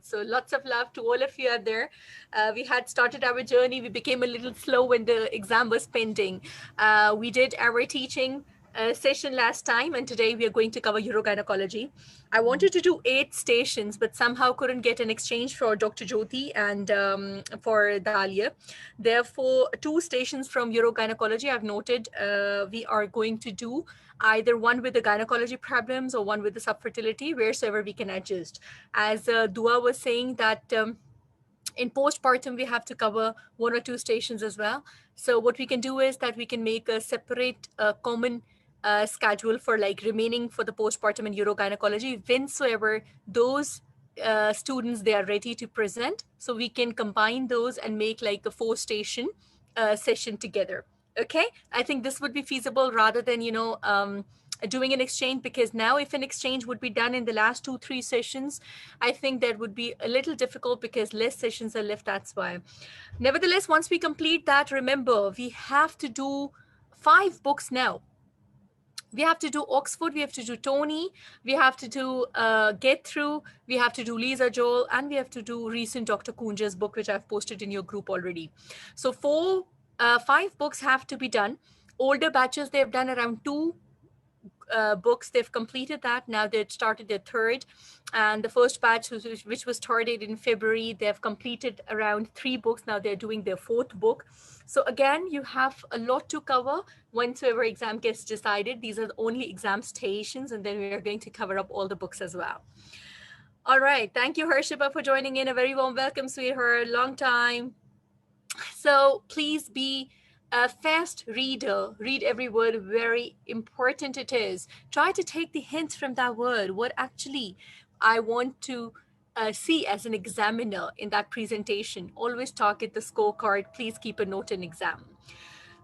So lots of love to all of you out there. We had started our journey. We became a little slow when the exam was pending. We did our teaching session last time, and today we are going to cover urogynecology. I wanted to do 8 stations, but somehow couldn't get an exchange for Dr. Jyoti and for Dalia. Therefore, 2 stations from urogynecology I've noted we are going to do, either one with the gynecology problems or one with the subfertility, wheresoever we can adjust. As Dua was saying that in postpartum, we have to cover 1 or 2 stations as well. So what we can do is that we can make a separate common schedule for like remaining for the postpartum and urogynecology whensoever those students they are ready to present, so we can combine those and make like a 4 station session together. Okay, I think this would be feasible rather than doing an exchange, because now if an exchange would be done in the last 2-3 sessions, I think that would be a little difficult because less sessions are left. That's why. Nevertheless, once we complete that, remember we have to do 5 books now. We have to do Oxford, we have to do Tony, we have to do Get Through, we have to do Lisa Joel, and we have to do recent Dr. Kunja's book, which I've posted in your group already. So 5 books have to be done. Older batches, they've done around 2 books. They've completed that. Now they've started their third. And the first batch, which was started in February, they've completed around 3 books. Now they're doing their 4th book. So again, you have a lot to cover whensoever exam gets decided. These are the only exam stations, and then we are going to cover up all the books as well. All right. Thank you, Harshiba, for joining in. A very warm welcome, sweetheart. Long time. So please be a fast reader. Read every word. Very important it is. Try to take the hints from that word. What actually I want to see as an examiner in that presentation. Always target the scorecard. Please keep a note in exam.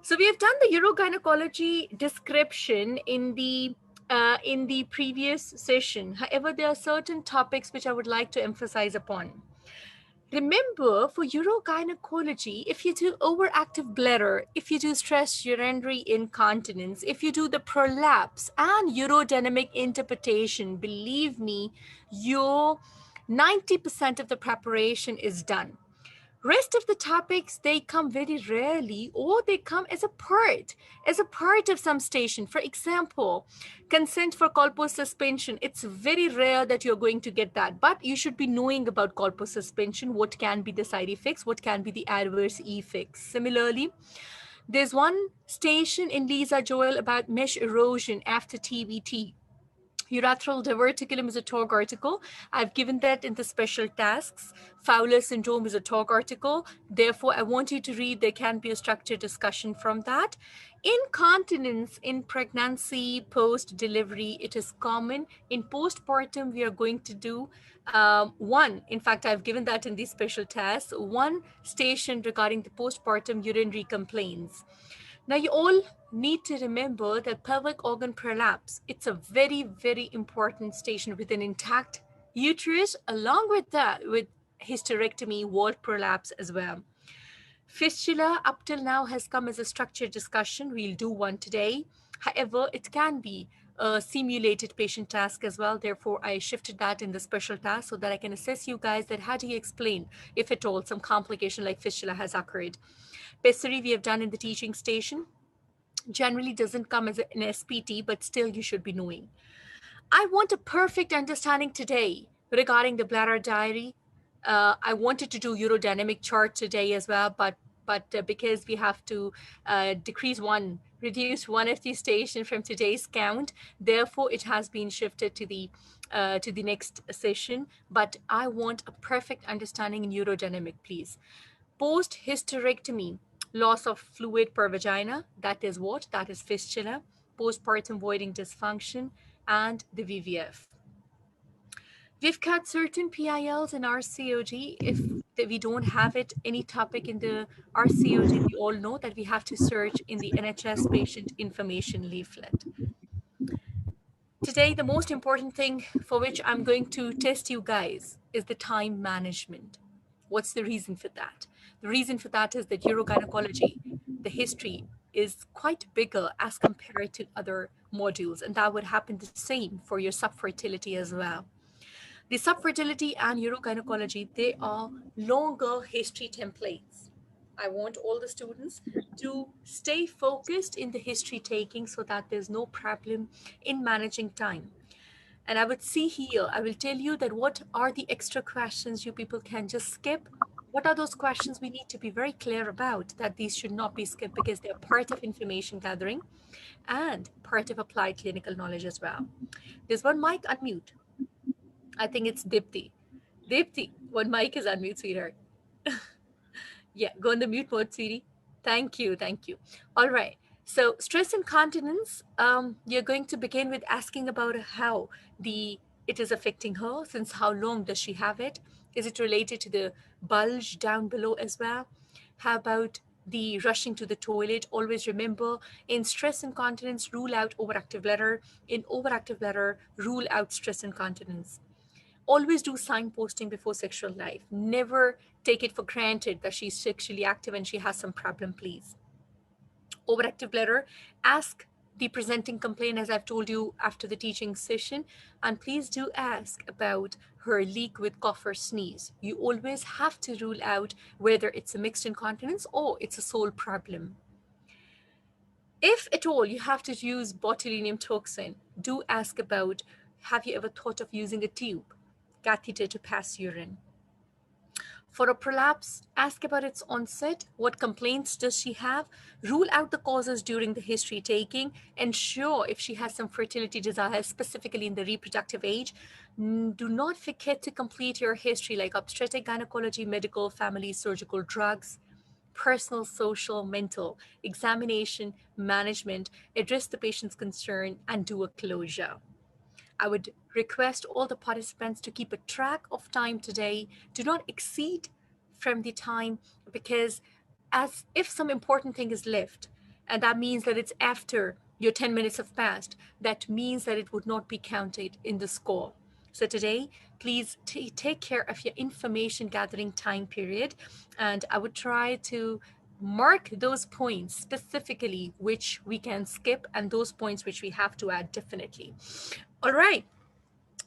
So we have done the urogynecology description in the previous session. However, there are certain topics which I would like to emphasize upon. Remember, for urogynecology, if you do overactive bladder, if you do stress urinary incontinence, if you do the prolapse and urodynamic interpretation, believe me, your 90% of the preparation is done. Rest of the topics, they come very rarely, or they come as a part of some station. For example, consent for colpose suspension. It's very rare that you're going to get that, but you should be knowing about colpose suspension, what can be the side effects, what can be the adverse effects. Similarly, there's one station in Lisa Joel about mesh erosion after TBT. Urethral diverticulum is a talk article. I've given that in the special tasks. Fowler syndrome is a talk article. Therefore, I want you to read. There can be a structured discussion from that. Incontinence in pregnancy, post-delivery, it is common. In postpartum, we are going to do in fact, I've given that in these special tasks, 1 station regarding the postpartum urinary complaints. Now, you all need to remember that pelvic organ prolapse, it's a very, very important station with an intact uterus, along with that, with hysterectomy, wall prolapse as well. Fistula up till now has come as a structured discussion. We'll do one today. However, it can be a simulated patient task as well. Therefore, I shifted that in the special task so that I can assess you guys that how do you explain, if at all, some complication like fistula has occurred. Pessary we have done in the teaching station. Generally doesn't come as an SPT, but still you should be knowing. I want a perfect understanding today regarding the bladder diary. I wanted to do urodynamic chart today as well, but because we have to reduce one of these stations from today's count, therefore it has been shifted to the next session. But I want a perfect understanding in urodynamic, please. Post hysterectomy, loss of fluid per vagina, that is what? That is fistula, postpartum voiding dysfunction, and the VVF. We've got certain PILs in RCOG. If we don't have it, any topic in the RCOG, we all know that we have to search in the NHS patient information leaflet. Today, the most important thing for which I'm going to test you guys is the time management. What's the reason for that? The reason for that is that urogynecology, the history is quite bigger as compared to other modules, and that would happen the same for your subfertility as well. The subfertility and urogynecology, they are longer history templates. I want all the students to stay focused in the history taking so that there's no problem in managing time. And I would see here, I will tell you that what are the extra questions you people can just skip. What are those questions we need to be very clear about, that these should not be skipped because they're part of information gathering and part of applied clinical knowledge as well. There's one mic unmute. I think it's Dipti. Dipti, one mic is unmute, sweetheart. Yeah, go in the mute mode, sweetie. Thank you, thank you. All right. So stress incontinence, you're going to begin with asking about how it is affecting her. Since how long does she have it? Is it related to the bulge down below as well? How about the rushing to the toilet? Always remember, in stress incontinence, rule out overactive bladder. In overactive bladder, rule out stress incontinence. Always do signposting before sexual life. Never take it for granted that she's sexually active and she has some problem, please. Overactive bladder, ask the presenting complaint, as I've told you after the teaching session, and please do ask about her leak with cough or sneeze. You always have to rule out whether it's a mixed incontinence or it's a sole problem. If at all you have to use botulinum toxin, do ask about, have you ever thought of using a tube, catheter to pass urine? For a prolapse, ask about its onset. What complaints does she have? Rule out the causes during the history taking. Ensure if she has some fertility desires, specifically in the reproductive age. Do not forget to complete your history like obstetric, gynecology, medical, family, surgical, drugs, personal, social, mental, examination, management, address the patient's concern, and do a closure. I would request all the participants to keep a track of time today. Do not exceed from the time, because as if some important thing is left, and that means that it's after your 10 minutes have passed, that means that it would not be counted in the score. So today, please take care of your information gathering time period, and I would try to mark those points specifically which we can skip and those points which we have to add definitely. All right.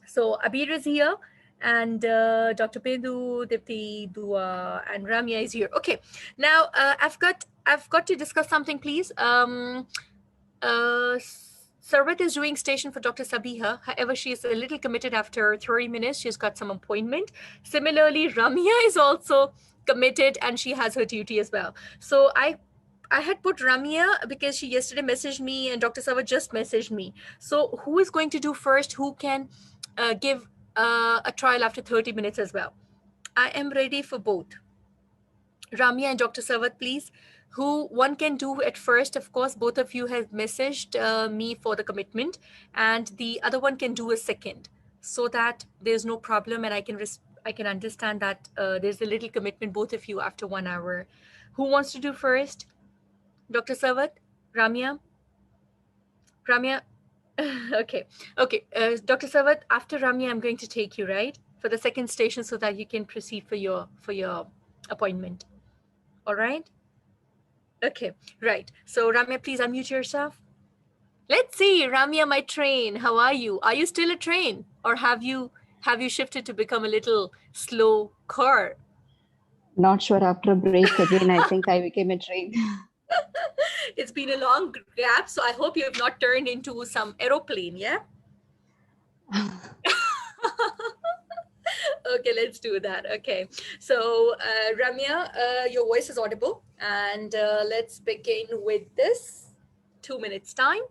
So Abir is here, and Dr. Pindu, Dipti, Dua, and Ramya is here. Okay. Now I've got to discuss something, please. Uh, Sarvat is doing station for Dr. Sabiha. However, she is a little committed after 30 minutes. She's got some appointment. Similarly, Ramya is also committed and she has her duty as well. So I had put Ramya because she yesterday messaged me and Dr. Sarvat just messaged me. So who is going to do first? Who can give a trial after 30 minutes as well? I am ready for both. Ramya and Dr. Sarvat, please. Who one can do at first, of course, both of you have messaged me for the commitment, and the other one can do a second, so that there's no problem, and I can understand that there's a little commitment, both of you, after 1 hour. Who wants to do first? Dr. Sarvat? Ramya? Ramya? Okay. Okay. Dr. Sarvat, after Ramya, I'm going to take you, right? For the second station so that you can proceed for your appointment. All right? Okay, right. So Ramya, please unmute yourself. Let's see, Ramya, my train. How are you? Are you still a train, or have you shifted to become a little slow car? Not sure. After a break again, I think I became a train. It's been a long gap, so I hope you have not turned into some aeroplane. Yeah. Okay, let's do that. Okay, so Ramya, your voice is audible, and let's begin with this. 2 minutes time.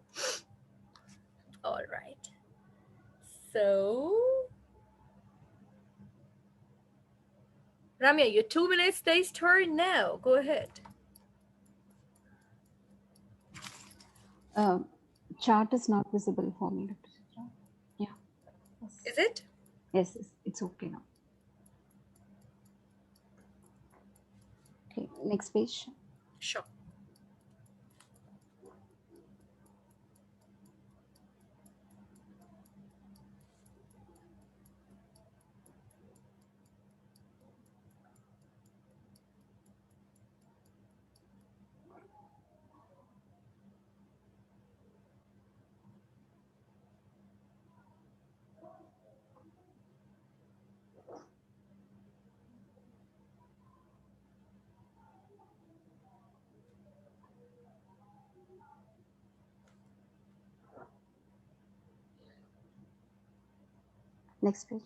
All right. So, Ramya, your 2 minutes they start now. Go ahead. Chart is not visible for me, Dr. Chitra. Yeah. Yes. Is it? Yes, it's okay now. Okay, next page. Sure. Next page.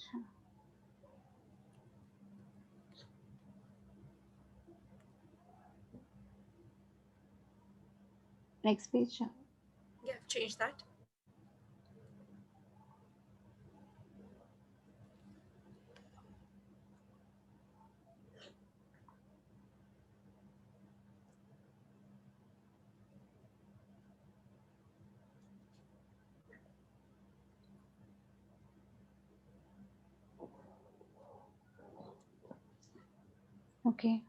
Next page. Yeah, change that. Okay.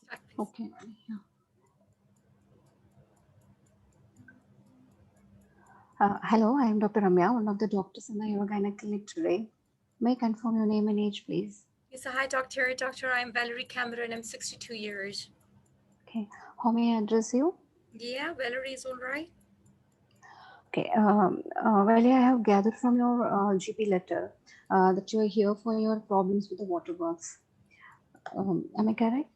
Start, please. Okay. Yeah. Hello, I am Dr. Ramya, one of the doctors in the Urogynec clinic today. May I confirm your name and age, please? Yes, hi, doctor. Doctor, I'm Valerie Cameron. I'm 62 years. Okay. How may I address you? Yeah, Valerie is all right. Okay. Well, I have gathered from your GP letter that you are here for your problems with the waterworks. Am I correct?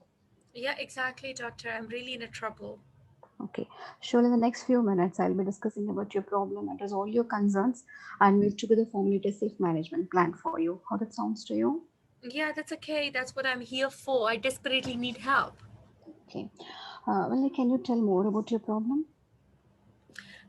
Yeah, exactly, doctor. I'm really in a trouble. Okay. Sure. In the next few minutes, I'll be discussing about your problem, address all your concerns, and we'll together formulate a safe management plan for you. How that sounds to you? Yeah, that's okay. That's what I'm here for. I desperately need help. Okay. Well, can you tell more about your problem?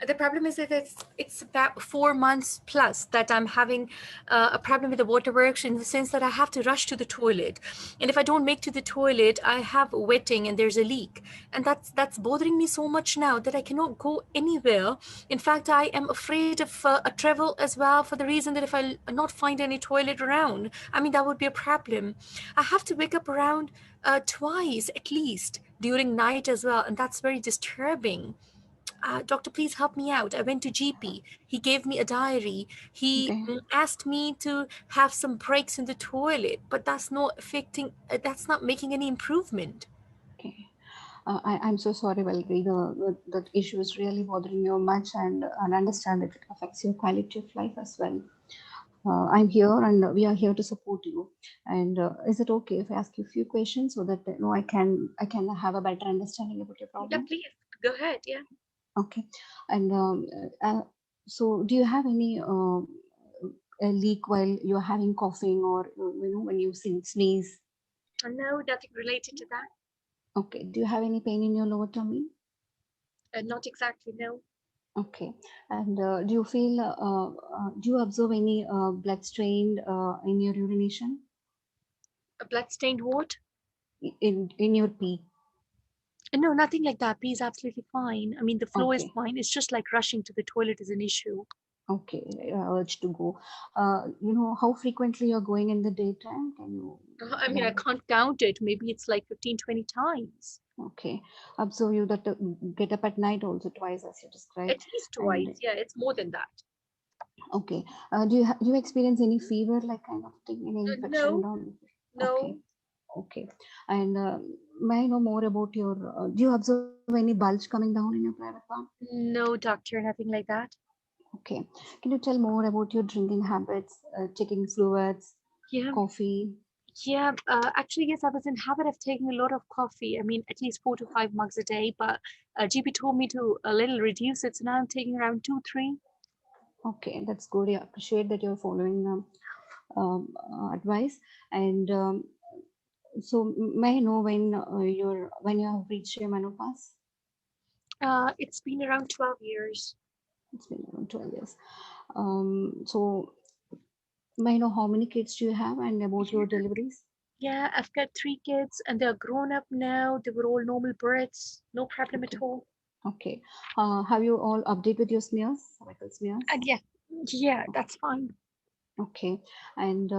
The problem is that it's about 4 months plus that I'm having a problem with the waterworks, in the sense that I have to rush to the toilet, and if I don't make to the toilet, I have wetting and there's a leak, and that's bothering me so much now that I cannot go anywhere. In fact, I am afraid of a travel as well, for the reason that if I not find any toilet around, I mean that would be a problem. I have to wake up around twice at least during night as well, and that's very disturbing. Doctor, please help me out. I went to GP. He gave me a diary. He Okay. asked me to have some breaks in the toilet, but that's not making any improvement. Okay. I'm so sorry, Valerie. The issue is really bothering you much, and understand that it affects your quality of life as well. I'm here, and we are here to support you. And is it okay if I ask you a few questions so that I can have a better understanding about your Yeah, problem? please go ahead. Yeah. Okay. And so, do you have any a leak while you're having coughing, or when you sneeze? No, nothing related to that. Okay. Do you have any pain in your lower tummy? Not exactly. No. Okay. And do you observe any blood stain in your urination, A blood-stained wart? in your pee? No, nothing like that. Pee is absolutely fine. I mean, the flow is Okay. fine. It's just like rushing to the toilet is an issue. Okay. Urge to go. How frequently you're going in the daytime? Can you I mean, I elaborate? can't count it. Maybe it's like 15, 20 times. Okay. Observe you that get up at night also twice as you described. At least And twice. Yeah, it's more than that. okay. Do you experience any fever, like kind of thing, any infection No, down? Okay. no, Okay. And may I know more about your, do you observe any bulge coming down in your private part? no, doctor, nothing like that. Okay. Can you tell more about your drinking habits, taking fluids, Yeah, coffee? yeah. Actually, yes, I was in habit of taking a lot of coffee. I mean, at least 4 to 5 mugs a day. But GP told me to a little reduce it, so now I'm taking around two, three. Okay, that's good. I appreciate that you're following advice. And so, may I know when you have reached your menopause? It's been around 12 years. It's been around 12 years. So, may I know how many kids do you have and about your Yeah, deliveries? yeah. I've got three kids, and they're grown up now. They were all normal births, no problem at Okay. all. Okay. Have you all updated your smears, cervical smears? And yeah, yeah, that's fine. Okay. And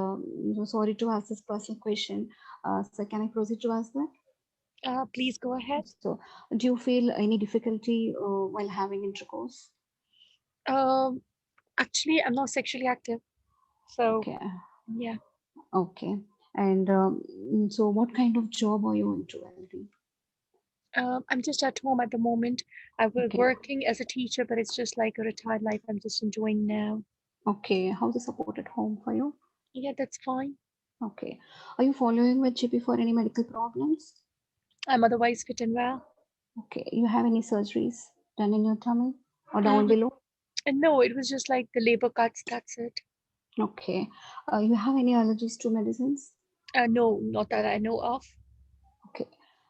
sorry to ask this personal question. So can I proceed to ask that? Please go ahead. So, do you feel any difficulty while having intercourse? Um, Actually, I'm not sexually active, so Okay, yeah. okay. And so, what kind of job are you into, LD? I'm just at home at the moment. I was Okay, working as a teacher, but it's just like a retired life I'm just enjoying now. okay. How's the support at home for you? Yeah, that's fine. Okay. Are you following with GP for any medical problems? I'm otherwise fit and well. Okay. You have any surgeries done in your tummy or down Mm, below? and no, it was just like the labor cuts. That's it. Okay. You have any allergies to medicines? No, not that I know of. Okay.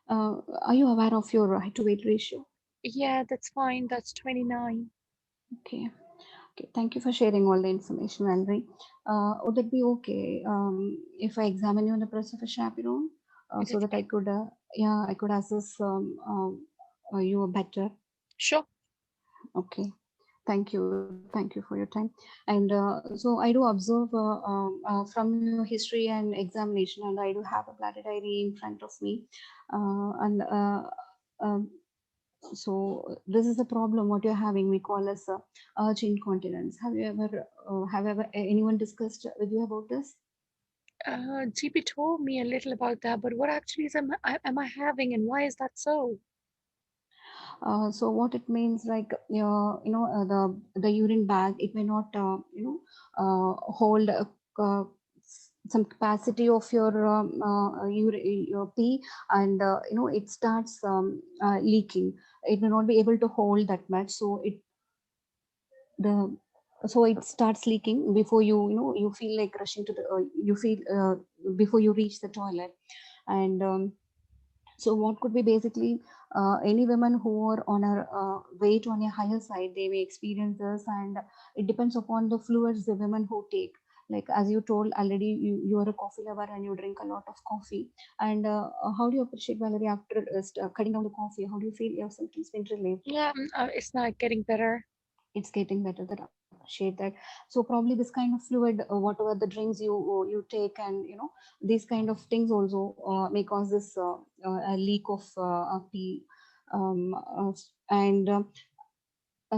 Are you aware of your height to weight ratio? Yeah, that's fine. That's 29. Okay. Okay. Thank you for sharing all the information, Valerie. Would it be okay if I examine you in the presence of a chaperone so That's that I fine. could, yeah, I could assess you better? Sure. Okay. Thank you for your time. And so I do observe from your history and examination, and I do have a bladder diary in front of me. And um, so this is a problem what you're having. We call as urge incontinence. Have ever anyone discussed with you about this? GP told me a little about that, but what actually am I having and why is that so? So what it means, like the urine bag, it may not hold some capacity of your pee, and it starts leaking. It may not be able to hold that much, the so it starts leaking before you feel like rushing to the you feel before you reach the toilet. And so what could be basically any women who are on a weight on a higher side, they may experience this, and it depends upon the fluids the women who take. Like as you told already, you are a coffee lover and you drink a lot of coffee. And how do you appreciate, Valerie, after cutting down the coffee? How do you feel your symptoms been relieved? Yeah, it's not getting better. It's getting better. That appreciate that. So probably this kind of fluid, whatever the drinks you take, and these kind of things also may cause this a leak of pee. And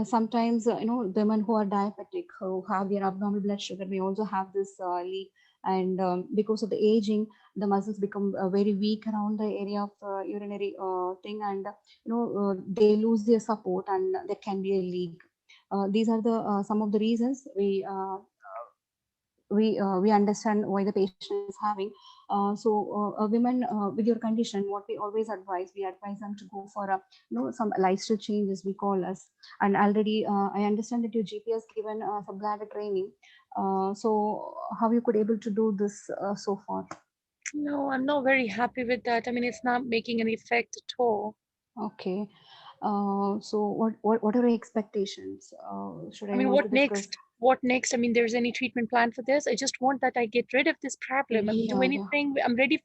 sometimes women who are diabetic, who have their abnormal blood sugar, may also have this leak. And because of the aging, the muscles become very weak around the area of urinary thing, and they lose their support, and there can be a leak. These are the some of the reasons we understand why the patient is having. So a women with your condition, what we always advise, we advise them to go for a some lifestyle changes, we call us. And already I understand that your GP has given some bladder training. So how you could able to do this so far? No, I'm not very happy with that. I mean, it's not making any effect at all. Okay. So what are your expectations? Should I I mean, want what to discuss? next? What next? I mean, there's any treatment plan for this? I just want that I get rid of this problem. I mean, do Yeah, yeah. anything. I'm ready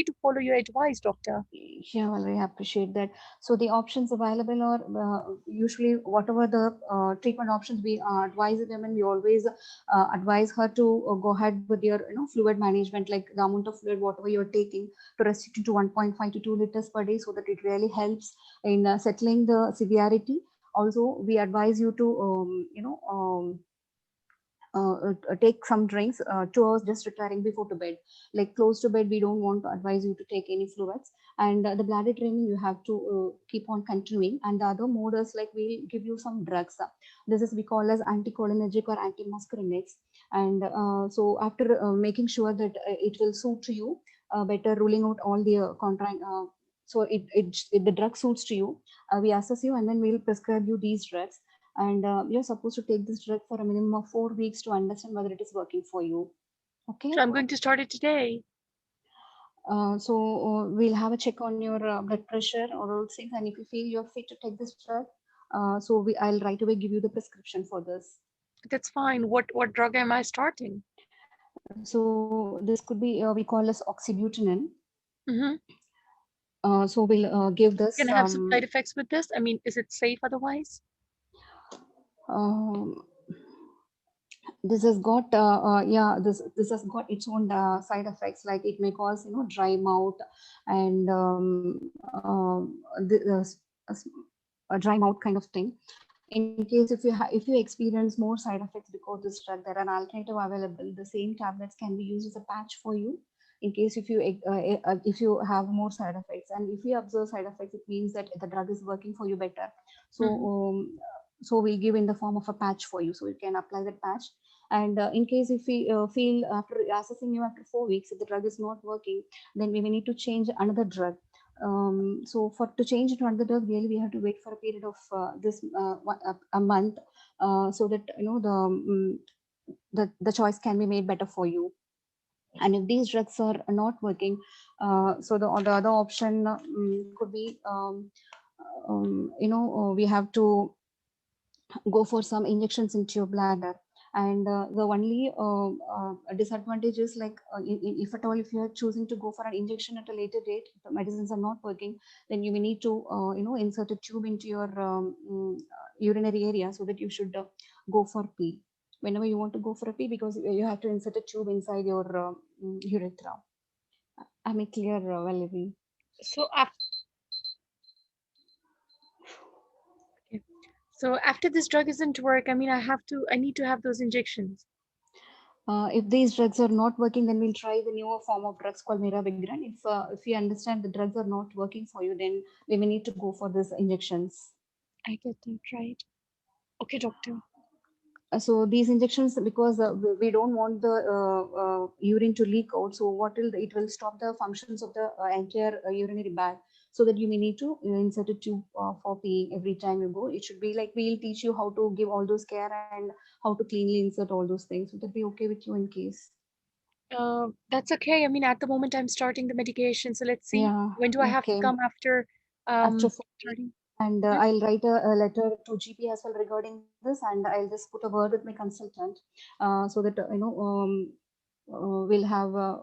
to follow your advice, doctor. Yeah, well, I appreciate that. So the options available are usually whatever the treatment options we advise the women, we always advise her to go ahead with your fluid management, like the amount of fluid whatever you're taking, to restrict it to 1.5 to 2 liters per day, so that it really helps in settling the severity. Also, we advise you to take some drinks 2 hours just retiring before to bed. Like close to bed, we don't want to advise you to take any fluids. And the bladder training you have to keep on continuing. And the other mode is like we'll give you some drugs. This is we call as anticholinergic or antimuscarinics. And so after making sure that it will suit to you better, ruling out all the so the drug suits to you, we assess you, and then we'll prescribe you these drugs. And you're supposed to take this drug for a minimum of 4 weeks to understand whether it is working for you. Okay. So I'm going to start it today. So we'll have a check on your blood pressure or all things, and if you feel you're fit to take this drug, I'll right away give you the prescription for this. That's fine. What drug am I starting? So this could be we call as oxybutynin. Mm-hmm. So we'll give this Gonna have some side effects with this? I mean, is it safe otherwise? um, This has got this has got its own side effects, like it may cause dry mouth and a dry mouth kind of thing. In case if you experience more side effects because of this drug, there are an alternative available. The same tablets can be used as a patch for you in case if you have more side effects. And if you observe side effects, it means that the drug is working for you better. So Mhm. so we'll give in the form of a patch for you, so you can apply that patch. And in case if we feel after assessing you after 4 weeks, if the drug is not working, then we may need to change another drug. So for to change it to another drug, really we have to wait for a period of a month, so that the choice can be made better for you. And if these drugs are not working, so the other option could be we have to go for some injections into your bladder. And the only disadvantage is, like, if at all, if you are choosing to go for an injection at a later date, if the medicines are not working, then you may need to insert a tube into your urinary area, so that you should go for pee whenever you want to go for a pee, because you have to insert a tube inside your urethra. Am I clear, Valerie? So after so after this drug isn't work, I mean, I need to have those injections. If these drugs are not working, then we'll try the newer form of drugs called mirabegron. If we understand the drugs are not working for you, then we may need to go for these injections. I get that right. Okay, doctor. So these injections, because we don't want the urine to leak out, so it will stop the functions of the entire urinary bag, so that you may need to insert a tube for peeing every time you go. It should be like, we'll teach you how to give all those care and how to cleanly insert all those things. Would that be okay with you in case? That's okay. I mean, at the moment I'm starting the medication, so let's see. Yeah, When do I have to okay. come after After 4 weeks. starting? And Hmm? I'll write a letter to GP as well regarding this, and I'll just put a word with my consultant, so that we'll have a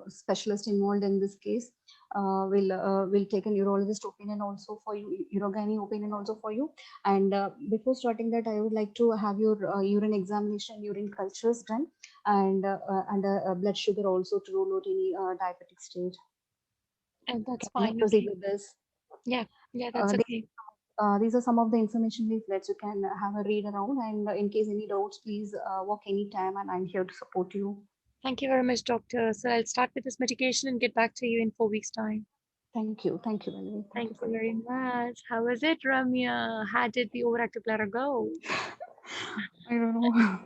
specialist involved in this case. We'll take a neurologist opinion also for you, urogyney opinion also for you. And before starting that, I would like to have your urine examination, urine cultures done, and blood sugar also, to rule out any diabetic stage. And that's Can I fine. proceed Okay. with this? Yeah, yeah, that's Uh, okay. these are some of the information leaflets. You can have a read around, and in case any doubts, please walk anytime, and I'm here to support you. Thank you very much, doctor. So I'll start with this medication and get back to you in 4 weeks' time. Thank you, Valerie. Thank you Thank for you your very call. much. How was it, Ramya? How did the overactive bladder go? I don't know.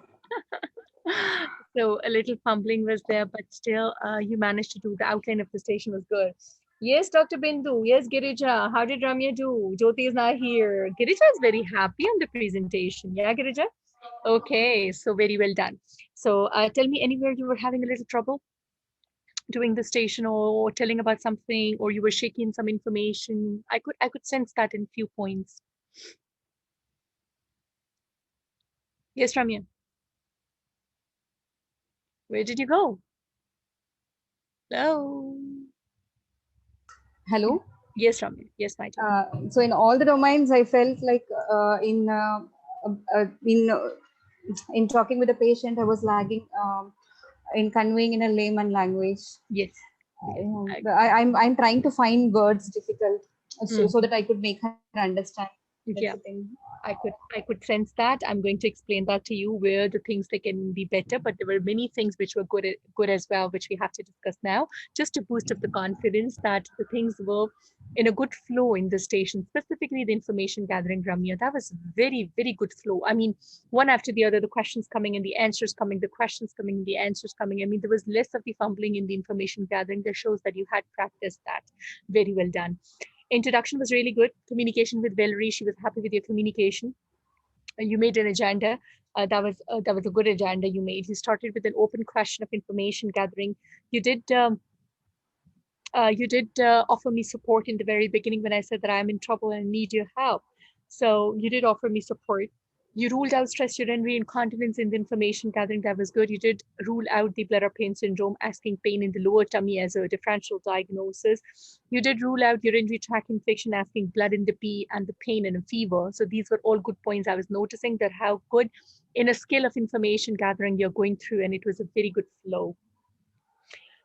So a little fumbling was there, but still, you managed to do. The outline of the station was good. Yes, Dr. Bindu. Yes, Girija. How did Ramya do? Jyoti is not here. Girija is very happy on the presentation. Yeah, Girija? Okay, so very well done. So tell me anywhere you were having a little trouble doing the station, or telling about something, or you were shaking some information. I could sense that in few points. Yes, Ramya. Where did you go? Hello. Hello. Yes, Ramya. Yes, my dear. So in all the domains, I felt like in in talking with the patient, I was lagging in conveying in a layman language. Yes. Yes. I'm trying to find words difficult, Mm, so that I could make her understand. That's the yeah. thing. I could sense that. I'm going to explain that to you where the things they can be better, but there were many things which were good as well, which we have to discuss now, just to boost up the confidence that the things were in a good flow in the station, specifically the information gathering, Ramya. That was very, very good flow. I mean, one after the other, the questions coming and the answers coming, the questions coming, the answers coming. I mean, there was less of the fumbling in the information gathering. That shows that you had practiced that. Very well done. Introduction was really good. Communication with Valerie, she was happy with your communication. You made an agenda. That was a good agenda you made. You started with an open question of information gathering. You did offer me support in the very beginning when I said that I'm in trouble and need your help. So you did offer me support. You ruled out stress urinary incontinence in the information gathering. That was good. You did rule out the bladder pain syndrome, asking pain in the lower tummy as a differential diagnosis. You did rule out urinary tract infection, asking blood in the pee and the pain and a fever. So these were all good points I was noticing, that how good in a scale of information gathering you're going through, and it was a very good flow.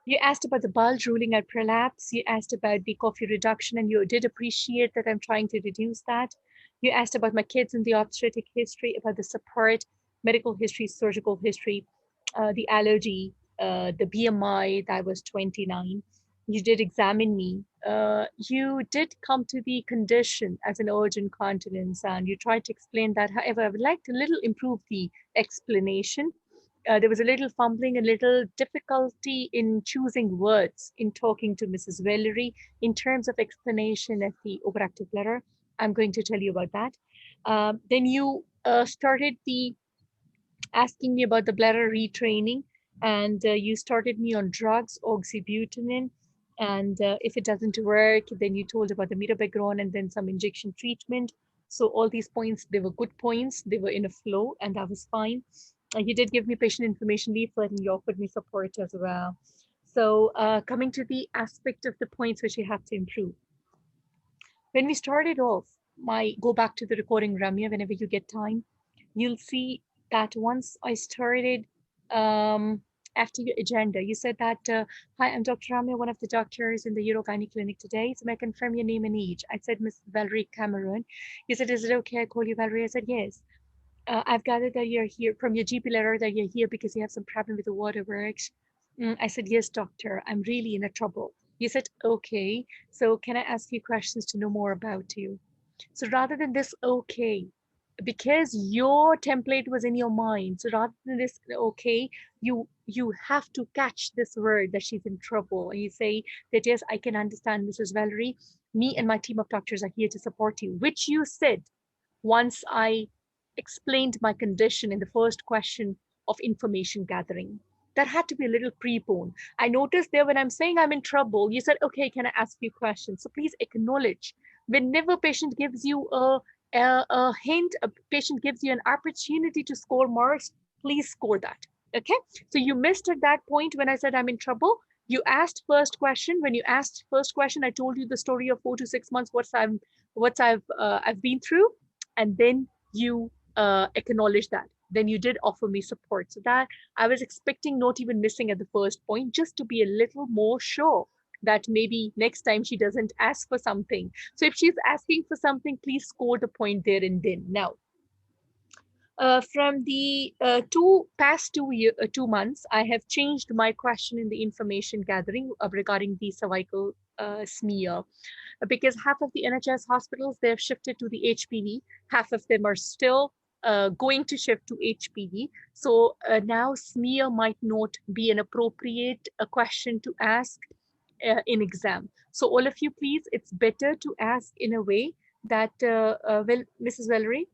You asked about the bulge ruling out prolapse. You asked about the coffee reduction, and you did appreciate that I'm trying to reduce that. You asked about my kids and the obstetric history, about the support, medical history, surgical history, the allergy, the BMI that was 29. You did examine me. You did come to the condition as an urgent continence, and you tried to explain that. However, I would like to little improve the explanation. There was a little fumbling, a little difficulty in choosing words in talking to Mrs. Valerie in terms of explanation of the overactive bladder. I'm going to tell you about that. Then you started the asking me about the bladder retraining, and you started me on drugs, oxybutynin, and if it doesn't work, then you told about the mirabegron and then some injection treatment. So all these points, they were good points. They were in a flow, and that was fine. You did give me patient information leaflet, and you offered me support as well. So coming to the aspect of the points which you have to improve. When we started off, go back to the recording, Ramya, whenever you get time, you'll see that once I started after your agenda, you said that, hi, I'm Dr. Ramya, one of the doctors in the Urogynec clinic today. So may I confirm your name and age? I said, Miss Valerie Cameron. You said, is it okay I call you Valerie? I said, yes. I've gathered that you're here from your GP letter that you're here because you have some problem with the waterworks. I said, yes, doctor, I'm really in a trouble. You said, okay, so can I ask you questions to know more about you? So rather than this, okay, because your template was in your mind, so rather than this, okay, you have to catch this word that she's in trouble, and you say that, yes, I can understand, Mrs. Valerie. Me and my team of doctors are here to support you, which you said once I explained my condition in the first question of information gathering. That had to be a little preponed. I noticed there when I'm saying I'm in trouble, you said, okay, can I ask you questions? So please acknowledge. Whenever patient gives you a hint, a patient gives you an opportunity to score marks, please score that. Okay, so you missed at that point when I said I'm in trouble. You asked first question. When you asked first question, I told you the story of 4 to 6 months, I've been through, and then you acknowledge that. Then you did offer me support. So that I was expecting not even missing at the first point, just to be a little more sure that maybe next time she doesn't ask for something. So if she's asking for something, please score the point there and then. Now, from the past 2 months, I have changed my question in the information gathering regarding the cervical smear, because half of the NHS hospitals, they've shifted to the HPV. Half of them are still going to shift to HPV. So now smear might not be an appropriate question to ask in exam. So all of you, please, it's better to ask in a way that, well, Mrs. Valerie,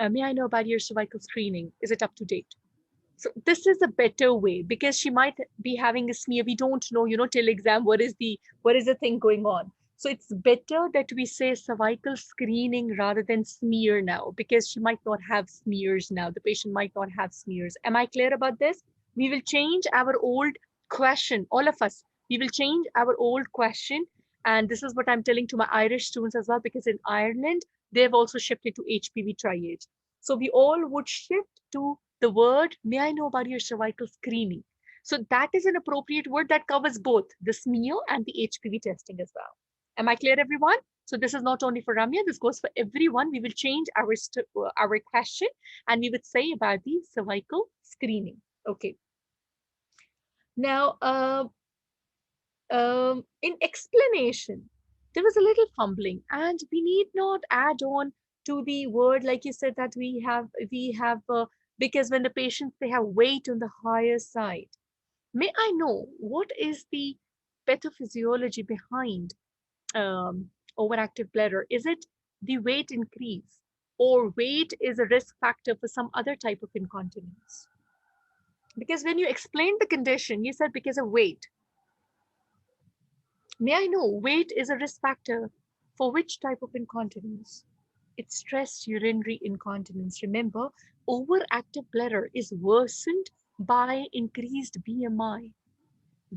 may I know about your cervical screening? Is it up to date? So this is a better way, because she might be having a smear. We don't know, till exam, what is the thing going on. So it's better that we say cervical screening rather than smear now, because she might not have smears now. The patient might not have smears. Am I clear about this? We will change our old question, all of us. We will change our old question. And this is what I'm telling to my Irish students as well, because in Ireland, they've also shifted to HPV triage. So we all would shift to the word, may I know about your cervical screening? So that is an appropriate word that covers both the smear and the HPV testing as well. Am I clear, everyone? So this is not only for Ramya, this goes for everyone. We will change our question, and we would say about the cervical screening. Okay. Now, in explanation, there was a little fumbling, and we need not add on to the word, like you said, that we have because when the patients, they have weight on the higher side. May I know what is the pathophysiology behind overactive bladder? Is it the weight increase, or weight is a risk factor for some other type of incontinence? Because when you explained the condition, you said because of weight. May I know, weight is a risk factor for which type of incontinence? It's stress urinary incontinence. Remember, overactive bladder is worsened by increased BMI,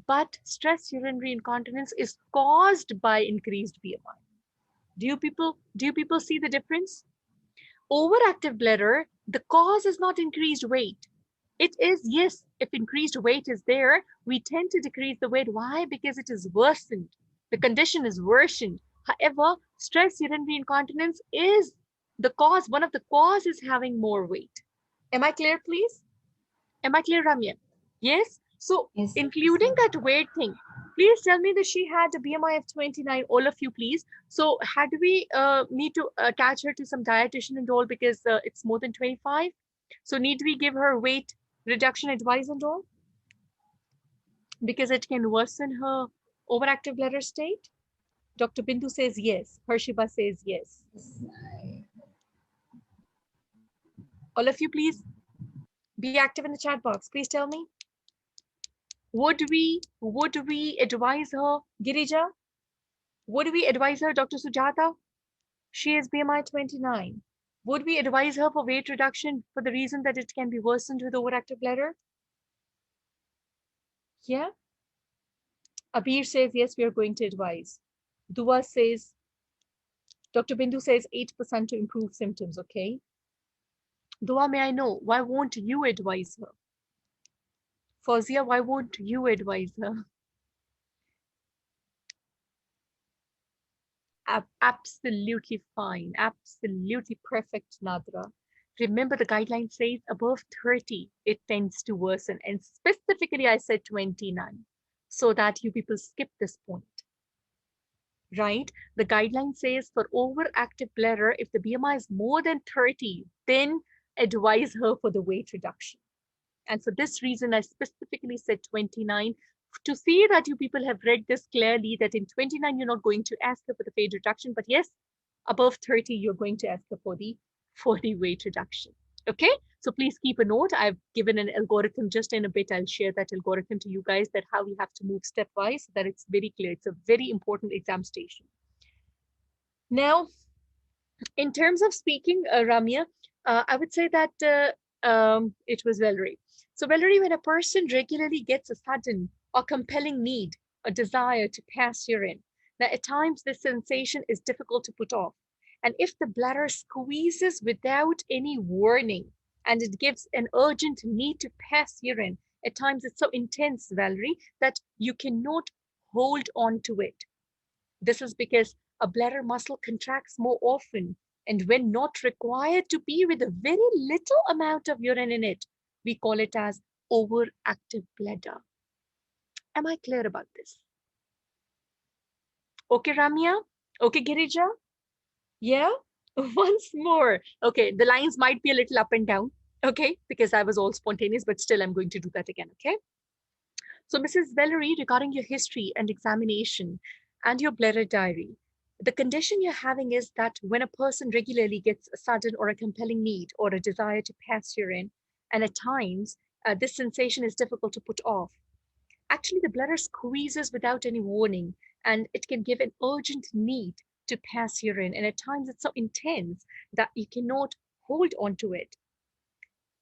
but stress urinary incontinence is caused by increased BMI. Do you people see the difference? Overactive bladder, the cause is not increased weight. It is, yes, if increased weight is there, we tend to decrease the weight. Why? Because it is worsened. The condition is worsened. However, stress urinary incontinence is the cause, one of the causes having more weight. Am I clear, please? Am I clear, Ramya? Yes? So, Yes, including ma'am. that weight thing, please tell me that she had a BMI of 29, all of you, please. So, had we need to attach her to some dietitian and all because it's more than 25? So, need we give her weight reduction advice and all? Because it can worsen her overactive bladder state? Dr. Bindu says yes. Harshiba says yes. All of you, please be active in the chat box. Please tell me. Would we advise her, Girija? Would we advise her, Dr. Sujata? She is BMI 29. Would we advise her for weight reduction for the reason that it can be worsened with overactive bladder? Yeah. Abir says yes, we are going to advise. Dua says, Dr. Bindu says 8% to improve symptoms. Okay. Dua, may I know why won't you advise her? Fawzia, why won't you advise her? Absolutely fine. Absolutely perfect, Nadra. Remember, the guideline says above 30, it tends to worsen. And specifically, I said 29, so that you people skip this point, right? The guideline says for overactive bladder, if the BMI is more than 30, then advise her for the weight reduction. And for this reason, I specifically said 29 to see that you people have read this clearly, that in 29, you're not going to ask her for the weight reduction, but yes, above 30, you're going to ask her for the weight reduction. Okay, so please keep a note. I've given an algorithm just in a bit. I'll share that algorithm to you guys, that how we have to move stepwise so that it's very clear. It's a very important exam station. Now, in terms of speaking, Ramya, I would say that it was Valerie. So, Valerie, when a person regularly gets a sudden or compelling need, a desire to pass urine, now at times this sensation is difficult to put off. And if the bladder squeezes without any warning and it gives an urgent need to pass urine, at times it's so intense, Valerie, that you cannot hold on to it. This is because a bladder muscle contracts more often, and when not required to be with a very little amount of urine in it, we call it as overactive bladder. Am I clear about this? Okay, Ramya? Okay, Girija? Yeah? Once more. Okay, the lines might be a little up and down, okay, because I was all spontaneous, but still I'm going to do that again, okay? So, Mrs. Valerie, regarding your history and examination and your bladder diary, the condition you're having is that when a person regularly gets a sudden or a compelling need or a desire to pass urine, and at times this sensation is difficult to put off. Actually, the bladder squeezes without any warning, and it can give an urgent need to pass urine. And at times it's so intense that you cannot hold on to it.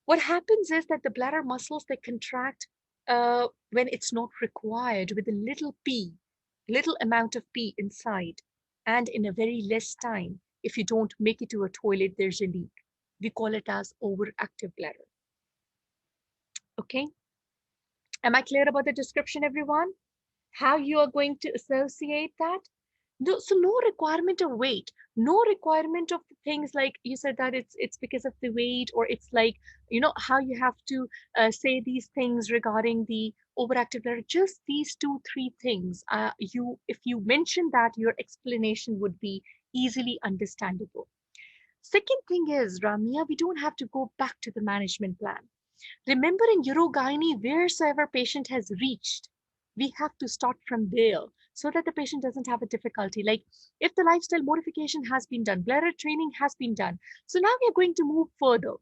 What happens is that the bladder muscles, they contract when it's not required, with a little pee, little amount of pee inside, and in a very less time. If you don't make it to a toilet, there's a leak. We call it as overactive bladder. Okay. Am I clear about the description, everyone? How you are going to associate that? No, so no requirement of weight, no requirement of things like you said that it's because of the weight, or it's like, you know, how you have to say these things regarding the overactive bladder. Just these two, three things. If you mention that, your explanation would be easily understandable. Second thing is, Ramya, we don't have to go back to the management plan. Remember, in urogyne, wheresoever patient has reached, we have to start from there so that the patient doesn't have a difficulty. Like if the lifestyle modification has been done, bladder training has been done. So now we are going to move further.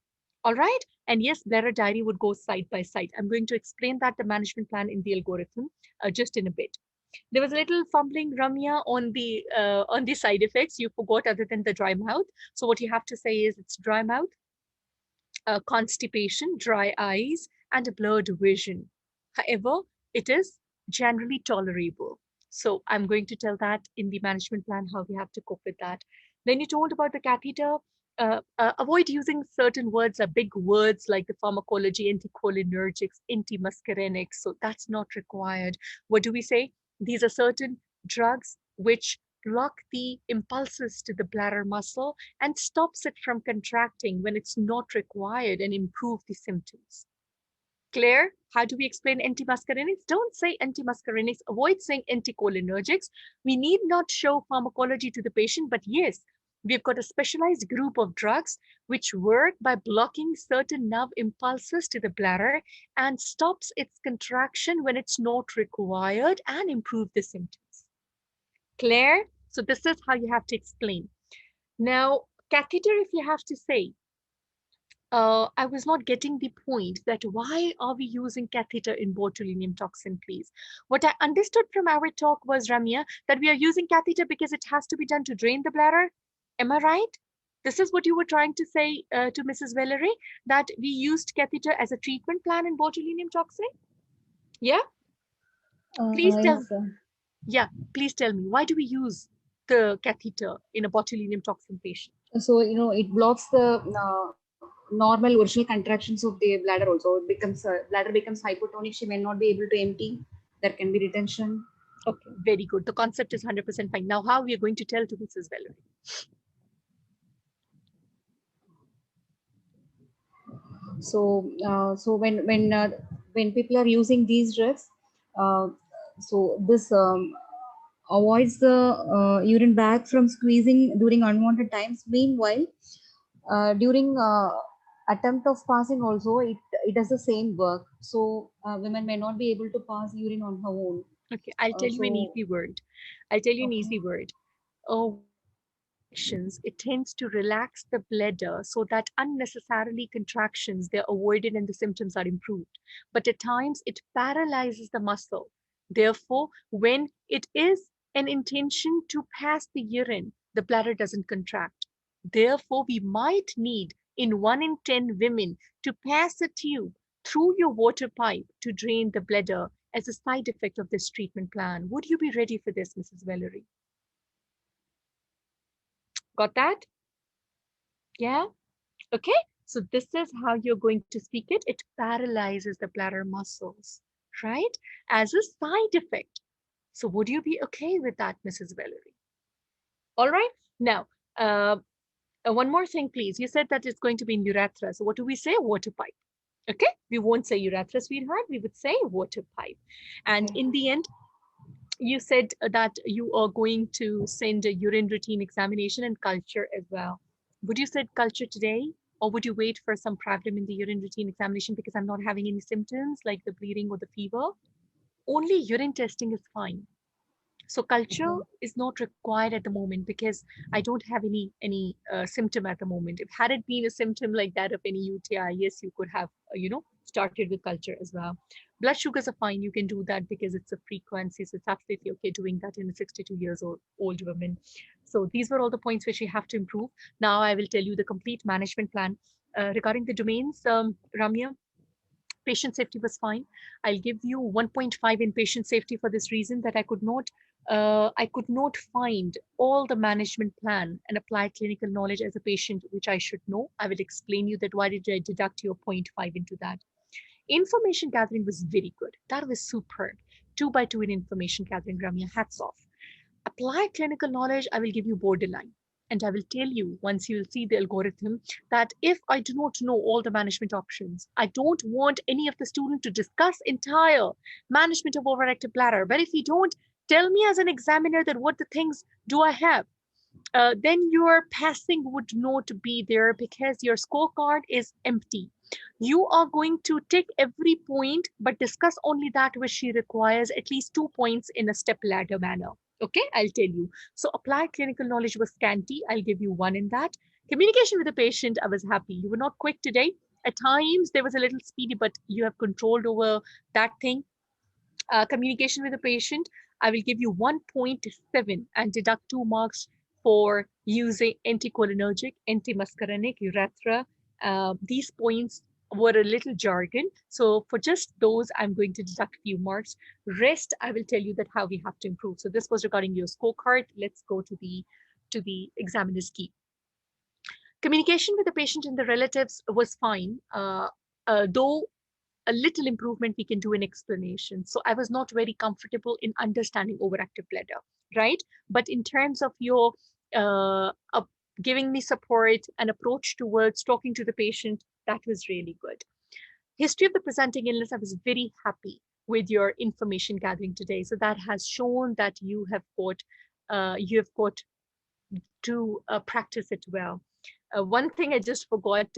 All right. And yes, bladder diary would go side by side. I'm going to explain that the management plan in the algorithm just in a bit. There was a little fumbling, Ramya, on the side effects. You forgot other than the dry mouth. So what you have to say is it's dry mouth, constipation, dry eyes, and a blurred vision. However, it is generally tolerable. So I'm going to tell that in the management plan how we have to cope with that. Then you told about the catheter. avoid using certain words, big words like the pharmacology, anticholinergics, antimuscarinics. So that's not required. What do we say? These are certain drugs which block the impulses to the bladder muscle and stops it from contracting when it's not required and improve the symptoms. Claire, how do we explain antimuscarinics? Don't say antimuscarinics. Avoid saying anticholinergics. We need not show pharmacology to the patient, but yes, we've got a specialized group of drugs which work by blocking certain nerve impulses to the bladder and stops its contraction when it's not required and improve the symptoms. Claire, so this is how you have to explain. Now, catheter, if you have to say, I was not getting the point that why are we using catheter in botulinum toxin, please? What I understood from our talk was, Ramya, that we are using catheter because it has to be done to drain the bladder. Am I right? This is what you were trying to say to Mrs. Valerie, that we used catheter as a treatment plan in botulinum toxin? Yeah? Please tell, Yes, sir. yeah, please tell me, why do we use the catheter in a botulinum toxin patient? So, it blocks the normal original contractions of the bladder also. It becomes, bladder becomes hypotonic. She may not be able to empty. There can be retention. Okay, very good. The concept is 100% fine. Now, how we are going to tell to Mrs. Valerie? So when people are using these drugs, uh, so this avoids the urine bag from squeezing during unwanted times. Meanwhile, during attempt of passing also, it does the same work. So women may not be able to pass urine on her own. Okay, I'll tell you an So easy word. I'll tell you an okay. easy word. When we give injections, it tends to relax the bladder so that unnecessarily contractions, they're avoided and the symptoms are improved. But at times, it paralyzes the muscle. Therefore, when it is an intention to pass the urine, the bladder doesn't contract. Therefore, we might need in 1 in 10 women to pass a tube through your water pipe to drain the bladder as a side effect of this treatment plan. Would you be ready for this, Mrs. Valerie? Got that? Yeah? Okay. So this is how you're going to speak it. It paralyzes the bladder muscles, right? As a side effect. So would you be okay with that, Mrs. Valerie? All right. Now, uh, one more thing, please. You said that it's going to be in urethra. So what do we say? Water pipe. Okay. We won't say urethra, sweetheart. We would say water pipe. And Okay. in the end, you said that you are going to send a urine routine examination and culture as well. Would you send culture today, or would you wait for some problem in the urine routine examination because I'm not having any symptoms like the bleeding or the fever? Only urine testing is fine. So culture Okay. is not required at the moment because I don't have any symptom at the moment. If had it been a symptom like that of any UTI, yes, you could have started with culture as well. Blood sugars are fine. You can do that because it's a frequency, so it's absolutely okay doing that in a 62 years old woman. So these were all the points which we have to improve. Now I will tell you the complete management plan regarding the domains. Ramya, patient safety was fine. I'll give you 1.5 in patient safety for this reason that I could not find all the management plan and applied clinical knowledge as a patient, which I should know. I will explain you that why did I deduct your 0.5 into that. Information gathering was very good. That was superb. 2 by 2 in information gathering, Ramya, hats off. Apply clinical knowledge, I will give you borderline. And I will tell you once you'll see the algorithm that if I do not know all the management options, I don't want any of the students to discuss entire management of overactive bladder. But if you don't tell me as an examiner that what the things do I have, then your passing would not be there because your scorecard is empty. You are going to tick every point, but discuss only that which she requires at least 2 points in a step ladder manner. Okay, I'll tell you. So, applied clinical knowledge was scanty. I'll give you 1 in that. Communication with the patient, I was happy. You were not quick today. At times, there was a little speedy, but you have controlled over that thing. Communication with the patient, I will give you 1.7 and deduct 2 marks for using anticholinergic, antimuscarinic, urethra. These points were a little jargon. So for just those, I'm going to deduct few marks. Rest, I will tell you that how we have to improve. So this was regarding your scorecard. Let's go to the examiner's key. Communication with the patient and the relatives was fine, though a little improvement we can do in explanation. So I was not very comfortable in understanding overactive bladder, right? But in terms of your giving me support and approach towards talking to the patient, that was really good. History of the presenting illness, I was very happy with your information gathering today. So that has shown that you have got to practice it well. One thing I just forgot,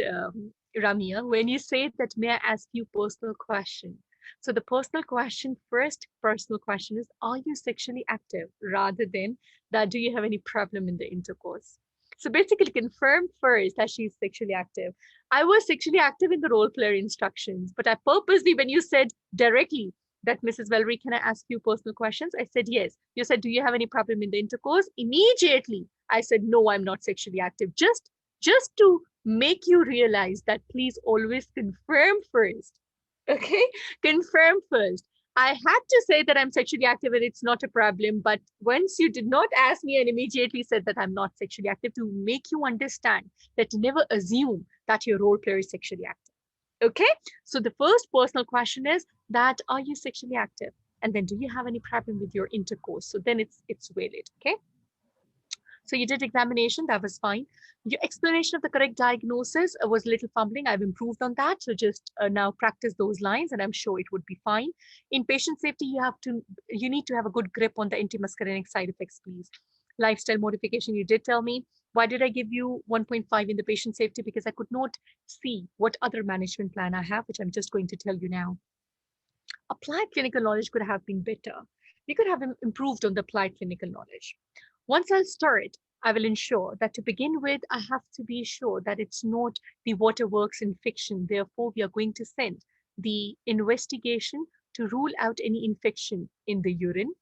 Ramia, when you say that, may I ask you personal question? So the personal question is, are you sexually active rather than that, do you have any problem in the intercourse? So basically confirm first that she's sexually active. I was sexually active in the role player instructions, but I purposely, when you said directly that Mrs. Valerie, can I ask you personal questions? I said, yes. You said, do you have any problem in the intercourse? Immediately, I said, no, I'm not sexually active. Just to make you realize that please always confirm first. Okay? Confirm first. I had to say that I'm sexually active and it's not a problem. But once you did not ask me and immediately said that I'm not sexually active, to make you understand that never assume that your role player is sexually active. Okay? So the first personal question is that, are you sexually active? And then, do you have any problem with your intercourse? So then it's valid. Okay? So you did examination, that was fine. Your explanation of the correct diagnosis was a little fumbling. I've improved on that. So just now practice those lines and I'm sure it would be fine. In patient safety, you need to have a good grip on the intramuscarinic side effects, please. Lifestyle modification, you did tell me. Why did I give you 1.5 in the patient safety? Because I could not see what other management plan I have, which I'm just going to tell you now. Applied clinical knowledge could have been better. We could have improved on the applied clinical knowledge. Once I'll start, I will ensure that to begin with, I have to be sure that it's not the waterworks infection. Therefore, we are going to send the investigation to rule out any infection in the urine.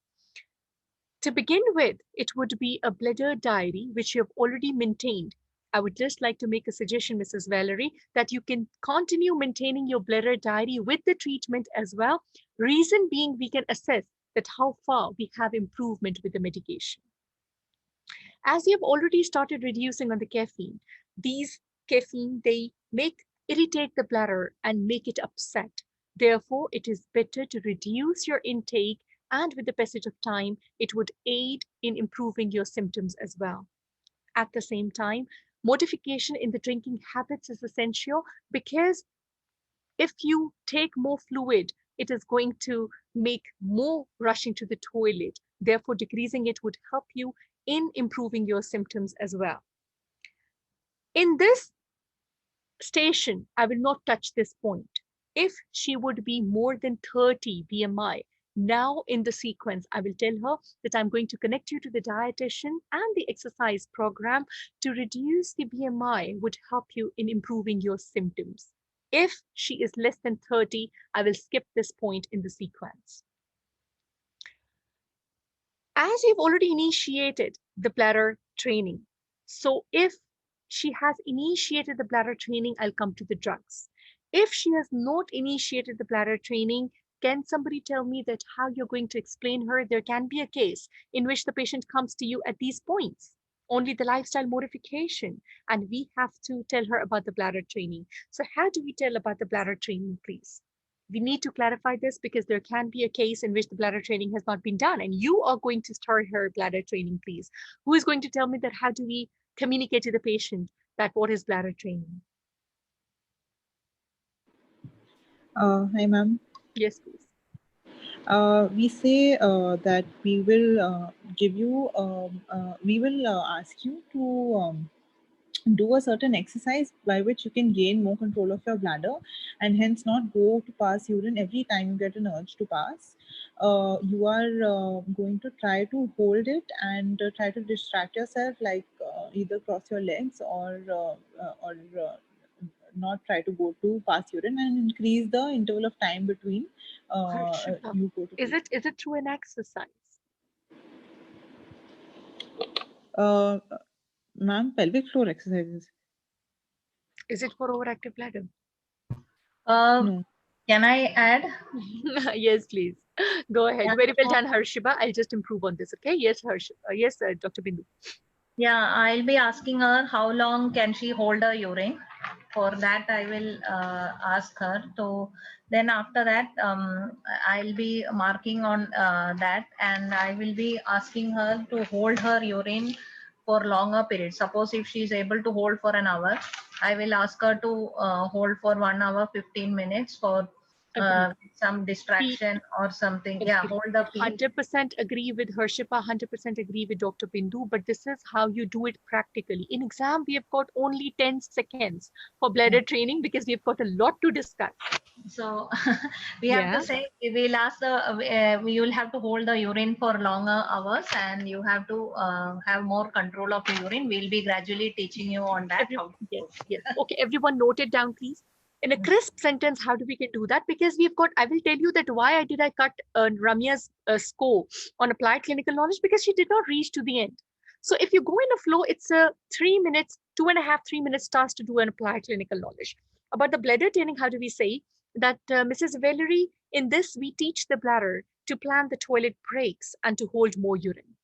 To begin with, it would be a bladder diary, which you have already maintained. I would just like to make a suggestion, Mrs. Valerie, that you can continue maintaining your bladder diary with the treatment as well. Reason being, we can assess that how far we have improvement with the medication. As you have already started reducing on the caffeine, these caffeine, they irritate the bladder and make it upset. Therefore, it is better to reduce your intake, and with the passage of time, it would aid in improving your symptoms as well. At the same time, modification in the drinking habits is essential, because if you take more fluid, it is going to make more rushing to the toilet. Therefore, decreasing it would help you in improving your symptoms as well. In this station, I will not touch this point. If she would be more than 30 BMI, now in the sequence, I will tell her that I'm going to connect you to the dietitian, and the exercise program to reduce the BMI would help you in improving your symptoms. If she is less than 30, I will skip this point in the sequence. As you've already initiated the bladder training, so if she has initiated the bladder training, I'll come to the drugs. If she has not initiated the bladder training, can somebody tell me that how you're going to explain her? There can be a case in which the patient comes to you at these points, only the lifestyle modification, and we have to tell her about the bladder training. So how do we tell about the bladder training, please? We need to clarify this, because there can be a case in which the bladder training has not been done, and you are going to start her bladder training, please. Who is going to tell me that how do we communicate to the patient that what is bladder training? Hi, ma'am. Yes, please. We say that we will give you, we will ask you to do a certain exercise by which you can gain more control of your bladder, and hence not go to pass urine every time you get an urge to pass. You are going to try to hold it and try to distract yourself, like either cross your legs or not try to go to pass urine, and increase the interval of time between Harshita, you go to is pee. it through an exercise? Uh, Ma'am, pelvic floor exercises. Is it for overactive bladder? No. Can I add? Yes, please. Go ahead. Yeah. Very well done, Harshiba. I'll just improve on this. Okay. Yes, Dr. Bindu. Yeah, I'll be asking her how long can she hold her urine. For that, I will ask her to. Then after that, I'll be marking on that, and I will be asking her to hold her urine for longer periods. Suppose if she is able to hold for an hour, I will ask her to hold for 1 hour 15 minutes for Agree. some We distraction or something. Yeah, agree. hold the pee. 100% agree with Harshita, 100% agree with Dr. Bindu, but this is how you do it practically. In exam, we have got only 10 seconds for bladder training because we've got a lot to discuss. So we have to Yeah, say we'll ask the you will have to hold the urine for longer hours, and you have to have more control of the urine. We'll be gradually teaching you on that. How to yes, do. yes. Okay, everyone note it down, please. In a crisp sentence, how do we can do that? Because we've got, I will tell you that why did I cut Ramya's score on applied clinical knowledge? Because she did not reach to the end. So if you go in a flow, it's a 3 minutes, 2.5, 3 minutes task to do an applied clinical knowledge. About the bladder training, how do we say that Mrs. Valerie, in this, we teach the bladder to plan the toilet breaks and to hold more urine.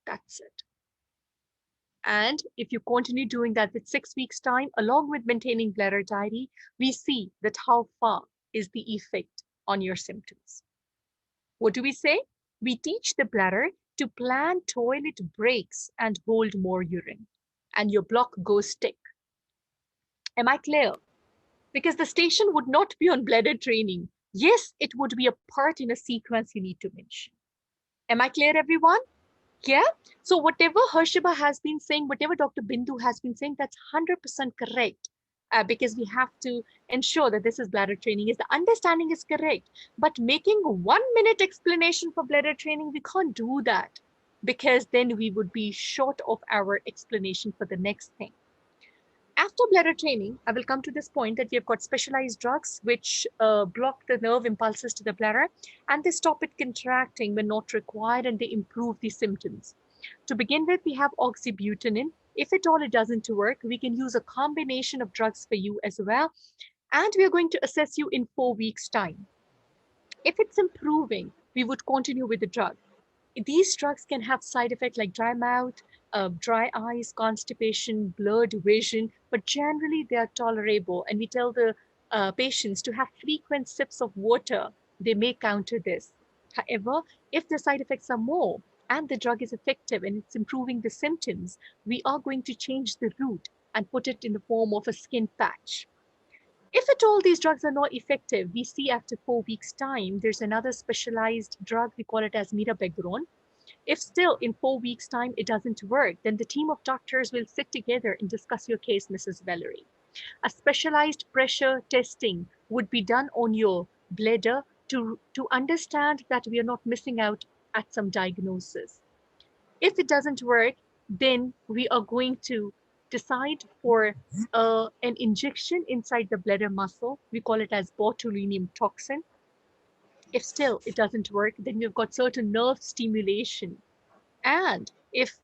That's it. And if you continue doing that with 6 weeks' time, along with maintaining bladder diary, we see that how far is the effect on your symptoms. What do we say? We teach the bladder to plan toilet breaks and hold more urine, and your block goes tick. Am I clear? Because the station would not be on bladder training. Yes, it would be a part in a sequence you need to mention. Am I clear, everyone? Yeah. So whatever Harshaba has been saying, whatever Dr. Bindu has been saying, that's 100% correct. Because we have to ensure that this is bladder training. Is the understanding is correct, but making 1 minute explanation for bladder training, we can't do that because then we would be short of our explanation for the next thing. After bladder training, I will come to this point that we have got specialized drugs which block the nerve impulses to the bladder and they stop it contracting when not required and they improve the symptoms. To begin with, we have oxybutynin. If at all it doesn't work, we can use a combination of drugs for you as well. And we are going to assess you in 4 weeks' time. If it's improving, we would continue with the drug. These drugs can have side effects like dry mouth, dry eyes, constipation, blurred vision, but generally they are tolerable. And we tell the patients to have frequent sips of water. They may counter this. However, if the side effects are more and the drug is effective and it's improving the symptoms, we are going to change the route and put it in the form of a skin patch. If at all these drugs are not effective, we see after 4 weeks' time, there's another specialized drug, we call it as mirabegron. If still in 4 weeks' time it doesn't work, then the team of doctors will sit together and discuss your case, Mrs. Valerie. A specialized pressure testing would be done on your bladder to understand that we are not missing out at some diagnosis. If it doesn't work, then we are going to decide for an injection inside the bladder muscle. We call it as botulinum toxin. If still it doesn't work, then we've got certain nerve stimulation. And if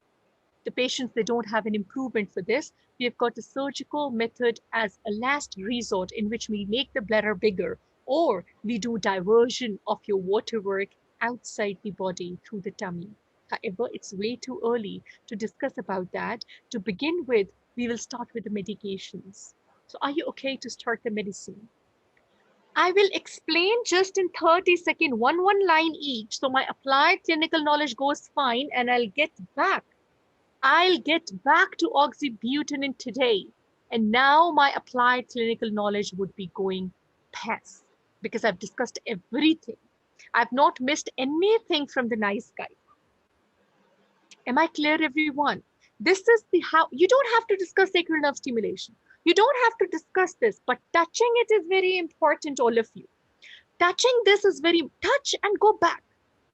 the patients they don't have an improvement for this, we have got a surgical method as a last resort in which we make the bladder bigger or we do diversion of your water work outside the body through the tummy. However, it's way too early to discuss about that. To begin with, we will start with the medications. So are you okay to start the medicine? I will explain just in 30 seconds, one line each. So my applied clinical knowledge goes fine and I'll get back to oxybutynin today. And now my applied clinical knowledge would be going past because I've discussed everything. I've not missed anything from the nice guy. Am I clear, everyone? This is the how you don't have to discuss sacral nerve stimulation. You don't have to discuss this, but touching it is very important, all of you. Touching this is very touch and go back.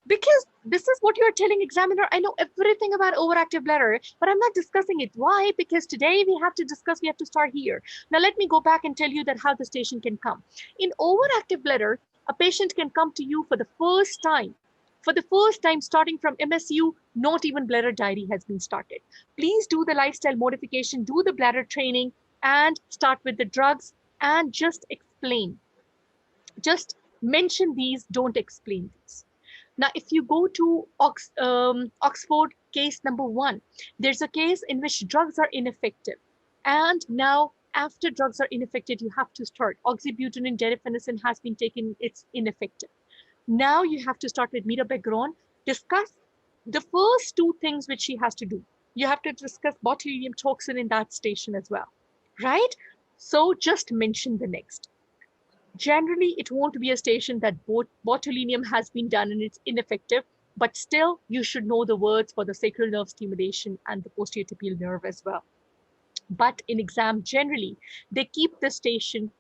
Because this is what you're telling examiner. I know everything about overactive bladder, but I'm not discussing it. Why? Because today we have to discuss, we have to start here. Now let me go back and tell you that how the station can come. In overactive bladder, a patient can come to you for the first time. For the first time, starting from MSU, not even bladder diary has been started. Please do the lifestyle modification, do the bladder training, and start with the drugs and just explain. Just mention these, don't explain these. Now, if you go to Oxford case number 1, there's a case in which drugs are ineffective. And now, after drugs are ineffective, you have to start. Oxybutynin, derifenycin has been taken, it's ineffective. Now you have to start with mirabegron, discuss the first 2 things which she has to do. You have to discuss botulinum toxin in that station as well, right? So just mention the next. Generally, it won't be a station that botulinum has been done and it's ineffective, but still you should know the words for the sacral nerve stimulation and the posterior tibial nerve as well. But in exam, generally, they keep the station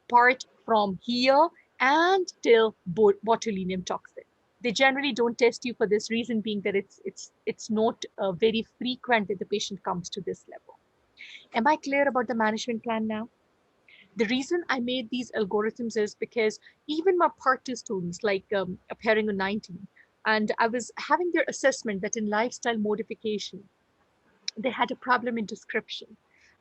part from here and till botulinum toxin. They generally don't test you for this reason being that it's not very frequent that the patient comes to this level. Am I clear about the management plan now? The reason I made these algorithms is because even my part 2 students, like appearing on 19, and I was having their assessment that in lifestyle modification, they had a problem in description.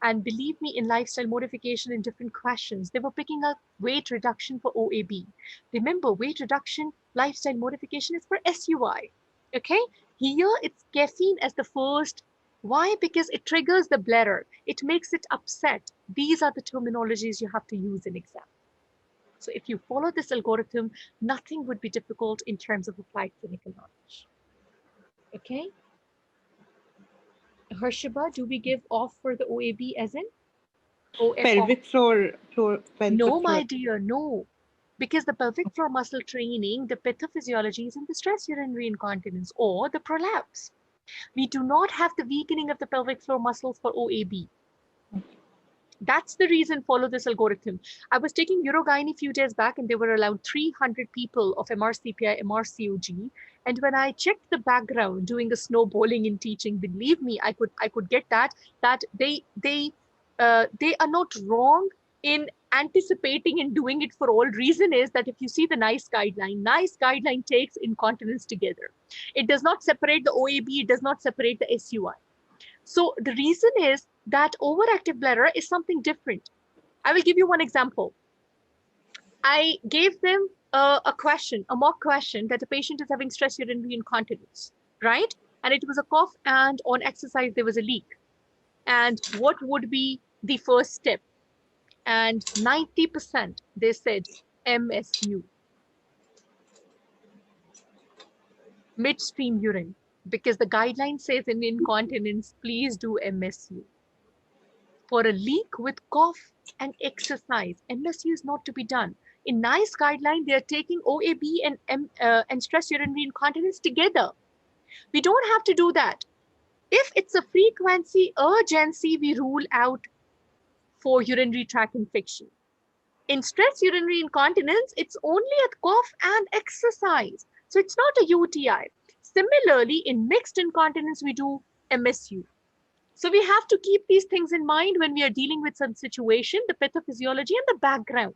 And believe me, in lifestyle modification, in different questions, they were picking up weight reduction for OAB. Remember, weight reduction, lifestyle modification is for SUI. Okay? Here, it's caffeine as the first. Why? Because it triggers the bladder. It makes it upset. These are the terminologies you have to use in exam. So if you follow this algorithm, nothing would be difficult in terms of applied clinical knowledge. Okay? Harshiba, do we give off for the OAB as in? Pelvic floor, pelvic No, floor. my dear, no. Because the pelvic floor muscle training, the pathophysiology is in the stress urinary incontinence or the prolapse. We do not have the weakening of the pelvic floor muscles for OAB. That's the reason follow this algorithm. I was taking Urogyne a few days back and they were allowed 300 people of MRCPI, MRCOG. And when I checked the background doing a snowballing in teaching, believe me, I could get that they are not wrong in anticipating and doing it for all. Reason is that if you see the NICE guideline takes incontinence together. It does not separate the OAB, it does not separate the SUI. So the reason is that overactive bladder is something different. I will give you one example. I gave them a question, a mock question that a patient is having stress urinary incontinence, right? And it was a cough and on exercise there was a leak. And what would be the first step? And 90% they said MSU, midstream urine, because the guideline says in incontinence, please do MSU. For a leak with cough and exercise, MSU is not to be done. In NICE guideline, they are taking OAB and stress urinary incontinence together. We don't have to do that. If it's a frequency urgency, we rule out for urinary tract infection. In stress urinary incontinence, it's only a cough and exercise. So it's not a UTI. Similarly, in mixed incontinence, we do MSU. So we have to keep these things in mind when we are dealing with some situation, the pathophysiology and the background.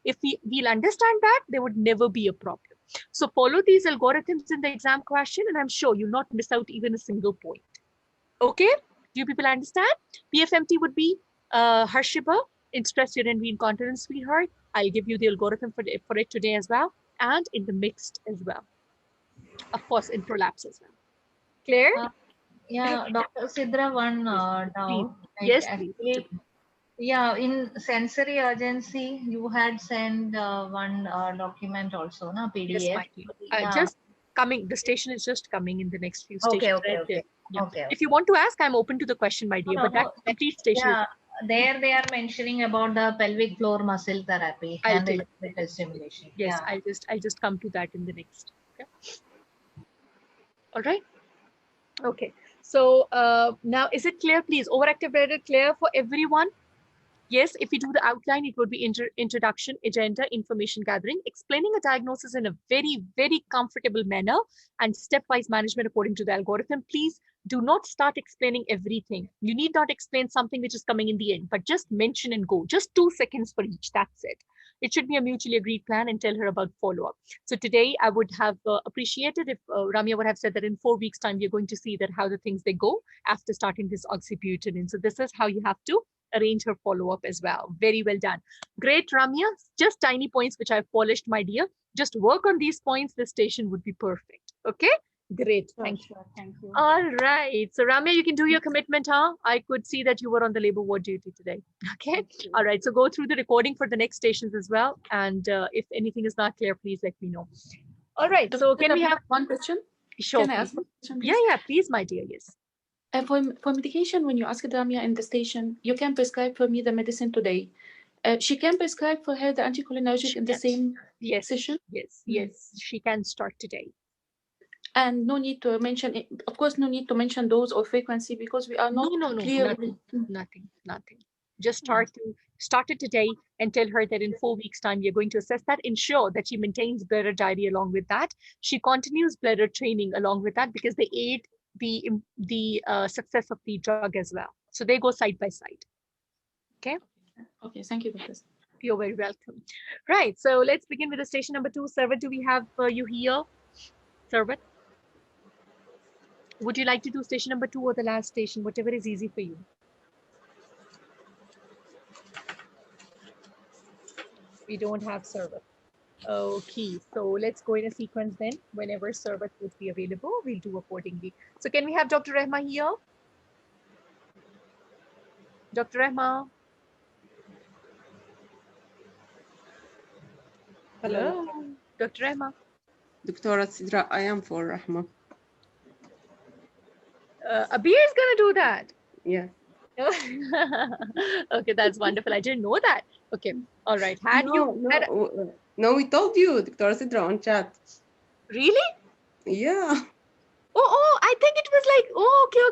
If we'll understand that, there would never be a problem. So follow these algorithms in the exam question, and I'm sure you'll not miss out even a single point. Okay? Do you people understand? PFMT would be Harshiba in stress urinary incontinence, sweetheart. I'll give you the algorithm for it today as well, and in the mixed as well. Of course, in prolapse as well. Clear? Yeah, Dr. Sidra, one doubt. Yes, Actually, please. yeah, in sensory urgency, you had sent one document also, na PDF. Yes, my dear. Yeah. Just coming. The station is just coming in the next few stations. Okay. Yeah. Okay. If you want to ask, I'm open to the question, my dear. No, but that complete station. Yeah, there they are mentioning about the pelvic floor muscle therapy and the electrical stimulation. Yes, Yeah. I'll just come to that in the next. Okay. All right. Okay. So now is it clear, please? Overactive bladder clear for everyone? Yes, if we do the outline, it would be introduction, agenda, information gathering, explaining a diagnosis in a very, very comfortable manner and stepwise management according to the algorithm. Please do not start explaining everything. You need not explain something which is coming in the end, but just mention and go. Just 2 seconds for each. That's it. It should be a mutually agreed plan and tell her about follow-up. So today I would have appreciated if Ramya would have said that in 4 weeks time, you're going to see that how the things they go after starting this oxybutynin. So this is how you have to arrange her follow-up as well. Very well done. Great, Ramya. Just tiny points which I've polished, my dear. Just work on these points. This station would be perfect. Okay, great. Thank you. Sure. Thank you. All right. So Ramya, you can do your commitment, huh? I could see that you were on the labor ward duty today. Okay. Thank you. All right. So go through the recording for the next stations as well. And if anything is not clear, please let me know. All right. So can we have one question? sure, Can I ask please. one question, Yeah, please? yeah, please, my dear. Yes. For medication, when you ask Damia in the station, you can prescribe for me the medicine today. She can prescribe for her the anticholinergic in the can. same Yes. session? Yes. Yes. She can start today. And no need to mention it. Of course, no need to mention dose or frequency because we are not No, clear. nothing. Just start it today and tell her that in 4 weeks' time we are going to assess that. Ensure that she maintains bladder diary along with that. She continues bladder training along with that because they aid the success of the drug as well. So they go side by side. Okay. Okay. Thank you, doctor. You're very welcome. Right. So let's begin with the station number 2. Sarvat, do we have you here? Sarvat? Would you like to do station number 2 or the last station, whatever is easy for you? We don't have Sarvat. Okay, so let's go in a sequence then. Whenever Sarvat would be available, we'll do accordingly. So can we have Dr. Rehma here? Dr. Rehma? Hello, Dr. Rehma. Dr. Sidra, I am for Rahma. Abir is going to do that. Yeah. Okay, that's wonderful. I didn't know that. Okay, all right. No, we told you, Dr. Sidra, on chat. Really? Yeah. Oh, I think it was like,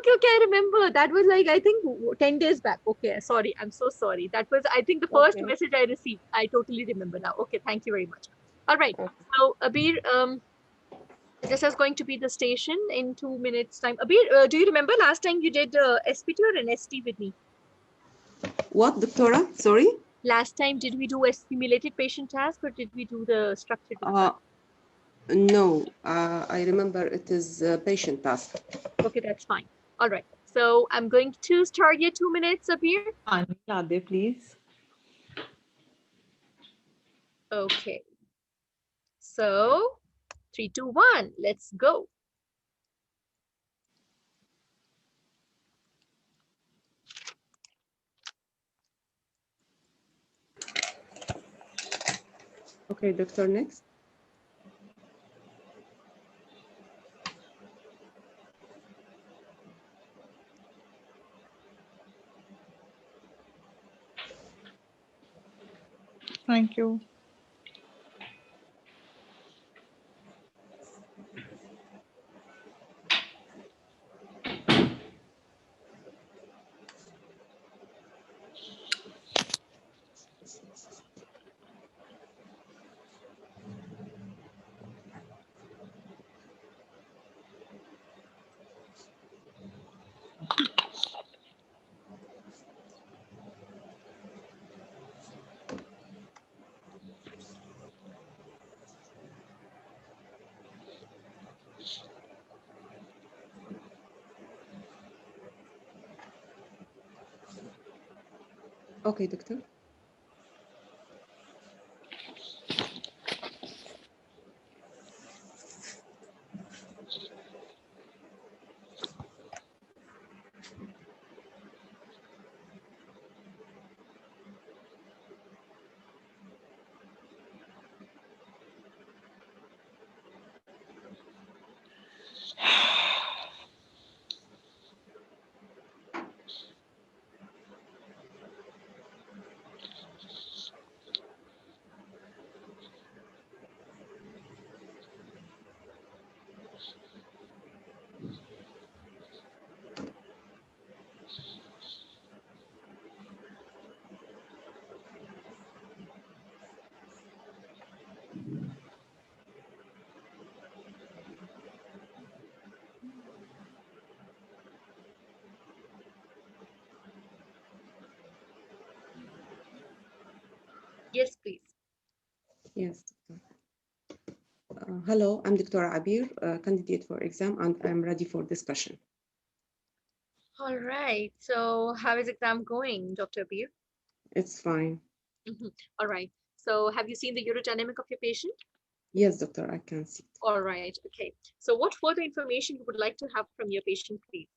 okay. I remember. That was like, I think 10 days back. Okay, sorry. I'm so sorry. That was, I think, the first message I received. I totally remember now. Okay, thank you very much. All right. So, Abir, this is going to be the station in 2 minutes' time. Abir, do you remember last time you did SPT or an ST with me? What, Doctora? Sorry? Last time, did we do a simulated patient task or did we do the structured one? No, I remember it is a patient task. Okay, that's fine. All right. So I'm going to start your 2 minutes, Abir. Ade, please. Okay. So 3, 2, 1, let's go. Okay, doctor, next. Thank you. Okay, doctor. Yes, please. Yes, doctor. Hello, I'm Dr. Abir, candidate for exam, and I'm ready for discussion. All right. So how is exam going, Dr. Abir? It's fine. All right. So have you seen the urodynamic of your patient? Yes, doctor, I can see. All right. Okay. So what further information you would like to have from your patient, please?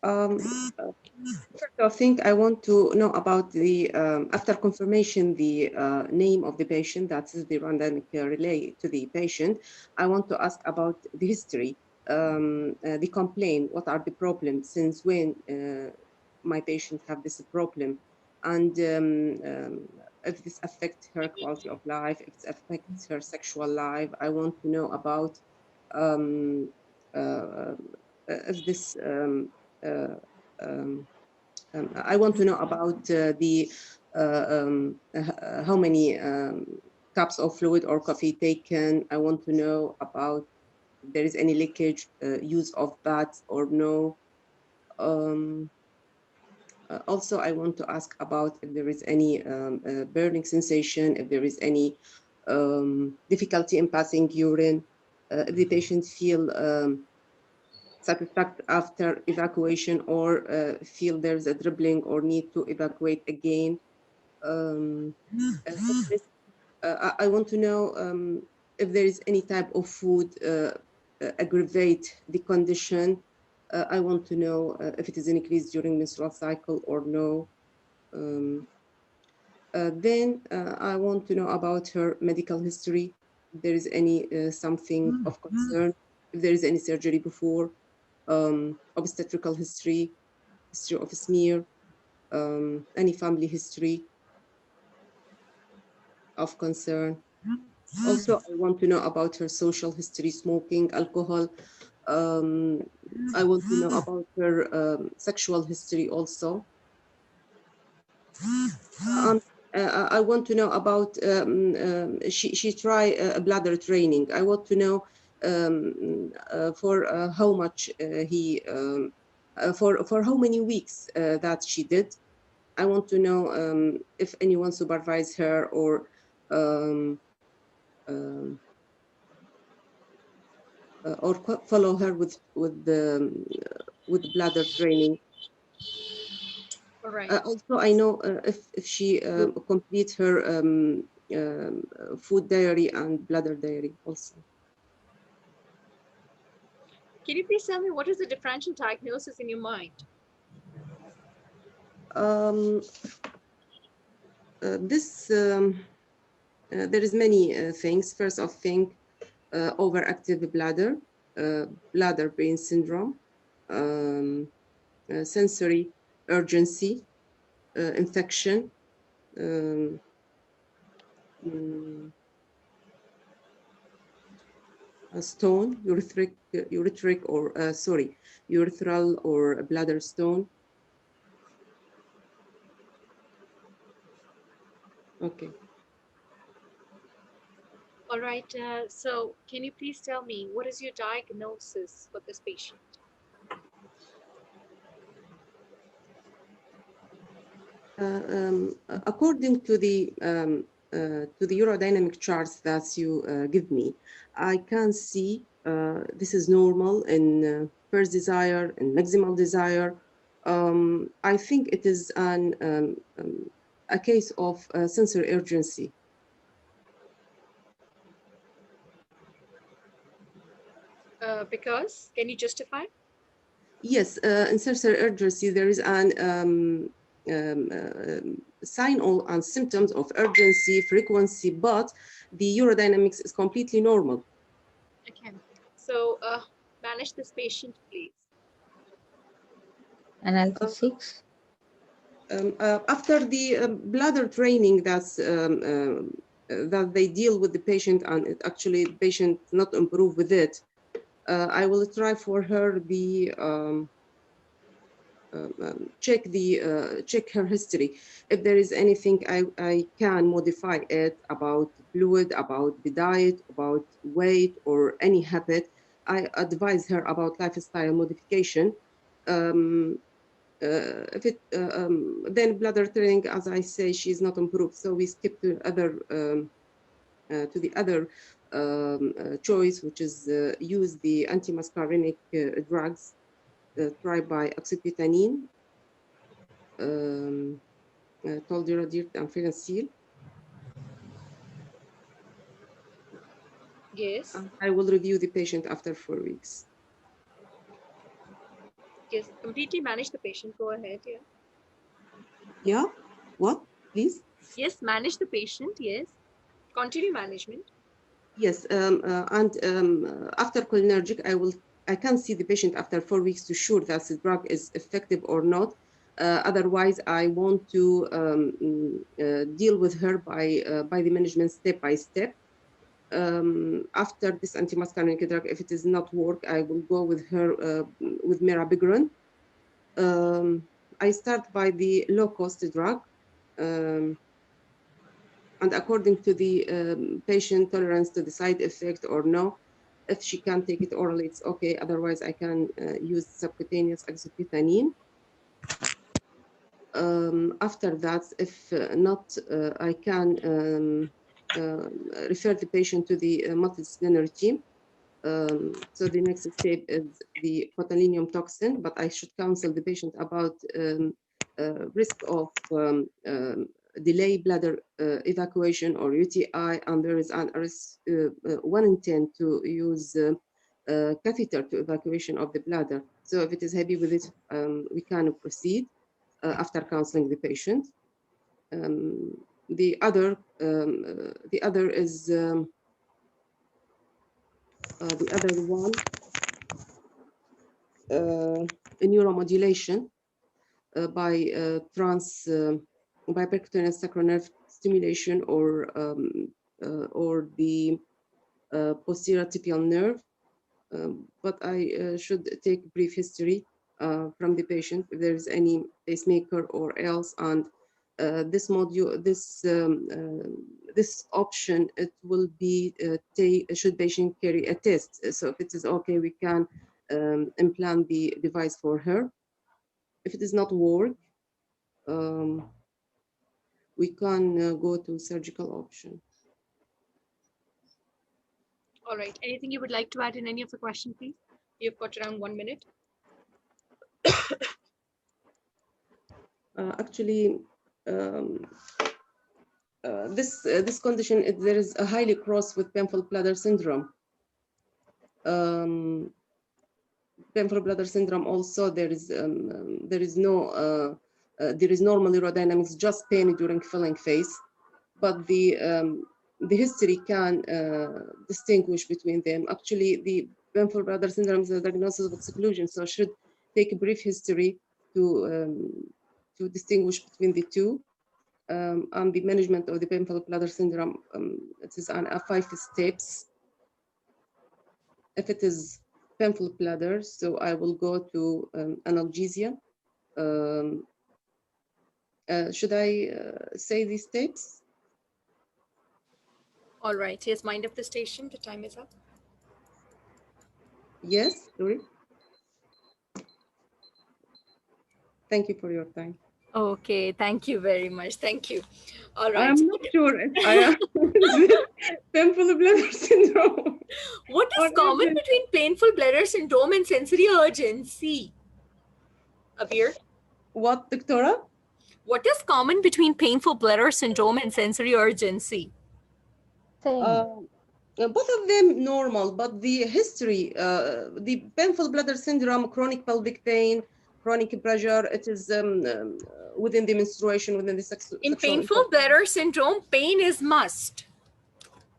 Um, uh, First, I think I want to know about the, after confirmation, the name of the patient, that is the random relay to the patient. I want to ask about the history, the complaint, what are the problems, since when my patient have this problem, and if this affects her quality of life, if it affects her sexual life. I want to know about um, if this I want to know about how many cups of fluid or coffee taken. I want to know about if there is any leakage, use of baths or no. Um, Also, I want to ask about if there is any burning sensation, if there is any difficulty in passing urine, if the patient feel satisfied after evacuation, or feel there's a dribbling or need to evacuate again. For this, I want to know if there is any type of food aggravate the condition. I want to know if it is increased during menstrual cycle or no. Um, then I want to know about her medical history. If there is any something of concern, if there is any surgery before, obstetrical history, history of smear, any family history of concern. Also, I want to know about her social history, smoking, alcohol. Um, I want to know about her sexual history also. Um, I want to know about she try bladder training. I want to know for how much he for how many weeks that she did. I want to know if anyone supervised her or um, um, follow her with bladder training. All right. Also, I know if she complete her food diary and bladder diary also. Can you please tell me what is the differential diagnosis in your mind? This there is many things. First, I think overactive bladder, bladder pain syndrome, um, sensory urgency, infection, um, mm, a stone, urethric or sorry, urethral or bladder stone. Okay. All right. So can you please tell me what is your diagnosis for this patient? According to the urodynamic charts that you give me, I can see this is normal in first desire and maximal desire. I think it is a case of sensory urgency. Because can you justify? Yes, in sensory urgency, there is an sign or and symptoms of urgency, frequency, but the urodynamics is completely normal. Okay. So manage this patient, please. Analysis 6. After the bladder training that they deal with the patient and it actually the patient not improve with it, I will try for her the check her history. If there is anything I can modify it about fluid, about the diet, about weight or any habit, I advise her about lifestyle modification. If it then bladder training, as I say, she's not improved, so we skip to the other choice, which is use the antimuscarinic drugs tried by oxybutynin, toldirodate and phenacil. Yes. I will review the patient after 4 weeks. Yes. Completely manage the patient. Go ahead. Yeah. Yeah? What? Please? Yes. Manage the patient. Yes. Continue management. Yes, after cholinergic, I can see the patient after 4 weeks to sure that the drug is effective or not. Otherwise, I want to deal with her by the management step by step. After this antimuscarinic drug, if it is not work, I will go with her with mirabegron. I start by the low cost drug. And according to the patient tolerance to the side effect or no, if she can take it orally, it's okay. Otherwise, I can use subcutaneous oxybutynin. After that, if not, I can refer the patient to the multidisciplinary team. So the next step is the botulinum toxin, but I should counsel the patient about risk of delay bladder evacuation or UTI, and there is an risk 1 in 10 to use catheter to evacuation of the bladder. So if it is happy with it, we can proceed after counseling the patient. The other is the other one, neuromodulation by percutaneous sacral nerve stimulation or the posterior tibial nerve. But I should take brief history from the patient if there is any pacemaker or else. And this module, this option, it will be should patient carry a test. So if it is okay, we can implant the device for her. If it is not work, we can go to surgical option. All right. Anything you would like to add in any of the question, please? You've got around 1 minute. Actually, this condition, there is a highly cross with painful bladder syndrome. Painful bladder syndrome also there is no there is normal urodynamics, just pain during filling phase, but the history can distinguish between them. Actually, the painful bladder syndrome is a diagnosis of exclusion, so should take a brief history to distinguish between the two. And the management of the painful bladder syndrome, it is on 5 steps. If it is painful bladder, so I will go to analgesia. Should I say these steps? All right. Yes, mind of the station. The time is up. Yes, sorry. Thank you for your time. Okay, thank you very much. Thank you. All right. I'm not sure if I am painful bladder syndrome. What is common between painful bladder syndrome and sensory urgency? Abir? What, Doctora? What is common between painful bladder syndrome and sensory urgency? Both of them normal, but the history, the painful bladder syndrome, chronic pelvic pain, chronic pressure, it is within the menstruation, within the sexual. In painful bladder syndrome, pain is must.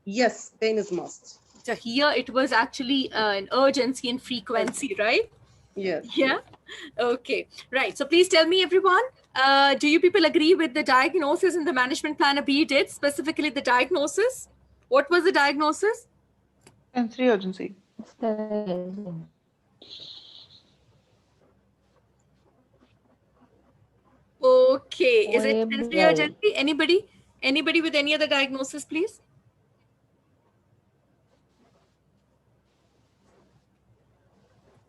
Yes, pain is must. So here it was actually an urgency and frequency, right? Yes. Yeah. Okay. Right. So please tell me, everyone, do you people agree with the diagnosis and the management plan Abir did, specifically the diagnosis? What was the diagnosis? Sensory urgency. Okay. Is it sensory urgency? Anybody with any other diagnosis, please?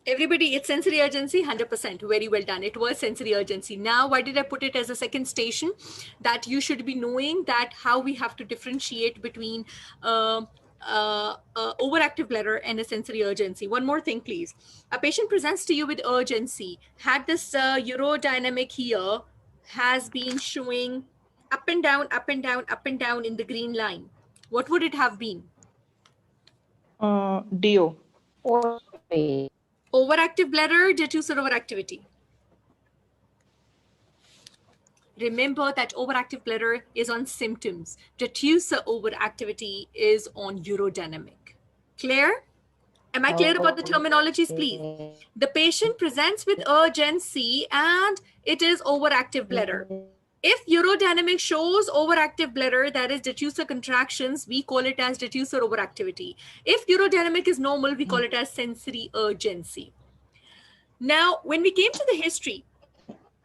Everybody, it's sensory urgency, 100%. Very well done. It was sensory urgency. Now, why did I put it as a second station? That you should be knowing that how we have to differentiate between overactive bladder and a sensory urgency. One more thing, please. A patient presents to you with urgency. Had this urodynamic here has been showing up and down, up and down, up and down in the green line. What would it have been? DO. Overactive bladder, detusor overactivity. Remember that overactive bladder is on symptoms. Detusor overactivity is on urodynamic. Clear? Am I clear about the terminologies, please? The patient presents with urgency and it is overactive bladder. If urodynamic shows overactive bladder, that is detusor contractions, we call it as detusor overactivity. If urodynamic is normal, we call it as sensory urgency. Now, when we came to the history,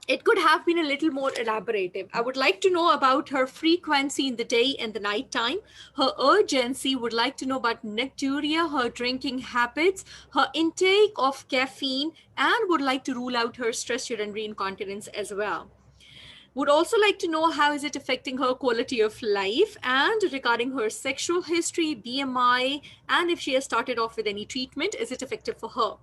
it could have been a little more elaborative. I would like to know about her frequency in the day and the night time. Her urgency, would like to know about nocturia, her drinking habits, her intake of caffeine, and would like to rule out her stress urinary incontinence as well. Would also like to know how is it affecting her quality of life and regarding her sexual history, BMI, and if she has started off with any treatment, is it effective for her?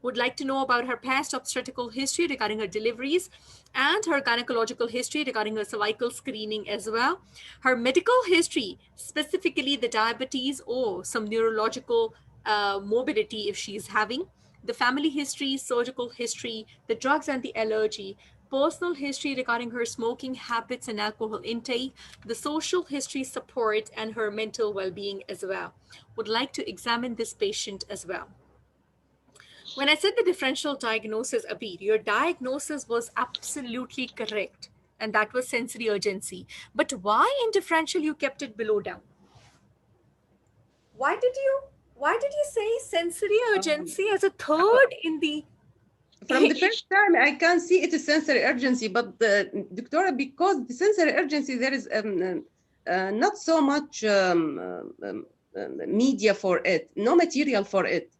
Would like to know about her past obstetrical history regarding her deliveries and her gynecological history regarding her cervical screening as well. Her medical history, specifically the diabetes or some neurological morbidity if she is having. The family history, surgical history, the drugs and the allergy, personal history regarding her smoking habits and alcohol intake, the social history support, and her mental well-being as well. Would like to examine this patient as well. When I said the differential diagnosis, Abir, your diagnosis was absolutely correct. And that was sensory urgency. But why in differential you kept it below down? Why did you say sensory urgency as a third in the... From the first time, I can see it is sensory urgency, but Doctora, because the sensory urgency, there is not so much media for it, no material for it.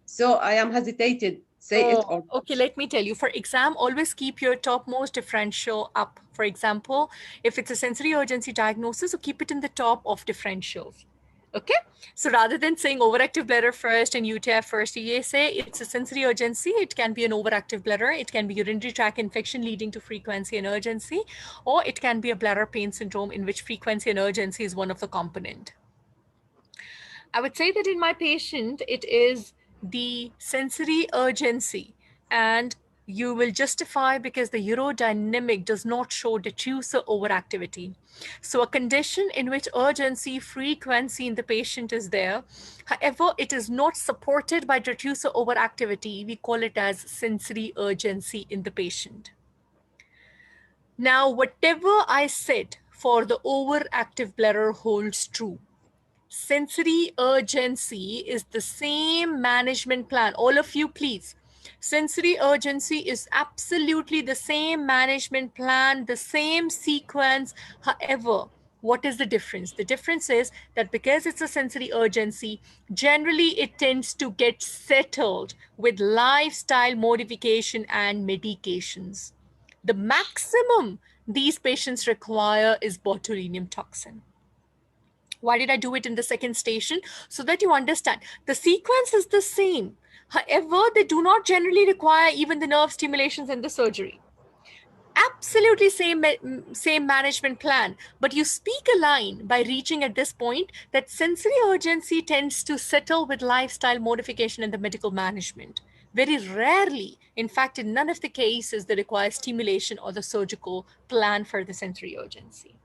So I am hesitated, say it or... Okay, let me tell you. For exam, always keep your topmost differential up. For example, if it's a sensory urgency diagnosis, so keep it in the top of differentials. Okay, so rather than saying overactive bladder first and UTI first, you say it's a sensory urgency. It can be an overactive bladder. It can be urinary tract infection leading to frequency and urgency, or it can be a bladder pain syndrome in which frequency and urgency is one of the component. I would say that in my patient, it is the sensory urgency, and you will justify because the urodynamic does not show detusor overactivity. So a condition in which urgency frequency in the patient is there, however, it is not supported by detusor overactivity, we call it as sensory urgency in the patient. Now, whatever I said for the overactive bladder holds true. Sensory urgency is the same management plan. All of you, please. Sensory urgency is absolutely the same management plan, the same sequence. However, what is the difference? The difference is that because it's a sensory urgency, generally it tends to get settled with lifestyle modification and medications. The maximum these patients require is botulinum toxin. Why did I do it in the second station? So that you understand the sequence is the same. However, they do not generally require even the nerve stimulations and the surgery. Absolutely same management plan, but you speak a line by reaching at this point that sensory urgency tends to settle with lifestyle modification and the medical management. Very rarely, in fact, in none of the cases, they require stimulation or the surgical plan for the sensory urgency.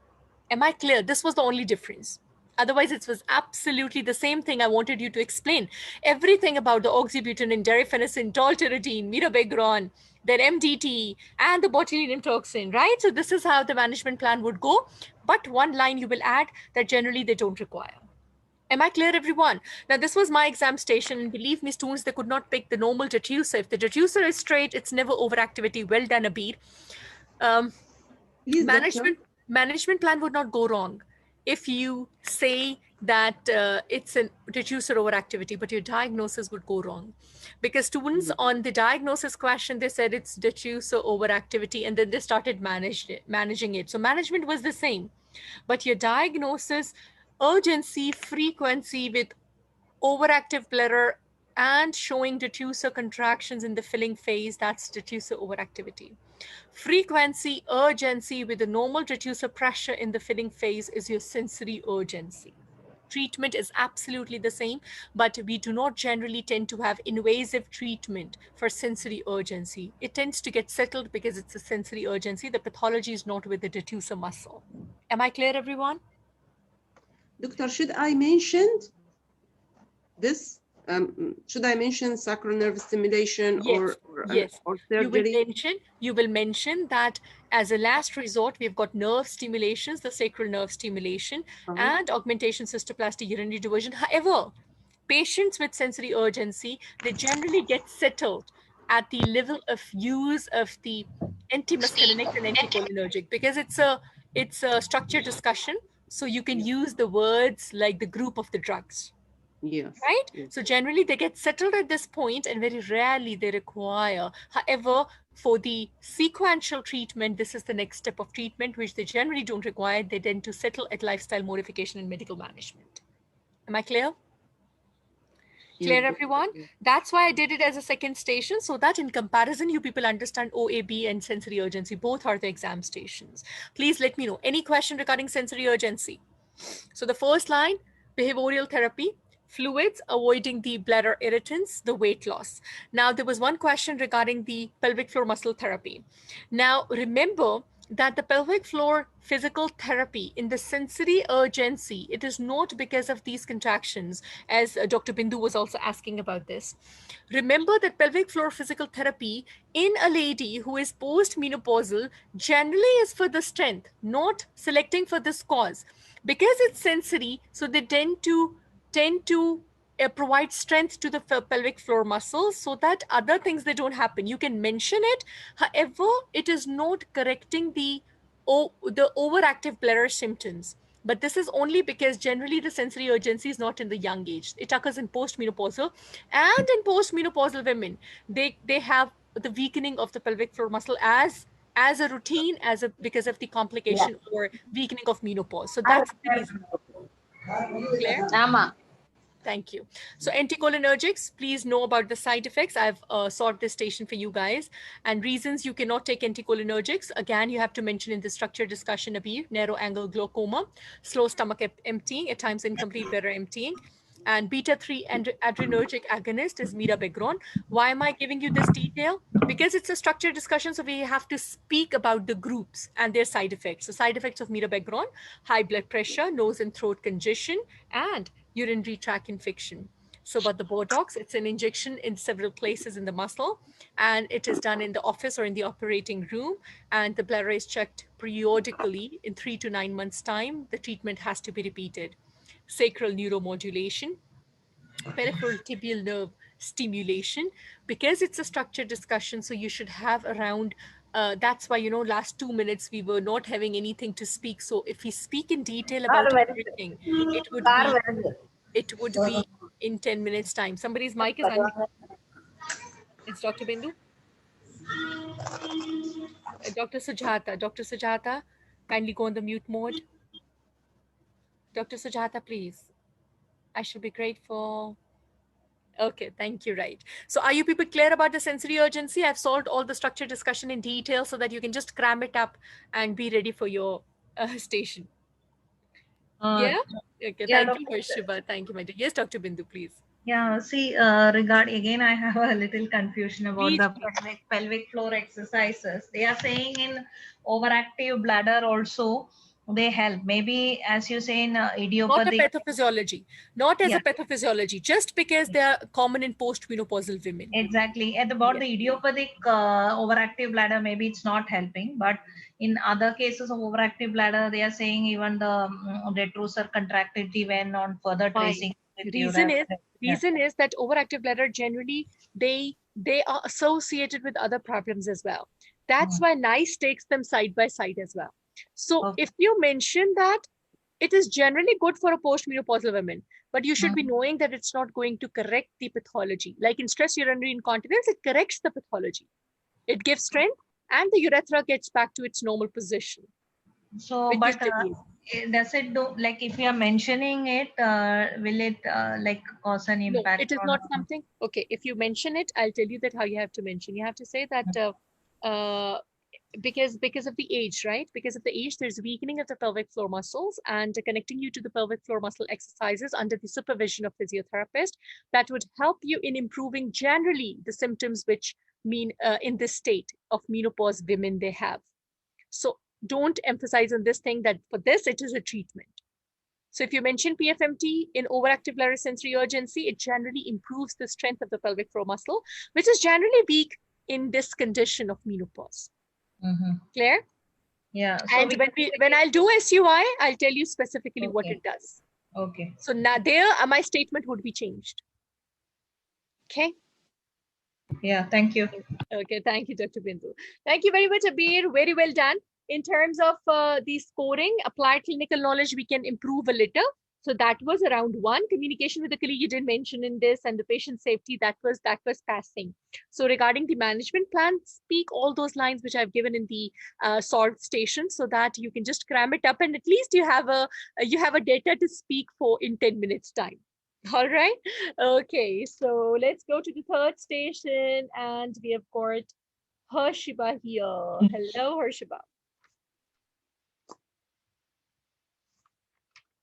Am I clear? This was the only difference. Otherwise, it was absolutely the same thing I wanted you to explain. Everything about the oxybutynin, derifenycin, tolterodine, mirabegron, then MDT, and the botulinum toxin, right? So this is how the management plan would go. But one line you will add that generally they don't require. Am I clear, everyone? Now, this was my exam station, and believe me, students, they could not pick the normal detusor. If the detusor is straight, it's never overactivity. Well done, Abir. Management plan would not go wrong if you say that it's a detusor overactivity, but your diagnosis would go wrong. Because students on the diagnosis question, they said it's detusor overactivity, and then they started managing it. So management was the same, but your diagnosis, urgency, frequency with overactive bladder and showing detusor contractions in the filling phase, that's detusor overactivity. Frequency, urgency with the normal detusor pressure in the filling phase is your sensory urgency. treatment is absolutely the same, but we do not generally tend to have invasive treatment for sensory urgency. It tends to get settled because it's a sensory urgency. The pathology is not with the detussor muscle. Am I clear, everyone? Doctor, should I mention this? Should I mention sacral nerve stimulation Yes, yes. or surgery? You will mention that as a last resort, we've got nerve stimulations, the sacral nerve stimulation, and augmentation cystoplasty urinary diversion. However, patients with sensory urgency, they generally get settled at the level of use of the antimuscarinic and anticholinergic, because it's a structured discussion. So you can use the words like the group of the drugs. Yes. Right? Yes. So generally they get settled at this point and very rarely they require. However, for the sequential treatment, this is the next step of treatment, which they generally don't require. They tend to settle at lifestyle modification and medical management. Am I clear? Clear, everyone? That's why I did it as a second station, so that in comparison, you people understand OAB and sensory urgency. Both are the exam stations. Please let me know. Any question regarding sensory urgency? So the first line, behavioral therapy, fluids, avoiding the bladder irritants, the weight loss. Now, there was one question regarding the pelvic floor muscle therapy. Now, remember that the pelvic floor physical therapy in the sensory urgency, it is not because of these contractions, as Dr. Bindu was also asking about this. Remember that pelvic floor physical therapy in a lady who is post-menopausal generally is for the strength, not selecting for this cause. Because it's sensory, so they tend to provide strength to the pelvic floor muscles so that other things they don't happen. You can mention it, however, it is not correcting the overactive bladder symptoms. But this is only because generally the sensory urgency is not in the young age. It occurs in postmenopausal, and in postmenopausal women, they have the weakening of the pelvic floor muscle as a routine, because of the complication or weakening of menopause. So that's the reason. Claire? Thank you. So anticholinergics, please know about the side effects. I've sought this station for you guys. And reasons you cannot take anticholinergics. Again, you have to mention in the structured discussion, Abir, narrow angle glaucoma, slow stomach emptying, at times incomplete bladder emptying. And beta-3 adrenergic agonist is mirabegron. Why am I giving you this detail? Because it's a structured discussion, so we have to speak about the groups and their side effects. So side effects of mirabegron, high blood pressure, nose and throat congestion, and urinary tract infection. So about the Botox, it's an injection in several places in the muscle, and it is done in the office or in the operating room, and the bladder is checked periodically in 3 to 9 months' time. The treatment has to be repeated. Sacral neuromodulation, peripheral tibial nerve stimulation, because it's a structured discussion, so you should have around that's why, last 2 minutes we were not having anything to speak. So if we speak in detail about everything, it would be in 10 minutes time. Somebody's mic is unmuted. It's Dr. Bindu. Dr. Sujata, kindly go on the mute mode. Dr. Sujata, please. I should be grateful. Okay, thank you. Right. So are you people clear about the sensory urgency? I've solved all the structured discussion in detail so that you can just cram it up and be ready for your station. Yeah? Okay, thank you, Shiva. Thank you, my dear. Yes, Dr. Bindu, please. Yeah, see, again, I have a little confusion about Please. the pelvic floor exercises. They are saying in overactive bladder also they help. Maybe, as you say, in idiopathic. Not a pathophysiology. Not as a pathophysiology, just because they are common in postmenopausal women. Exactly. At about the idiopathic overactive bladder, maybe it's not helping. But in other cases of overactive bladder, they are saying even the detrusor contractility when on further tracing. Reason is that overactive bladder generally they are associated with other problems as well. That's why NICE takes them side by side as well. So if you mention that, it is generally good for a postmenopausal woman, but you should be knowing that it's not going to correct the pathology. Like in stress urinary incontinence, it corrects the pathology. It gives strength and the urethra gets back to its normal position. So, but does it do, like if you are mentioning it, will it like cause an impact? No, it is not something. Okay, if you mention it, I'll tell you that how you have to mention. You have to say that because of the age, right? Because of the age, there's weakening of the pelvic floor muscles, and connecting you to the pelvic floor muscle exercises under the supervision of physiotherapist that would help you in improving generally the symptoms which mean in this state of menopause women they have. So don't emphasize on this thing that for this it is a treatment. So if you mention PFMT in overactive lower sensory urgency, it generally improves the strength of the pelvic floor muscle, which is generally weak in this condition of menopause. Clear? Yeah. So And when I'll do SUI, I'll tell you specifically what it does. Okay. So now there, my statement would be changed. Okay. Yeah. Thank you. Okay. Thank you, Dr. Bindu. Thank you very much, Abir. Very well done. In terms of the scoring, applied clinical knowledge, we can improve a little. So that was around 1. Communication with the colleague you did mention in this, and the patient safety, that was passing. So regarding the management plan, speak all those lines which I've given in the sort station, so that you can just cram it up, and at least you have a data to speak for in 10 minutes time. All right. Okay. So let's go to the third station, and we have got Harshiba here. Hello, Harshiba.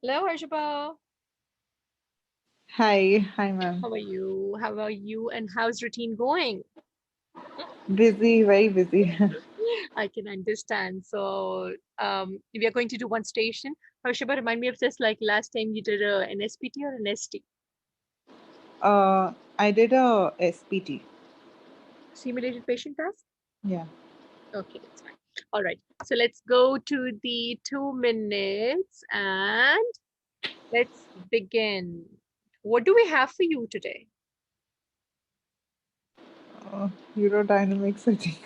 Hello, Harshiba. Hi, ma'am. How are you? How are you? And how's routine going? Busy, very busy. I can understand. So we are going to do one station. Harshiba, remind me of this, like last time you did an SPT or an ST? I did a SPT. Simulated patient task? Yeah. Okay, that's fine. All right. So let's go to the 2 minutes and let's begin. What do we have for you today? Urodynamics, I think.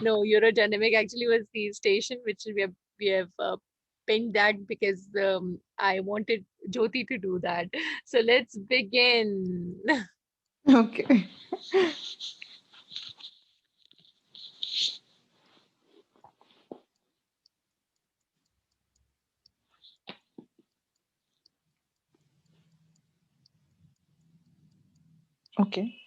No, Eurodynamic actually was the station which we have pinned that because I wanted Jyoti to do that. So let's begin. Okay. Okay.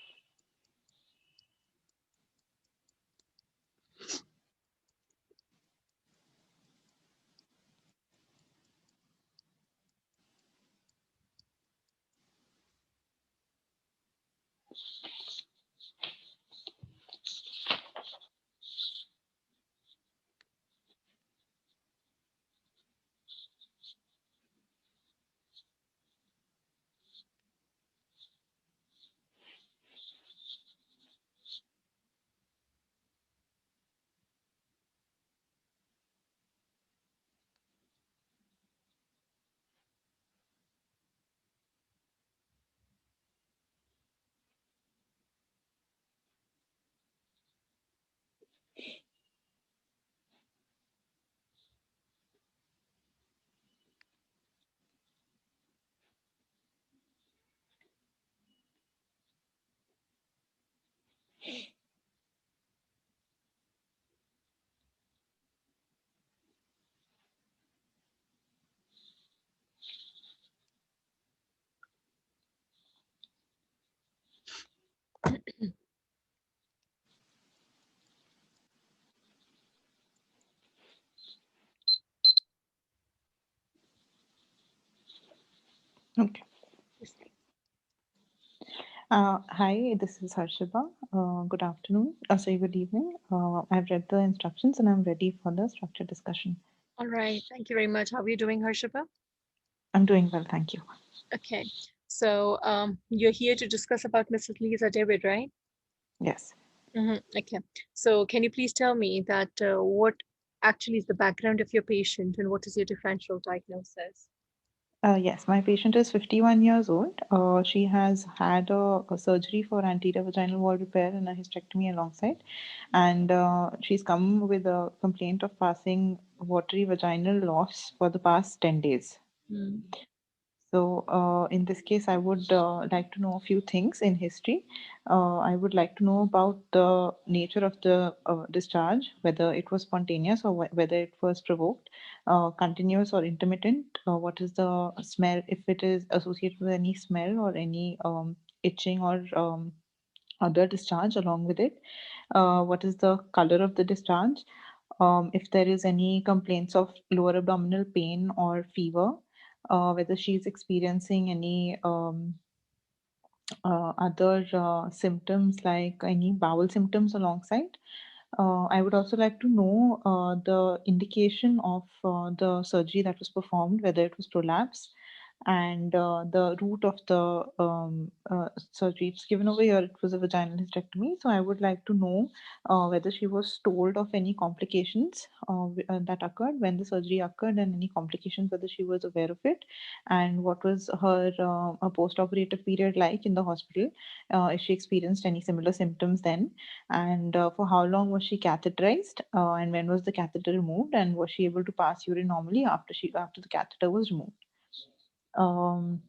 Okay. Hi, this is Harshiba. Good afternoon. Sorry, good evening. I've read the instructions and I'm ready for the structured discussion. All right. Thank you very much. How are you doing, Harshiba? I'm doing well, thank you. Okay. So you're here to discuss about Mrs. Lisa David, right? Yes. Okay. So can you please tell me that what actually is the background of your patient and what is your differential diagnosis? Yes, my patient is 51 years old. She has had a surgery for anterior vaginal wall repair and a hysterectomy alongside. And she's come with a complaint of passing watery vaginal loss for the past 10 days. Mm. So, in this case, I would like to know a few things in history. I would like to know about the nature of the discharge, whether it was spontaneous or whether it was provoked, continuous or intermittent. What is the smell, if it is associated with any smell or any itching or other discharge along with it, what is the color of the discharge, if there is any complaints of lower abdominal pain or fever, whether she's experiencing any other symptoms like any bowel symptoms alongside. I would also like to know the indication of the surgery that was performed, whether it was prolapse, and the route of the surgery. It's given over here, it was a vaginal hysterectomy. So I would like to know whether she was told of any complications that occurred when the surgery occurred, and any complications, whether she was aware of it, and what was her post-operative period like in the hospital, if she experienced any similar symptoms then, and for how long was she catheterized, and when was the catheter removed, and was she able to pass urine normally after the catheter was removed. Um,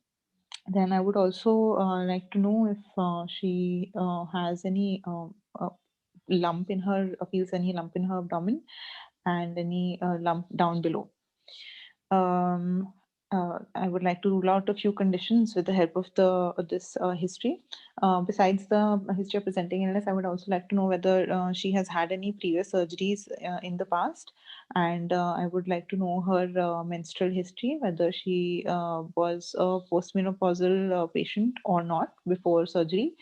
then I would also like to know if she has any lump in her, feels any lump in her abdomen, and any lump down below. Um, I would like to rule out a few conditions with the help of this history. Besides the history of presenting illness, I would also like to know whether she has had any previous surgeries in the past, and I would like to know her menstrual history, whether she was a postmenopausal patient or not before surgery,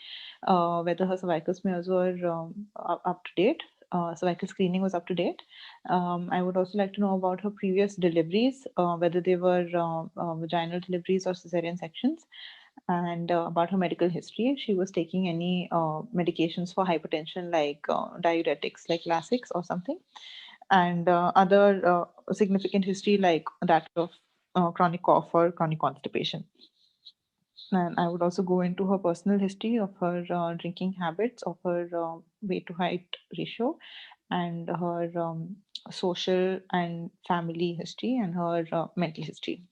whether her cervical smears were up to date, cervical screening was up to date. I would also like to know about her previous deliveries, whether they were vaginal deliveries or cesarean sections, and about her medical history. If she was taking any medications for hypertension, like diuretics, like Lasix or something, and other significant history like that of chronic cough or chronic constipation. And I would also go into her personal history of her drinking habits, of her weight to height ratio, and her social and family history, and her mental history.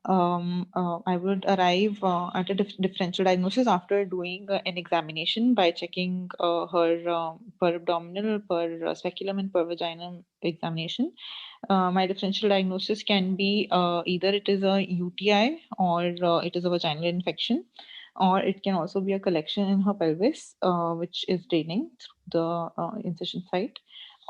I would arrive at a differential diagnosis after doing an examination by checking her per abdominal, per speculum, and per vaginal examination. My differential diagnosis can be either it is a UTI, or it is a vaginal infection, or it can also be a collection in her pelvis, which is draining through the incision site,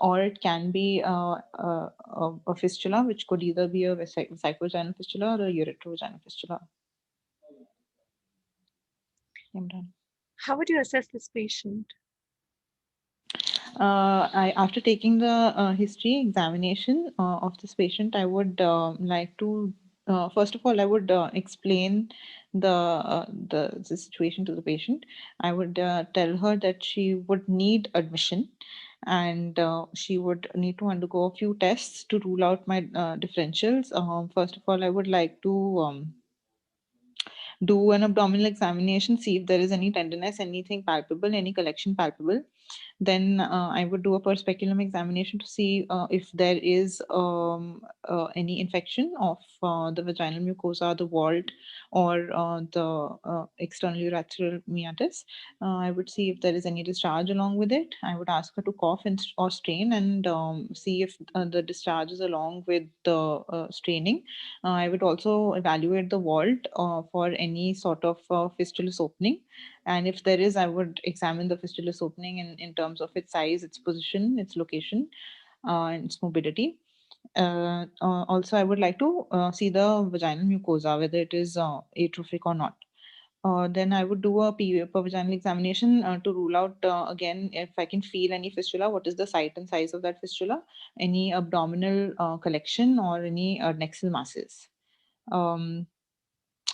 or it can be a fistula, which could either be a vesicovaginal fistula or a ureterovaginal fistula. I'm done. How would you assess this patient? After taking the history examination of this patient, I would like to first of all, I would explain the situation to the patient. I would tell her that she would need admission, and she would need to undergo a few tests to rule out my differentials. First of all, I would like to do an abdominal examination, see if there is any tenderness, anything palpable, any collection palpable. Then I would do a per speculum examination to see if there is any infection of the vaginal mucosa, the vault, or the external urethral meatus. I would see if there is any discharge along with it. I would ask her to cough or strain, and see if the discharge is along with the straining. I would also evaluate the vault for any sort of fistulous opening, and if there is, I would examine the fistulous opening in terms of its size, its position, its location, and its mobility. Also, I would like to see the vaginal mucosa, whether it is atrophic or not. Then I would do a per vaginal examination to rule out again if I can feel any fistula, what is the site and size of that fistula, any abdominal collection, or any adnexal masses. Um,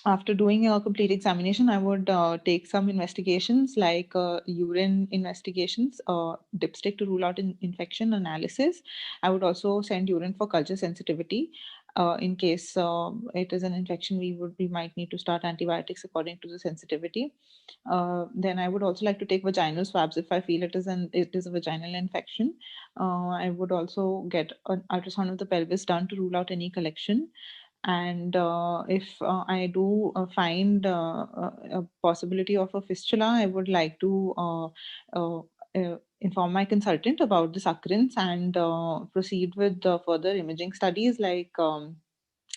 After doing a complete examination, I would take some investigations like urine investigations, dipstick to rule out infection analysis. I would also send urine for culture sensitivity. In case it is an infection, we might need to start antibiotics according to the sensitivity. Then I would also like to take vaginal swabs if I feel it is a vaginal infection. I would also get an ultrasound of the pelvis done to rule out any collection. And if I do find a possibility of a fistula, I would like to inform my consultant about this occurrence, and proceed with further imaging studies like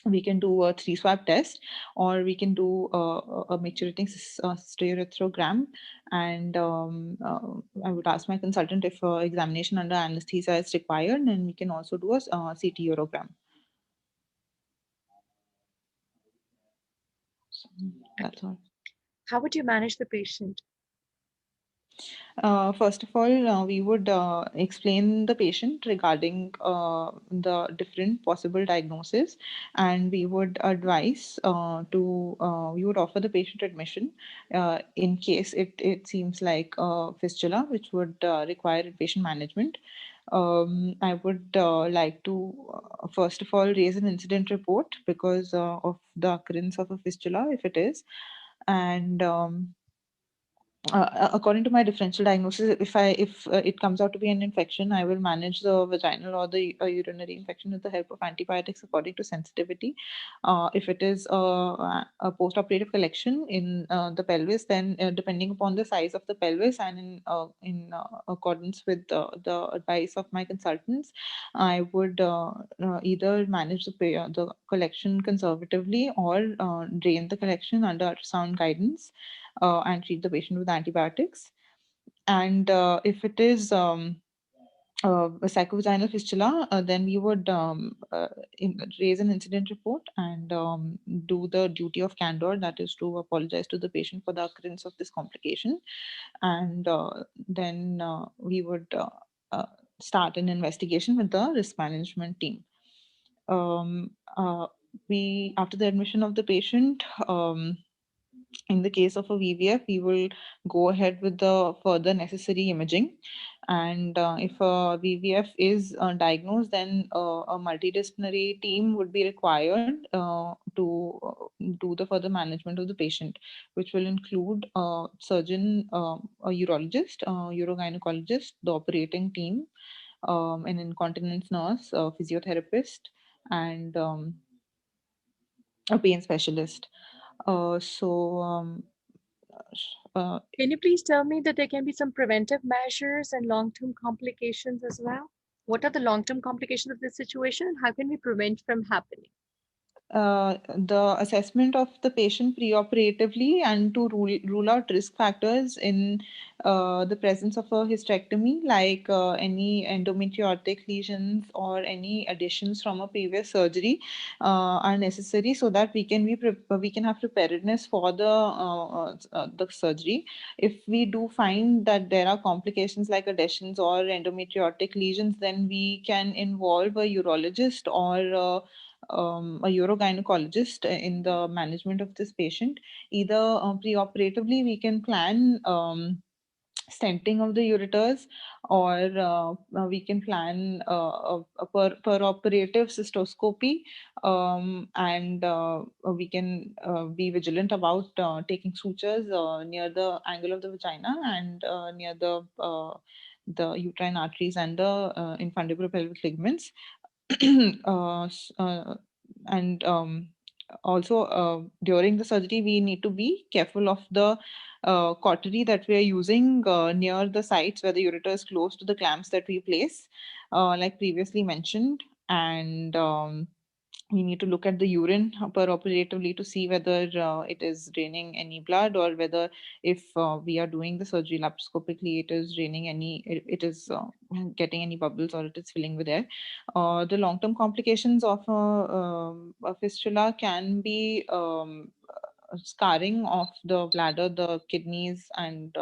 we can do a 3-swab test, or we can do a maturating stereoarthrogram. And I would ask my consultant if examination under anesthesia is required, and we can also do a CT urogram. So that's all. How would you manage the patient? First of all, we would explain the patient regarding the different possible diagnoses, and we would advise we would offer the patient admission in case it seems like fistula, which would require patient management. I would like to first of all raise an incident report because of the occurrence of a fistula, if it is, and according to my differential diagnosis, if it comes out to be an infection, I will manage the vaginal or the urinary infection with the help of antibiotics according to sensitivity. If it is a post-operative collection in the pelvis, then depending upon the size of the pelvis and in accordance with the advice of my consultants, I would either manage the collection conservatively or drain the collection under ultrasound guidance and treat the patient with antibiotics. And if it is a psychovaginal fistula, then we would raise an incident report and do the duty of candor, that is to apologize to the patient for the occurrence of this complication. And then we would start an investigation with the risk management team. Um, after the admission of the patient, in the case of a VVF, we will go ahead with the further necessary imaging. And if a VVF is diagnosed, then a multidisciplinary team would be required to do the further management of the patient, which will include a surgeon, a urologist, a urogynecologist, the operating team, an incontinence nurse, a physiotherapist, and a pain specialist. So Can you please tell me that there can be some preventive measures and long-term complications as well? What are the long-term complications of this situation? How can we prevent from happening? The assessment of the patient preoperatively and to rule out risk factors in the presence of a hysterectomy, like any endometriotic lesions or any additions from a previous surgery are necessary, so that we can have preparedness for the surgery. If we do find that there are complications like adhesions or endometriotic lesions, then we can involve a urologist or a urogynecologist in the management of this patient. Either preoperatively, we can plan stenting of the ureters, or we can plan a per operative cystoscopy, and we can be vigilant about taking sutures near the angle of the vagina and near the uterine arteries and the infundibulopelvic ligaments. And also during the surgery, we need to be careful of the cautery that we are using near the sites where the ureter is close to the clamps that we place, like previously mentioned. And we need to look at the urine operatively to see whether it is draining any blood, or whether if we are doing the surgery laparoscopically, it is draining it is getting any bubbles, or it is filling with air. The long-term complications of a fistula can be scarring of the bladder, the kidneys, and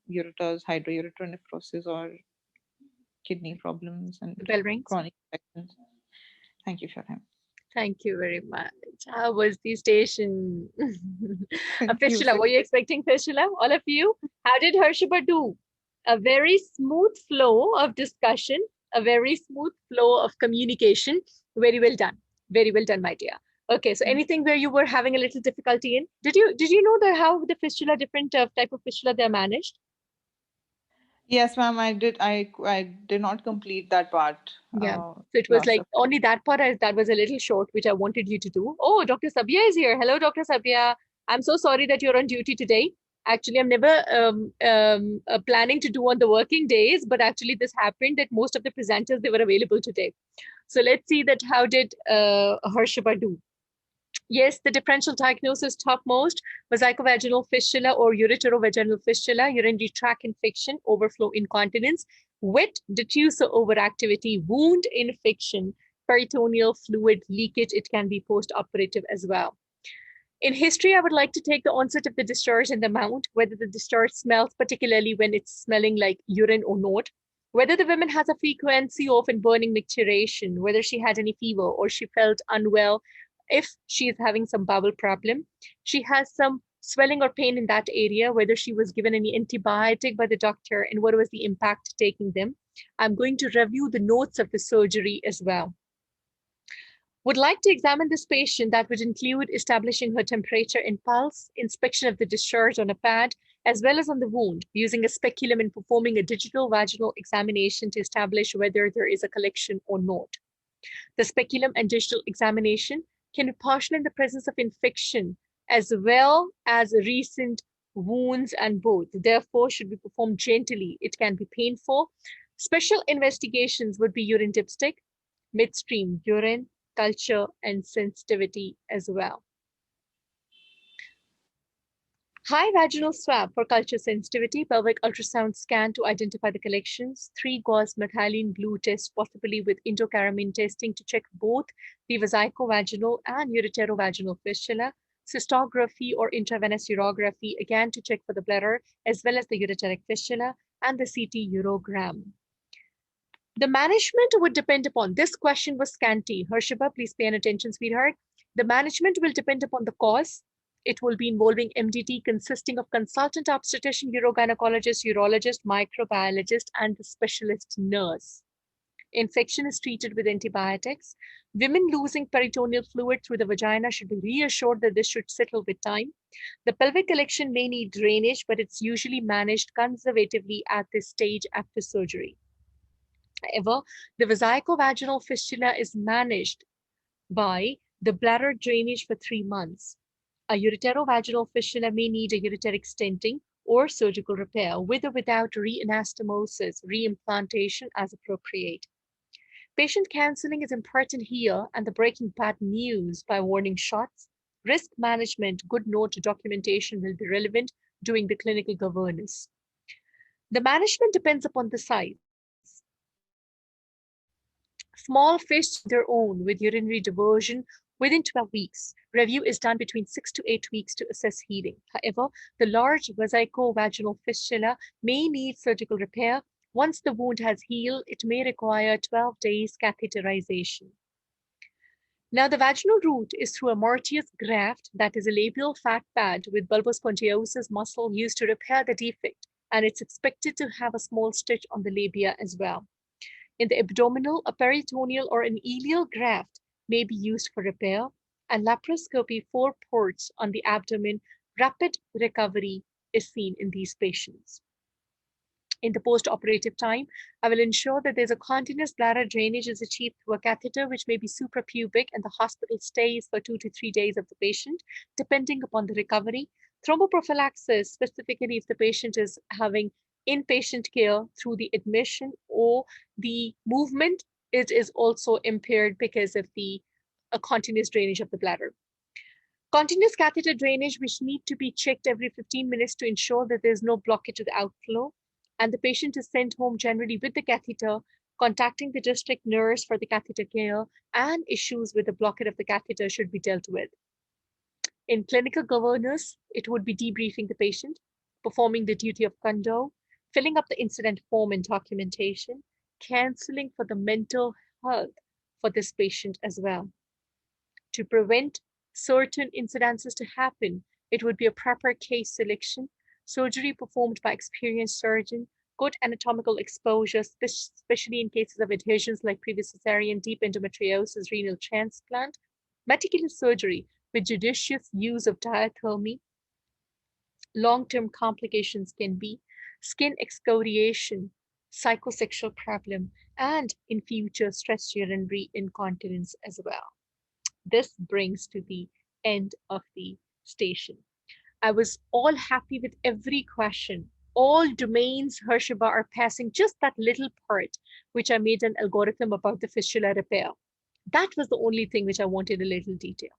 ureters, hydroureteronephrosis, or kidney problems and The bell rings. chronic infections. Thank you for your time. Thank you very much. How was the station? A Thank you, fistula. sir. Were you expecting fistula, all of you? How did Harshaba do? A very smooth flow of discussion, a very smooth flow of communication. Very well done. Very well done, my dear. Okay, so anything where you were having a little difficulty in? Did you know that how the fistula, different type of fistula they're managed? Yes, ma'am, I did. I did not complete that part. Yeah. So it was like only that part that was a little short, which I wanted you to do. Oh, Dr. Sabia is here. Hello, Dr. Sabia. I'm so sorry that you're on duty today. Actually, I'm never planning to do on the working days, but actually this happened that most of the presenters, they were available today. So let's see that how did Harshaba do. Yes, the differential diagnosis topmost, vaginal fistula or ureterovaginal fistula, urinary tract infection, overflow incontinence, wet diffuser overactivity, wound infection, peritoneal fluid leakage. It can be post-operative as well. In history, I would like to take the onset of the discharge and the amount, whether the discharge smells, particularly when it's smelling like urine or not, whether the woman has a frequency of and burning micturition, whether she had any fever or she felt unwell, if she is having some bowel problem, she has some swelling or pain in that area, whether she was given any antibiotic by the doctor and what was the impact taking them. I'm going to review the notes of the surgery as well. Would like to examine this patient. That would include establishing her temperature and pulse, inspection of the discharge on a pad, as well as on the wound, using a speculum and performing a digital vaginal examination to establish whether there is a collection or not. The speculum and digital examination can be partial in the presence of infection, as well as recent wounds, and both, therefore, should be performed gently. It can be painful. Special investigations would be urine dipstick, midstream urine, culture, and sensitivity as well. High vaginal swab for culture sensitivity, pelvic ultrasound scan to identify the collections, 3-gauze methylene blue test, possibly with endocaramine testing to check both the vesicovaginal and ureterovaginal fistula, cystography or intravenous urography, again to check for the bladder, as well as the ureteric fistula, and the CT urogram. The management would depend upon, this question was scanty. Harshaba, please pay attention, sweetheart. The management will depend upon the cause. It will be involving MDT consisting of consultant obstetrician, urogynecologist, urologist, microbiologist, and the specialist nurse. Infection is treated with antibiotics. Women losing peritoneal fluid through the vagina should be reassured that this should settle with time. The pelvic collection may need drainage, but it's usually managed conservatively at this stage after surgery. However, the vesicovaginal fistula is managed by the bladder drainage for 3 months. A ureterovaginal fistula may need a ureteric stenting or surgical repair with or without reanastomosis, reimplantation as appropriate. Patient counseling is important here, and the breaking bad news by warning shots. Risk management, good note documentation will be relevant during the clinical governance. The management depends upon the size. Small fish their own with urinary diversion within 12 weeks. Review is done between 6 to 8 weeks to assess healing. However, the large vesicovaginal fistula may need surgical repair. Once the wound has healed, it may require 12 days catheterization. Now, the vaginal route is through a Martius graft, that is a labial fat pad with bulbospongiosis muscle used to repair the defect, and it's expected to have a small stitch on the labia as well. In the abdominal, a peritoneal or an ileal graft may be used for repair, and laparoscopy 4 ports on the abdomen. Rapid recovery is seen in these patients. In the post-operative time, I will ensure that there's a continuous bladder drainage is achieved through a catheter, which may be suprapubic, and the hospital stays for 2 to 3 days of the patient, depending upon the recovery. Thromboprophylaxis, specifically if the patient is having inpatient care through the admission or the movement, it is also impaired because of the continuous drainage of the bladder. Continuous catheter drainage, which need to be checked every 15 minutes to ensure that there's no blockage of the outflow, and the patient is sent home generally with the catheter, contacting the district nurse for the catheter care, and issues with the blockade of the catheter should be dealt with. In clinical governance, it would be debriefing the patient, performing the duty of condo, filling up the incident form and documentation, counseling for the mental health for this patient as well. To prevent certain incidences to happen, it would be a proper case selection, surgery performed by experienced surgeon, good anatomical exposure, especially in cases of adhesions like previous cesarean, deep endometriosis, renal transplant, meticulous surgery with judicious use of diathermy. Long-term complications can be skin excoriation, psychosexual problem, and in future stress urinary incontinence as well. This brings to the end of the station. I was all happy with every question. All domains, Harshaba, are passing just that little part, which I made an algorithm about the fistula repair. That was the only thing which I wanted a little detail.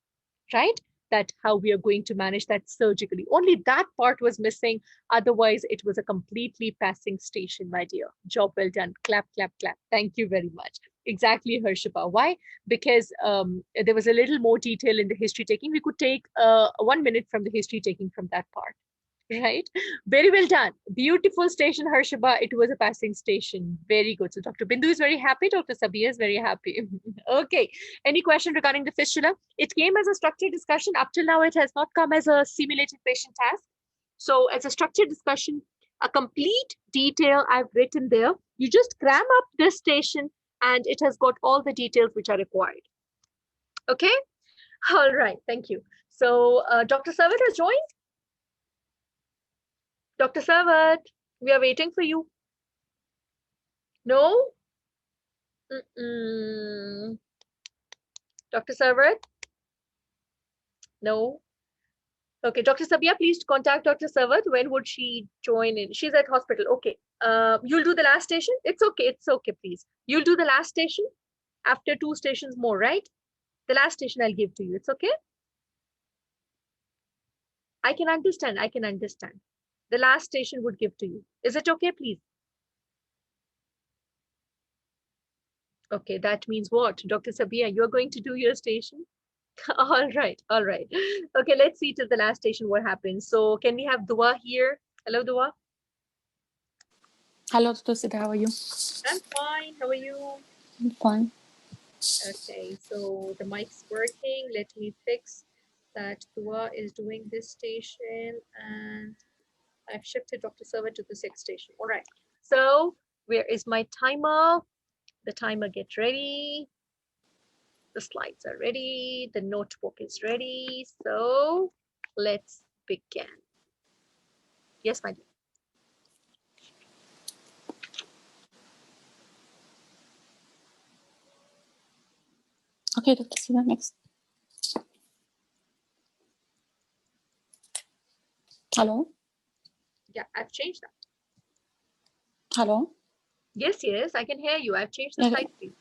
right? That how we are going to manage that surgically. Only that part was missing. Otherwise, it was a completely passing station, my dear. Job well done. Clap, clap, clap. Thank you very much. Exactly, Harshaba. Why? Because there was a little more detail in the history taking. We could take 1 minute from the history taking from that part. Right? Very well done. Beautiful station, Harshaba. It was a passing station. Very good. So Dr. Bindu is very happy. Dr. Sabia is very happy. Okay. Any question regarding the fistula? It came as a structured discussion. Up till now, it has not come as a simulated patient task. So as a structured discussion, a complete detail I've written there. You just cram up this station and it has got all the details which are required. Okay. All right. Thank you. So Dr. Savat has joined. Dr. Savat, we are waiting for you. No? Dr. Savat? No. Okay, Dr. Sabia, please contact Dr. Savat. When would she join in? She's at hospital. Okay. You'll do the last station? It's okay. It's okay, please. You'll do the last station after 2 stations more, right? The last station I'll give to you. It's okay? I can understand. I can understand. The last station would give to you. Is it okay, please? Okay, that means what? Dr. Sabia, you're going to do your station? All right, all right. Okay, let's see till the last station what happens. So can we have Dua here? Hello, Dua. Hello, Dr. Sida, how are you? I'm fine. How are you? I'm fine. Okay, so the mic's working. Let me fix that. Dua is doing this station and I've shifted Dr. Server to the 6th station. All right. So where is my timer? The timer get ready. The slides are ready. The notebook is ready. So let's begin. Yes, my dear. Okay, Dr. Sida, next. Hello? Yeah, I've changed that. Hello? Yes, yes, I can hear you. I've changed the Yeah. slide view.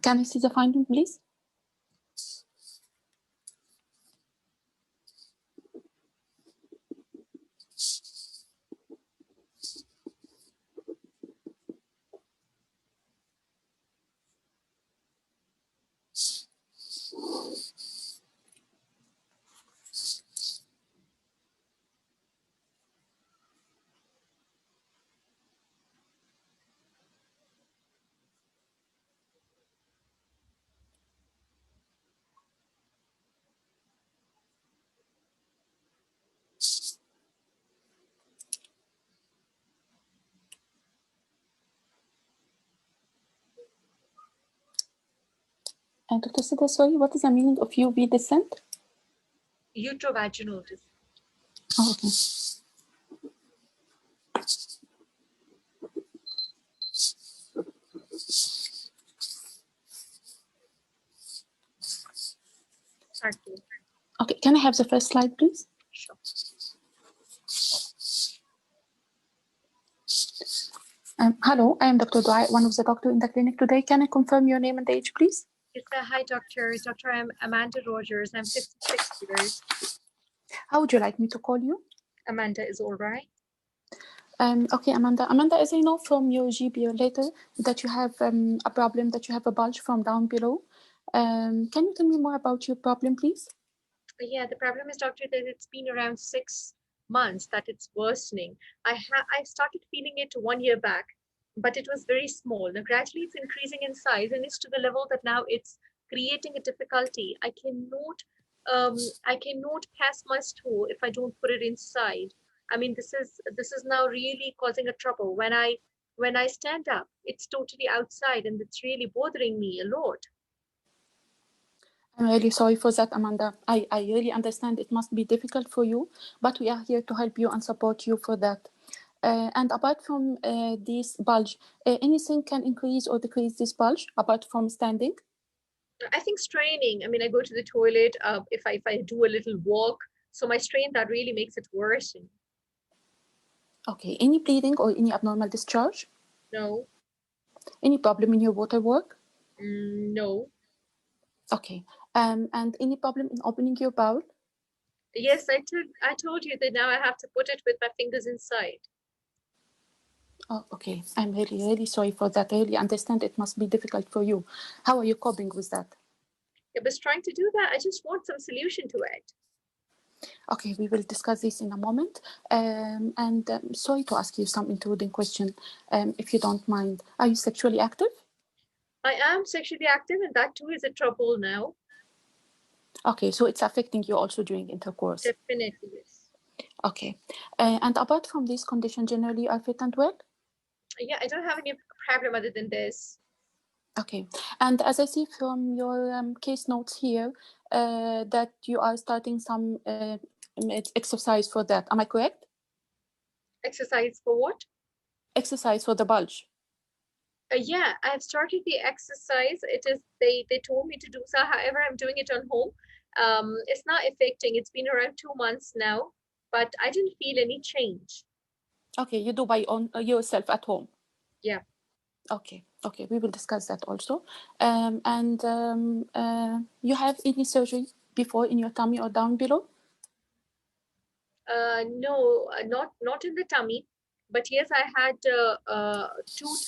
Can I see the finding, please? And Dr. Sida, sorry, what is the meaning of UV descent? Uterovaginal descent. Oh, okay. Thank you. Okay, can I have the first slide, please? Sure. Hello, I am Dr. Dua, one of the doctors in the clinic today. Can I confirm your name and age, please? Yes, hi, doctor. I'm Amanda Rogers. I'm 56 years. How would you like me to call you? Amanda is all right. Okay, Amanda. Amanda, as I know from your GP letter that you have a problem, that you have a bulge from down below. Can you tell me more about your problem, please? Yeah, the problem is, doctor, that it's been around 6 months that it's worsening. I started feeling it 1 year back, but it was very small. Now gradually it's increasing in size and it's to the level that now it's creating a difficulty. I cannot I cannot pass my stool if I don't put it inside. I mean, this is now really causing a trouble. When I stand up, it's totally outside, and it's really bothering me a lot. I'm really sorry for that, Amanda. I really understand it must be difficult for you, but we are here to help you and support you for that. And apart from this bulge, anything can increase or decrease this bulge apart from standing? I think straining. I mean, I go to the toilet. If I do a little walk, so my strain that really makes it worsen. Okay. Any bleeding or any abnormal discharge? No. Any problem in your water work? No. Okay. And any problem in opening your bowel? Yes, I told you that now I have to put it with my fingers inside. Oh, okay. I'm really, really sorry for that. I really understand it must be difficult for you. How are you coping with that? I was trying to do that. I just want some solution to it. Okay, we will discuss this in a moment. Sorry to ask you some intruding question, if you don't mind. Are you sexually active? I am sexually active, and that too is a trouble now. Okay, so it's affecting you also during intercourse. Definitely, yes. Okay. And apart from this condition, generally, you are fit and well? Yeah, I don't have any problem other than this. Okay. And as I see from your case notes here, that you are starting some exercise for that. Am I correct? Exercise for what? Exercise for the bulge. Yeah, I've started the exercise. It is they told me to do so. However, I'm doing it on home. It's not affecting. It's been around 2 months now, but I didn't feel any change. Okay, you do by on yourself at home. Yeah. Okay, we will discuss that also. You have any surgery before in your tummy or down below? No, not in the tummy, but yes, I had 2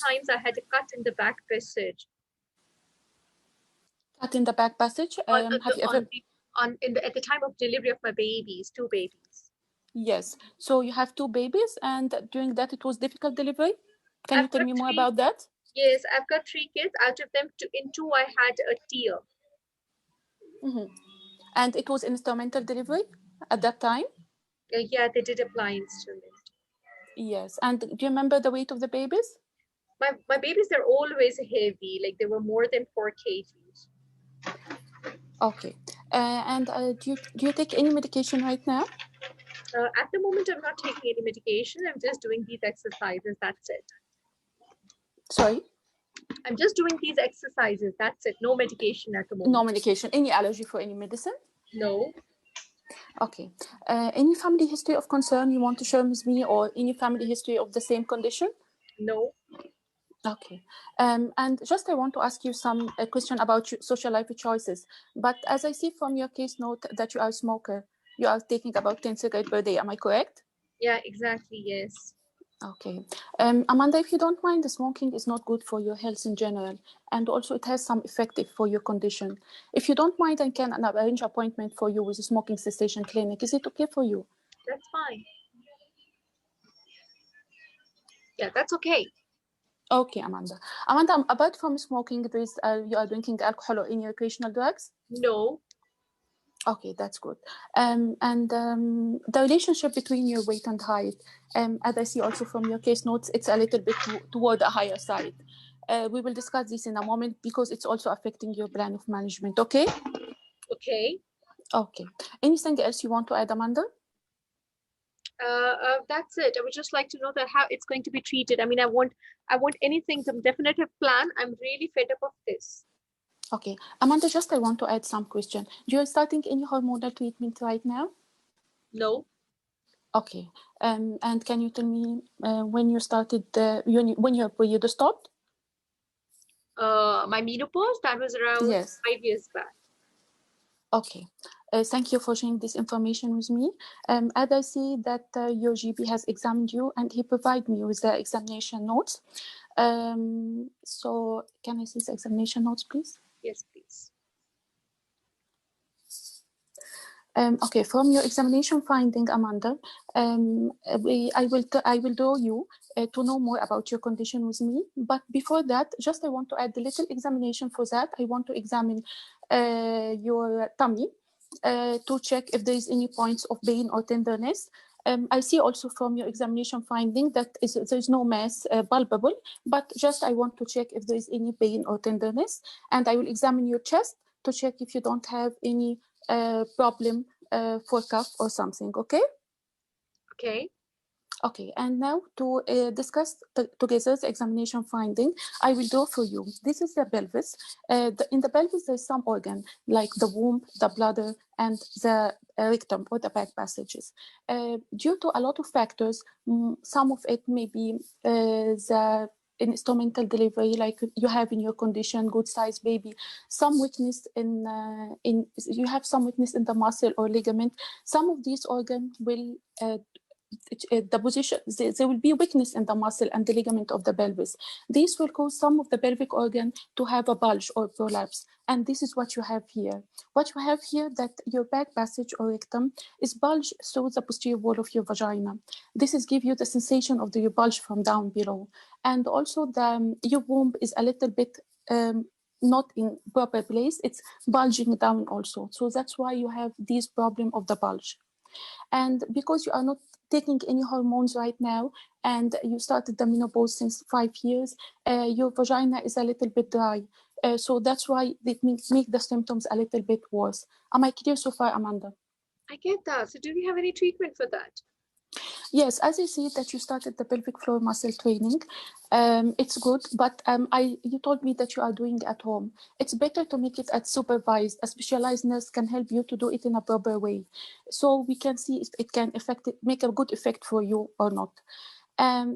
times I had a cut in the back passage. Cut in the back passage. Have you ever? At the time of delivery of my babies, 2 babies. Yes. So you have 2 babies, and during that it was difficult delivery. Can you I've tell got me more 3. about that? Yes, I've got 3 kids. Out of them, in 2 I had a tear. And it was instrumental delivery at that time? Yeah, they did apply instrument. Yes. And do you remember the weight of the babies? My babies are always heavy, like they were more than 4 kgs. Okay. Do you take any medication right now? At the moment, I'm not taking any medication. I'm just doing these exercises. That's it. Sorry? I'm just doing these exercises. That's it. No medication at the moment. No medication. Any allergy for any medicine? No. Okay. Any family history of concern you want to share with me, or any family history of the same condition? No. Okay. And just I want to ask you some question about social life choices. But as I see from your case note that you are a smoker, you are taking about 10 cigarettes per day. Am I correct? Yeah, exactly. Yes. Okay. Amanda, if you don't mind, the smoking is not good for your health in general. And also it has some effect for your condition. If you don't mind, I can arrange appointment for you with a smoking cessation clinic. Is it okay for you? That's fine. Yeah, that's okay. Okay, Amanda. Amanda, apart from smoking, there is, you are drinking alcohol or any recreational drugs? No. Okay, that's good. The relationship between your weight and height, as I see also from your case notes, it's a little bit toward the higher side. We will discuss this in a moment because it's also affecting your plan of management. Okay? Okay. Okay. Anything else you want to add, Amanda? That's it. I would just like to know that how it's going to be treated. I mean, I want anything, some definitive plan. I'm really fed up of this. Okay. Amanda, just I want to add some question. You are starting any hormonal treatment right now? No. Okay. And can you tell me when you started, when your period stopped? My menopause, that was around Yes. 5 years back. Okay. Thank you for sharing this information with me. As I see that your GP has examined you and he provided me with the examination notes. So can I see the examination notes, please? Yes, please. Okay, from your examination finding, Amanda, I will draw you to know more about your condition with me. But before that, just I want to add a little examination for that. I want to examine your tummy. to check if there is any points of pain or tenderness. I see also from your examination finding that there is no mass palpable, but just I want to check if there is any pain or tenderness, and I will examine your chest to check if you don't have any problem for cough or something. Okay. Okay. Okay, and now to discuss together the examination finding, I will draw for you. This is the pelvis. In the pelvis, there is some organ like the womb, the bladder, and the rectum or the back passages. Due to a lot of factors, some of it may be the instrumental delivery, like you have in your condition, good size baby, some weakness in you have some weakness in the muscle or ligament. Some of these organs will the position, there will be weakness in the muscle and the ligament of the pelvis. This will cause some of the pelvic organ to have a bulge or prolapse. And this is what you have here. What you have here, that your back passage or rectum is bulged through the posterior wall of your vagina. This is give you the sensation of the bulge from down below. And also your womb is a little bit not in proper place. It's bulging down also. So that's why you have this problem of the bulge. And because you are not taking any hormones right now, and you started the menopause since 5 years, your vagina is a little bit dry. So that's why they make the symptoms a little bit worse. Am I clear so far, Amanda? I get that. So do we have any treatment for that? Yes, as I see that you started the pelvic floor muscle training, it's good, but you told me that you are doing at home. It's better to make it at supervised. A specialized nurse can help you to do it in a proper way, so we can see if it can make a good effect for you or not.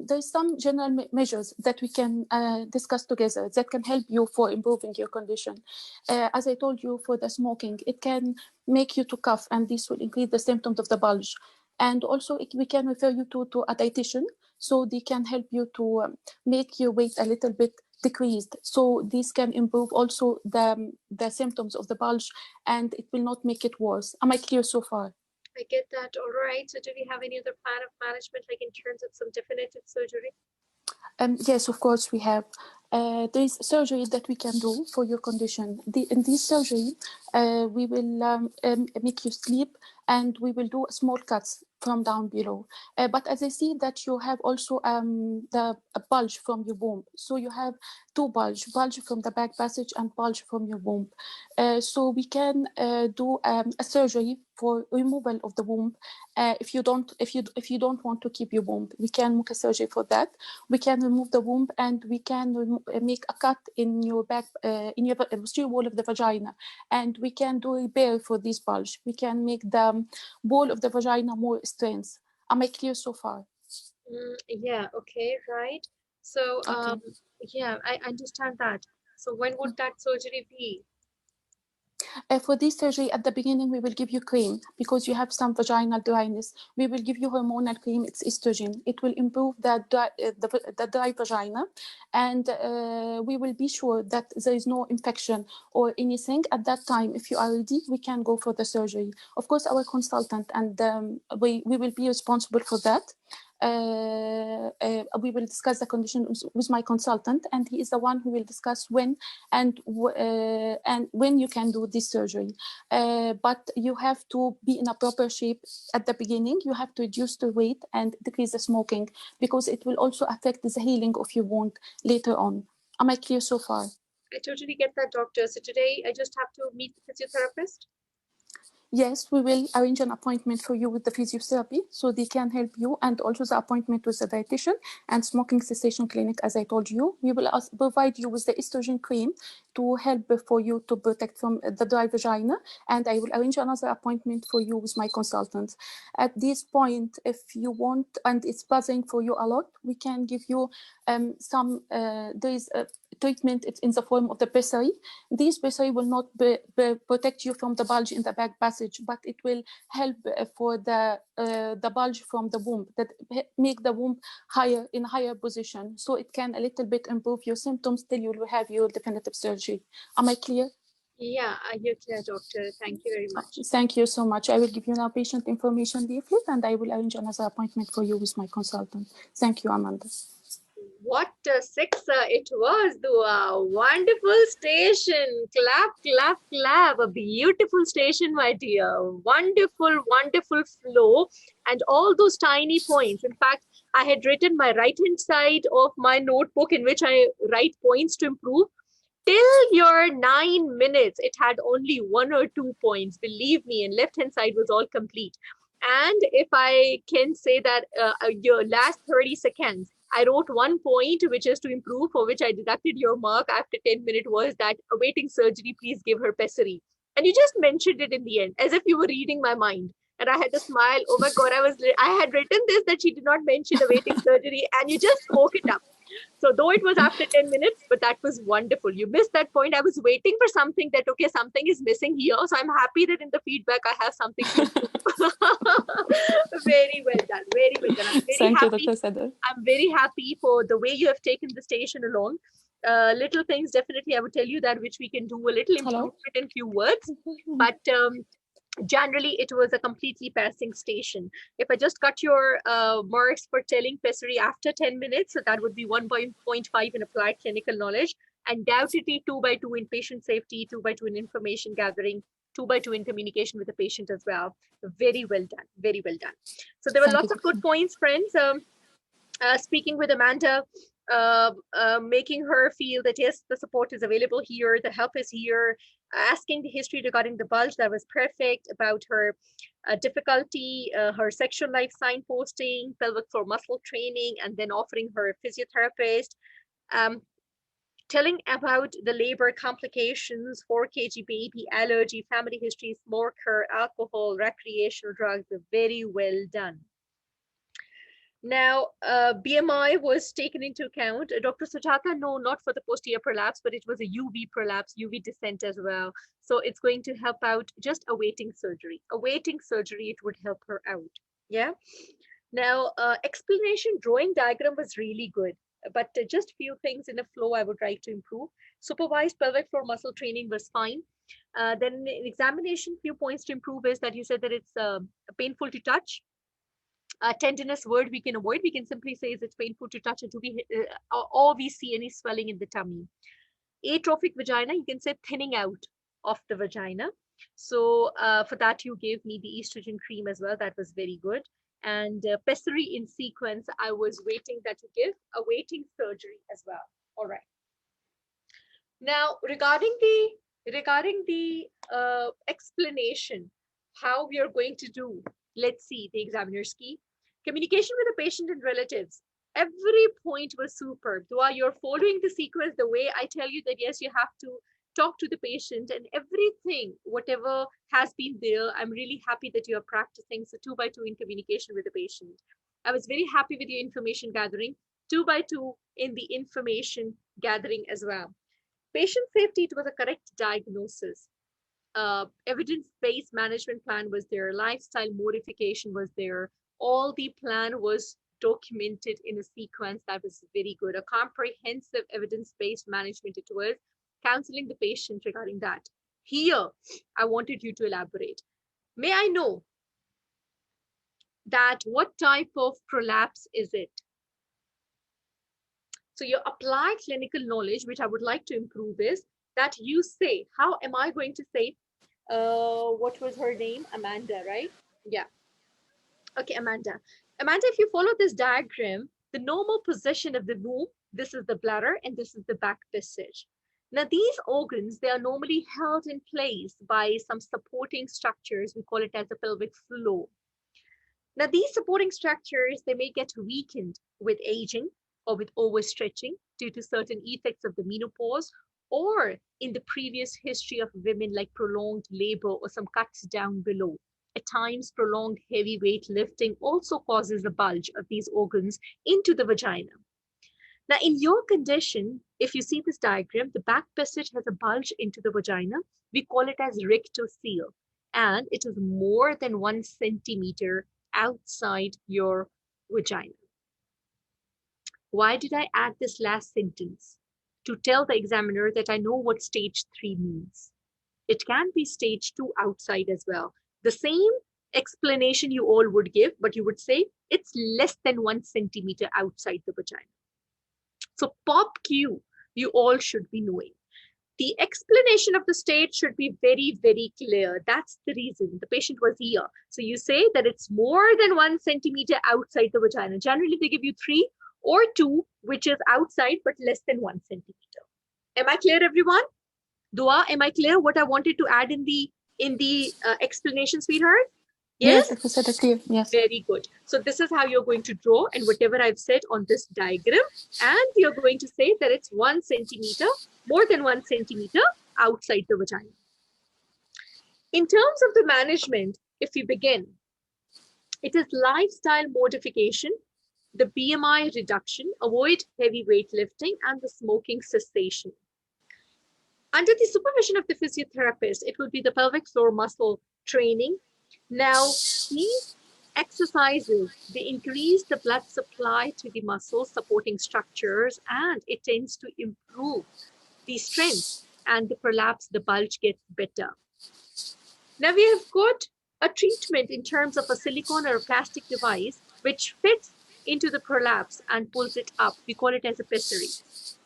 There's some general measures that we can discuss together that can help you for improving your condition. As I told you, for the smoking, it can make you to cough, and this will increase the symptoms of the bulge. And also we can refer you to a dietitian, so they can help you to make your weight a little bit decreased. So this can improve also the symptoms of the bulge, and it will not make it worse. Am I clear so far? I get that. All right. So do we have any other plan of management, like in terms of some definitive surgery? Yes, of course we have. There is surgery that we can do for your condition. In this surgery, we will make you sleep, and we will do small cuts from down below. But as I see that you have also a bulge from your womb. So you have two bulge from the back passage and bulge from your womb. So we can do a surgery for removal of the womb. If you don't want to keep your womb, we can make a surgery for that. We can remove the womb, and we can make a cut in your back, in your posterior wall of the vagina, and we can do repair for this bulge. We can make the wall of the vagina more strength. Am I clear so far? Yeah. Okay. Right. So Okay. yeah, I understand that. So when would that surgery be? For this surgery, at the beginning, we will give you cream because you have some vaginal dryness. We will give you hormonal cream. It's estrogen. It will improve the dry vagina, and we will be sure that there is no infection or anything. At that time, if you are ready, we can go for the surgery. Of course, our consultant and we will be responsible for that. We will discuss the condition with my consultant, and he is the one who will discuss when and when you can do this surgery. But you have to be in a proper shape at the beginning. You have to reduce the weight and decrease the smoking, because it will also affect the healing of your wound later on. Am I clear so far? I totally get that, doctor. So today I just have to meet the physiotherapist? Yes, we will arrange an appointment for you with the physiotherapy, so they can help you, and also the appointment with the dietitian and smoking cessation clinic, as I told you. We will provide you with the estrogen cream to help for you to protect from the dry vagina, and I will arrange another appointment for you with my consultant. At this point, if you want, and it's bothering for you a lot, we can give you there is a treatment. It's in the form of the pessary. This pessary will not protect you from the bulge in the back passage, but it will help for the bulge from the womb, that make the womb higher, in higher position, so it can a little bit improve your symptoms till you will have your definitive surgery. Am I clear? Yeah, you're clear, doctor. Thank you very much. Thank you so much. I will give you now patient information leaflet, and I will arrange another appointment for you with my consultant. Thank you, Amanda. What a sixer it was, Dua. Wonderful station. Clap, clap, clap. A beautiful station, my dear. Wonderful, wonderful flow. And all those tiny points. In fact, I had written my right-hand side of my notebook in which I write points to improve. Till your 9 minutes, it had only 1 or 2 points, believe me, and left-hand side was all complete. And if I can say that your last 30 seconds, I wrote 1 point, which is to improve, for which I deducted your mark after 10 minutes, was that awaiting surgery, please give her pessary. And you just mentioned it in the end, as if you were reading my mind. And I had to smile. Oh my God, I had written this, that she did not mention awaiting surgery, and you just spoke it up. So though it was after 10 minutes, but that was wonderful. You missed that point. I was waiting for something that, okay, something is missing here. So I'm happy that in the feedback, I have something to improve. Very well done. Very well done. I'm very Thank you, happy. Dr. Sadr. I'm very happy for the way you have taken the station along. Little things, definitely, I would tell you that which we can do a little improvement in few words. But generally, it was a completely passing station. If I just cut your marks for telling pessary after 10 minutes, so that would be 1.5 in applied clinical knowledge, undoubtedly 2 by 2 in patient safety, 2 by 2 in information gathering, 2 by 2 in communication with the patient as well. Very well done. Very well done. So there were lots of good points, friends. Speaking with Amanda, making her feel that yes, the support is available here, the help is here, asking the history regarding the bulge, that was perfect, about her difficulty, her sexual life signposting, pelvic floor muscle training, and then offering her a physiotherapist, telling about the labor complications, 4 kg baby, allergy, family history, smoker, alcohol, recreational drugs. Very well done. Now, BMI was taken into account. Dr. Sujata, no, not for the posterior prolapse, but it was a UV prolapse, UV descent as well. So it's going to help out just awaiting surgery. Awaiting surgery, it would help her out. Yeah. Now, explanation drawing diagram was really good, but just few things in the flow I would like to improve. Supervised pelvic floor muscle training was fine. Then in examination, few points to improve is that you said that it's painful to touch. Tenderness word we can avoid. We can simply say is it's painful to touch, or we see any swelling in the tummy. Atrophic vagina, you can say thinning out of the vagina. So for that, you gave me the estrogen cream as well. That was very good. And pessary in sequence, I was waiting that you give, awaiting surgery as well. All right. Now, regarding the explanation, how we are going to do, let's see the examiner's key. Communication with the patient and relatives. Every point was superb. Dua, you're following the sequence the way I tell you that, yes, you have to talk to the patient and everything, whatever has been there. I'm really happy that you are practicing. So 2 by 2 in communication with the patient. I was very happy with your information gathering. 2 by 2 in the information gathering as well. Patient safety, it was a correct diagnosis. Evidence-based management plan was there. Lifestyle modification was there. All the plan was documented in a sequence that was very good. A comprehensive evidence-based management it was. Counseling the patient regarding that. Here, I wanted you to elaborate. May I know that what type of prolapse is it? So your applied clinical knowledge, which I would like to improve, is that you say, how am I going to say, what was her name? Amanda, right? Yeah. Okay, Amanda. Amanda, if you follow this diagram, the normal position of the womb, this is the bladder and this is the back passage. Now these organs, they are normally held in place by some supporting structures. We call it as a pelvic floor. Now these supporting structures, they may get weakened with aging or with overstretching due to certain effects of the menopause, or in the previous history of women, like prolonged labor or some cuts down below. At times, prolonged heavy weight lifting also causes a bulge of these organs into the vagina. Now, in your condition, if you see this diagram, the back passage has a bulge into the vagina. We call it as rectocele, and it is more than 1 centimeter outside your vagina. Why did I add this last sentence? To tell the examiner that I know what stage 3 means. It can be stage 2 outside as well. The same explanation you all would give, but you would say it's less than 1 centimeter outside the vagina. So POPQ, you all should be knowing. The explanation of the state should be very, very clear. That's the reason the patient was here. So you say that it's more than 1 centimeter outside the vagina. Generally, they give you 3 or 2, which is outside but less than 1 centimeter. Am I clear, everyone? Dua, am I clear what I wanted to add in the explanation, sweetheart? Yes, Yes? it was very clear. Yes. Very good. So this is how you're going to draw, and whatever I've said on this diagram, and you're going to say that it's 1 centimeter, more than 1 centimeter outside the vagina. In terms of the management, if we begin, it is lifestyle modification, the BMI reduction, avoid heavy weightlifting, and the smoking cessation. Under the supervision of the physiotherapist, it will be the pelvic floor muscle training. Now, these exercises, they increase the blood supply to the muscles supporting structures, and it tends to improve the strength, and the prolapse, the bulge gets better. Now we have got a treatment in terms of a silicone or a plastic device which fits into the prolapse and pulls it up. We call it as a pessary.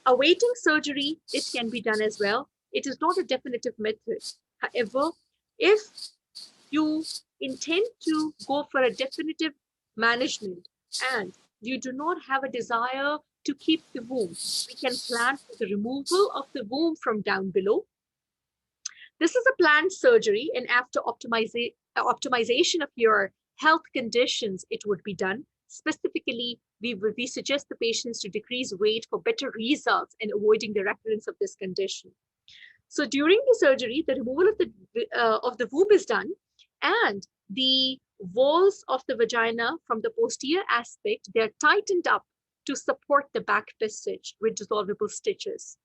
Awaiting surgery, it can be done as well. It is not a definitive method. However, if you intend to go for a definitive management and you do not have a desire to keep the womb, we can plan for the removal of the womb from down below. This is a planned surgery, and after optimization of your health conditions, it would be done. Specifically, we suggest the patients to decrease weight for better results and avoiding the recurrence of this condition. So during the surgery, the removal of the womb is done, and the walls of the vagina from the posterior aspect, they are tightened up to support the back passage with dissolvable stitches.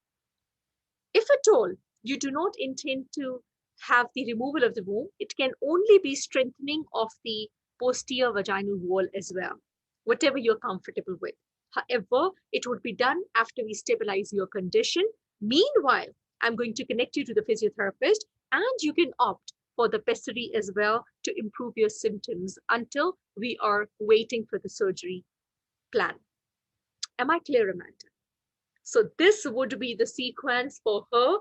If at all you do not intend to have the removal of the womb, it can only be strengthening of the posterior vaginal wall as well, whatever you're comfortable with. However, it would be done after we stabilize your condition. Meanwhile, I'm going to connect you to the physiotherapist, and you can opt for the pessary as well to improve your symptoms until we are waiting for the surgery plan. Am I clear, Amanda? So this would be the sequence for her.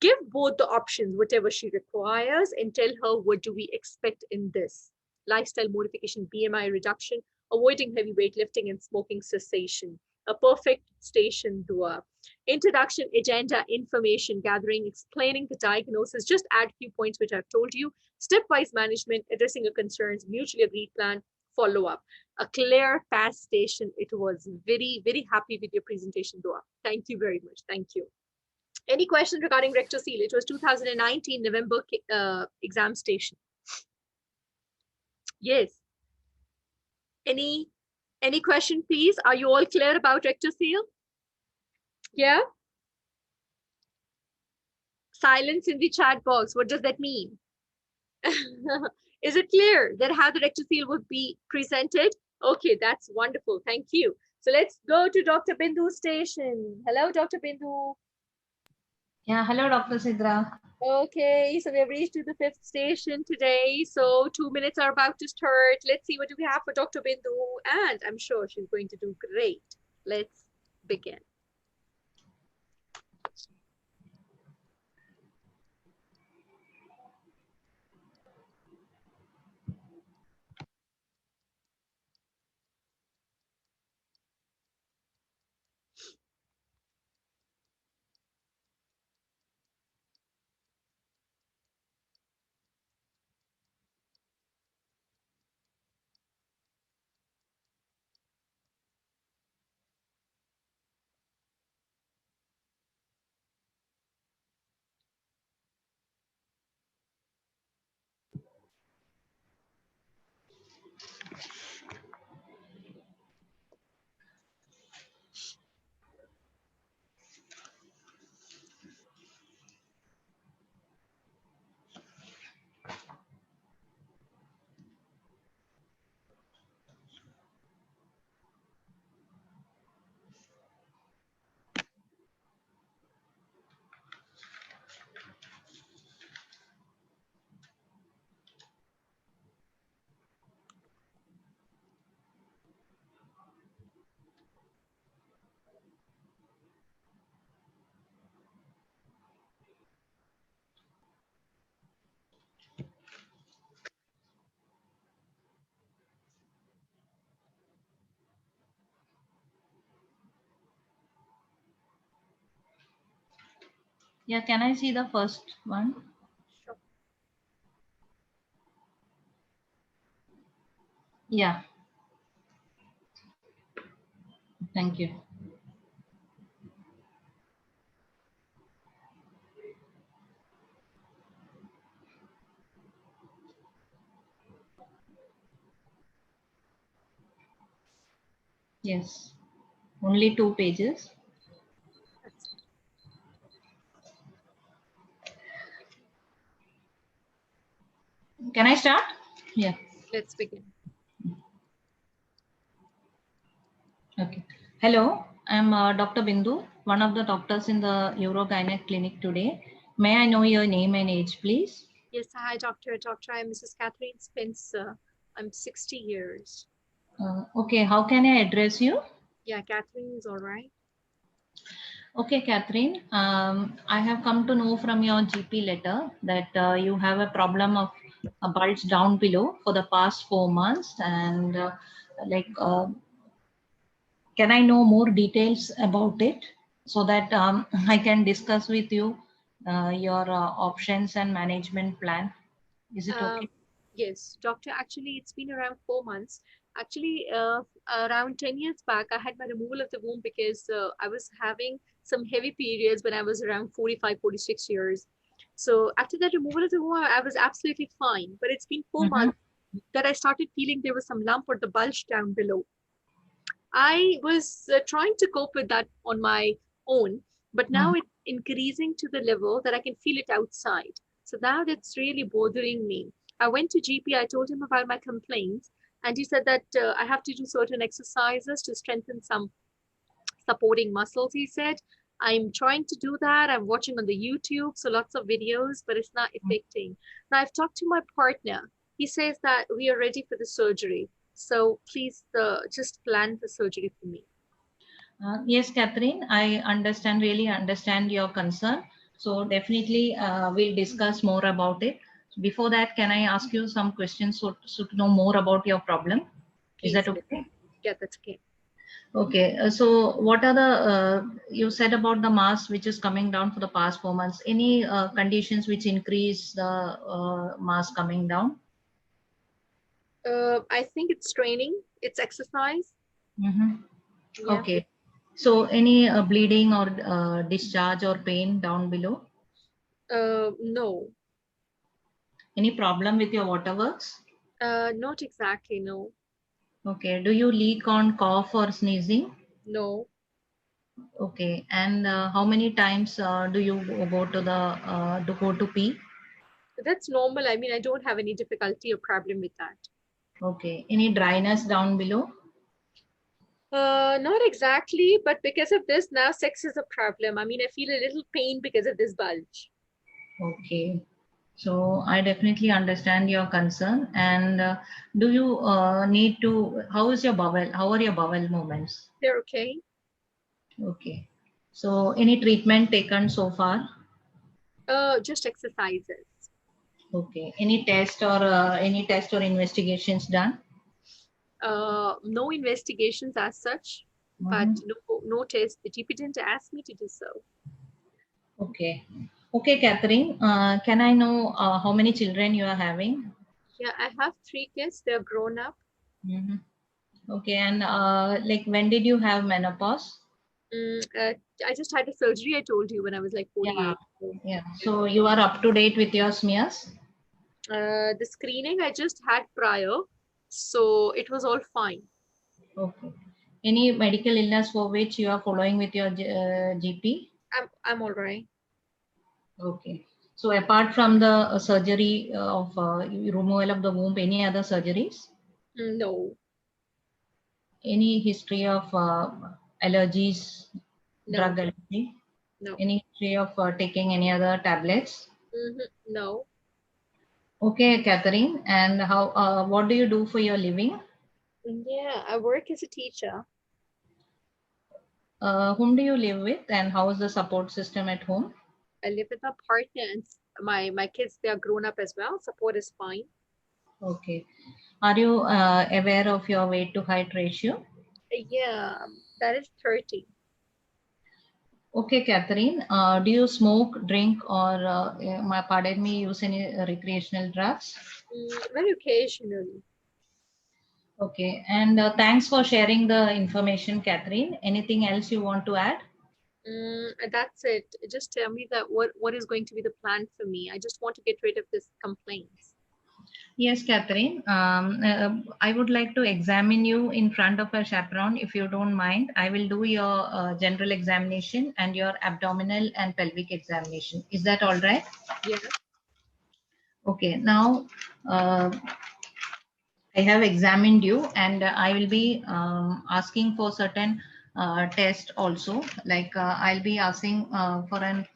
Give both the options, whatever she requires, and tell her what do we expect in this. Lifestyle modification, BMI reduction, avoiding heavy weightlifting, and smoking cessation. A perfect station dua. Introduction, agenda, information gathering, explaining the diagnosis. Just add a few points which I've told you. Stepwise management, addressing your concerns, mutually agreed plan, follow up. A clear, fast station. It was very, very happy with your presentation, Dua. Thank you very much. Thank you. Any questions regarding rectal seal? It was 2019 November exam station. Yes. Any question, please? Are you all clear about rectal seal? Yeah? Silence in the chat box. What does that mean? Is it clear that how the rectal seal would be presented? Okay, that's wonderful. Thank you. So let's go to Dr. Bindu station. Hello, Dr. Bindu. Yeah, hello, Dr. Sidra. Okay, so we have reached to the 5th station today. So 2 minutes are about to start. Let's see what do we have for Dr. Bindu. And I'm sure she's going to do great. Let's begin. Yeah, can I see the first one? Sure. Yeah, thank you. Yes, only 2 pages. That's Can I start? Yeah. Let's begin. Okay. Hello, I'm Dr. Bindu, one of the doctors in the Urogynec clinic today. May I know your name and age, please? Yes, hi, doctor. Doctor, I'm Mrs. Catherine Spencer. I'm 60 years. Okay, how can I address you? Yeah, Catherine is all right. Okay, Catherine, I have come to know from your GP letter that you have a problem of a bulge down below for the past 4 months. And like, can I know more details about it so that I can discuss with you your options and management plan? Is it okay? Um, yes, doctor, actually, it's been around 4 months. Actually, around 10 years back, I had my removal of the womb because I was having some heavy periods when I was around 45, 46 years. So after that removal of the womb, I was absolutely fine. But it's been 4 months Mhm. that I started feeling there was some lump or the bulge down below. I was trying to cope with that on my own, but now Mhm. it's increasing to the level that I can feel it outside. So now that's really bothering me. I went to GP, I told him about my complaints, and he said that I have to do certain exercises to strengthen some supporting muscles, he said. I'm trying to do that. I'm watching on the YouTube, so lots of videos, but it's not affecting. Now, I've talked to my partner. He says that we are ready for the surgery. So please just plan the surgery for me. Yes, Catherine, I understand, really understand your concern. So definitely we'll discuss more about it. Before that, can I ask you some questions so to know more about your problem? Is Please, that yes. okay? Yeah, that's okay. Okay, so what are the, you said about the mass which is coming down for the past 4 months. Any conditions which increase the mass coming down? I think it's training, it's exercise. Mm-hmm. Yeah. Okay. So any bleeding or discharge or pain down below? No, Any problem with your waterworks? not exactly. No, Okay. Do you leak on cough or sneezing? no. Okay. And how many times do you go to the to go to pee? That's normal. I mean, I don't have any difficulty or problem with that. Okay. Any dryness down below? Not exactly, but because of this, now sex is a problem. I mean, I feel a little pain because of this bulge. Okay. So I definitely understand your concern. And do you need to? How is your bowel? How are your bowel movements? They're okay. Okay. So any treatment taken so far? Just exercises. Okay. Any test or investigations done? No investigations as such, but Mhm. no test. The GP didn't ask me to do so. Okay. Okay, Catherine. Can I know how many children you are having? Yeah, I have 3 kids. They're grown up. Mhm. Okay. And like when did you have menopause? Mm, uh, I just had a surgery, I told you, when I was like Yeah. 48. So, Yeah. So you are up to date with your smears? the screening I just had prior, so it was all fine. Okay. Any medical illness for which you are following with your GP? I'm all right. Okay. So apart from the surgery of removal of the womb, any other surgeries? No, Any history of allergies, no, drug allergy? no. Any history of taking any other tablets? No. Okay, Catherine. And how? What do you do for your living? Yeah, I work as a teacher. Whom do you live with, and how is the support system at home? I live with my partner and my kids, they are grown up as well. Support is fine. Okay. Are you aware of your weight to height ratio? Yeah, that is 30. Okay, Catherine. Do you smoke, drink, or pardon me, use any recreational drugs? Very occasionally. Okay, and thanks for sharing the information, Catherine. Anything else you want to add? That's it. Just tell me that what is going to be the plan for me. I just want to get rid of this complaints. Yes, Catherine. I would like to examine you in front of a chaperone, if you don't mind. I will do your general examination and your abdominal and pelvic examination. Is that all right? Yeah. Okay. Now, I have examined you, and I will be asking for certain tests also. Like I'll be asking for an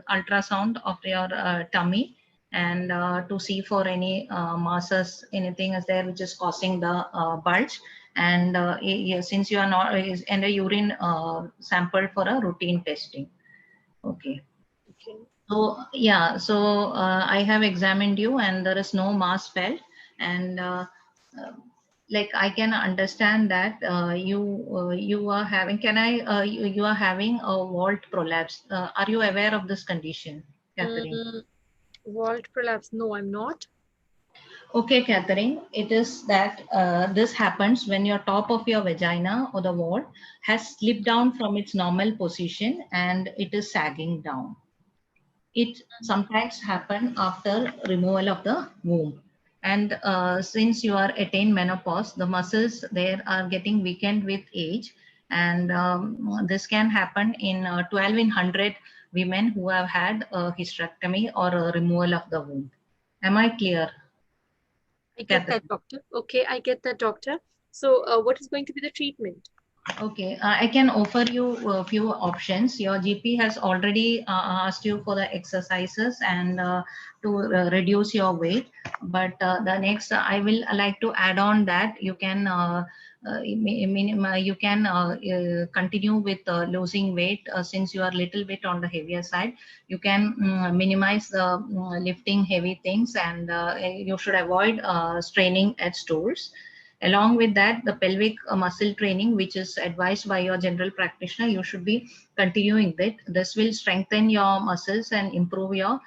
ultrasound of your tummy, and to see for any masses, anything is there which is causing the bulge. And since you are not, and a urine sample for a routine testing. Okay. Okay. So yeah, so I have examined you, and there is no mass felt, and uh, like I can understand that you are having. Can I? You are having a vault prolapse. Are you aware of this condition, Catherine? Vault prolapse. No, I'm not. Okay, Catherine. It is that this happens when your top of your vagina or the wall has slipped down from its normal position and it is sagging down. It sometimes happen after removal of the womb. And since you are attained menopause, the muscles there are getting weakened with age. And this can happen in 12 in 100 women who have had a hysterectomy or a removal of the womb. Am I clear, I get Catherine? that, doctor. Okay, I get that, doctor. So, what is going to be the treatment? Okay, I can offer you a few options. Your GP has already asked you for the exercises and to reduce your weight. But the next, I will like to add on that you can you can continue with losing weight since you are little bit on the heavier side. You can minimize the lifting heavy things, and you should avoid straining at stools. Along with that, the pelvic muscle training, which is advised by your general practitioner, you should be continuing that. This will strengthen your muscles and improve your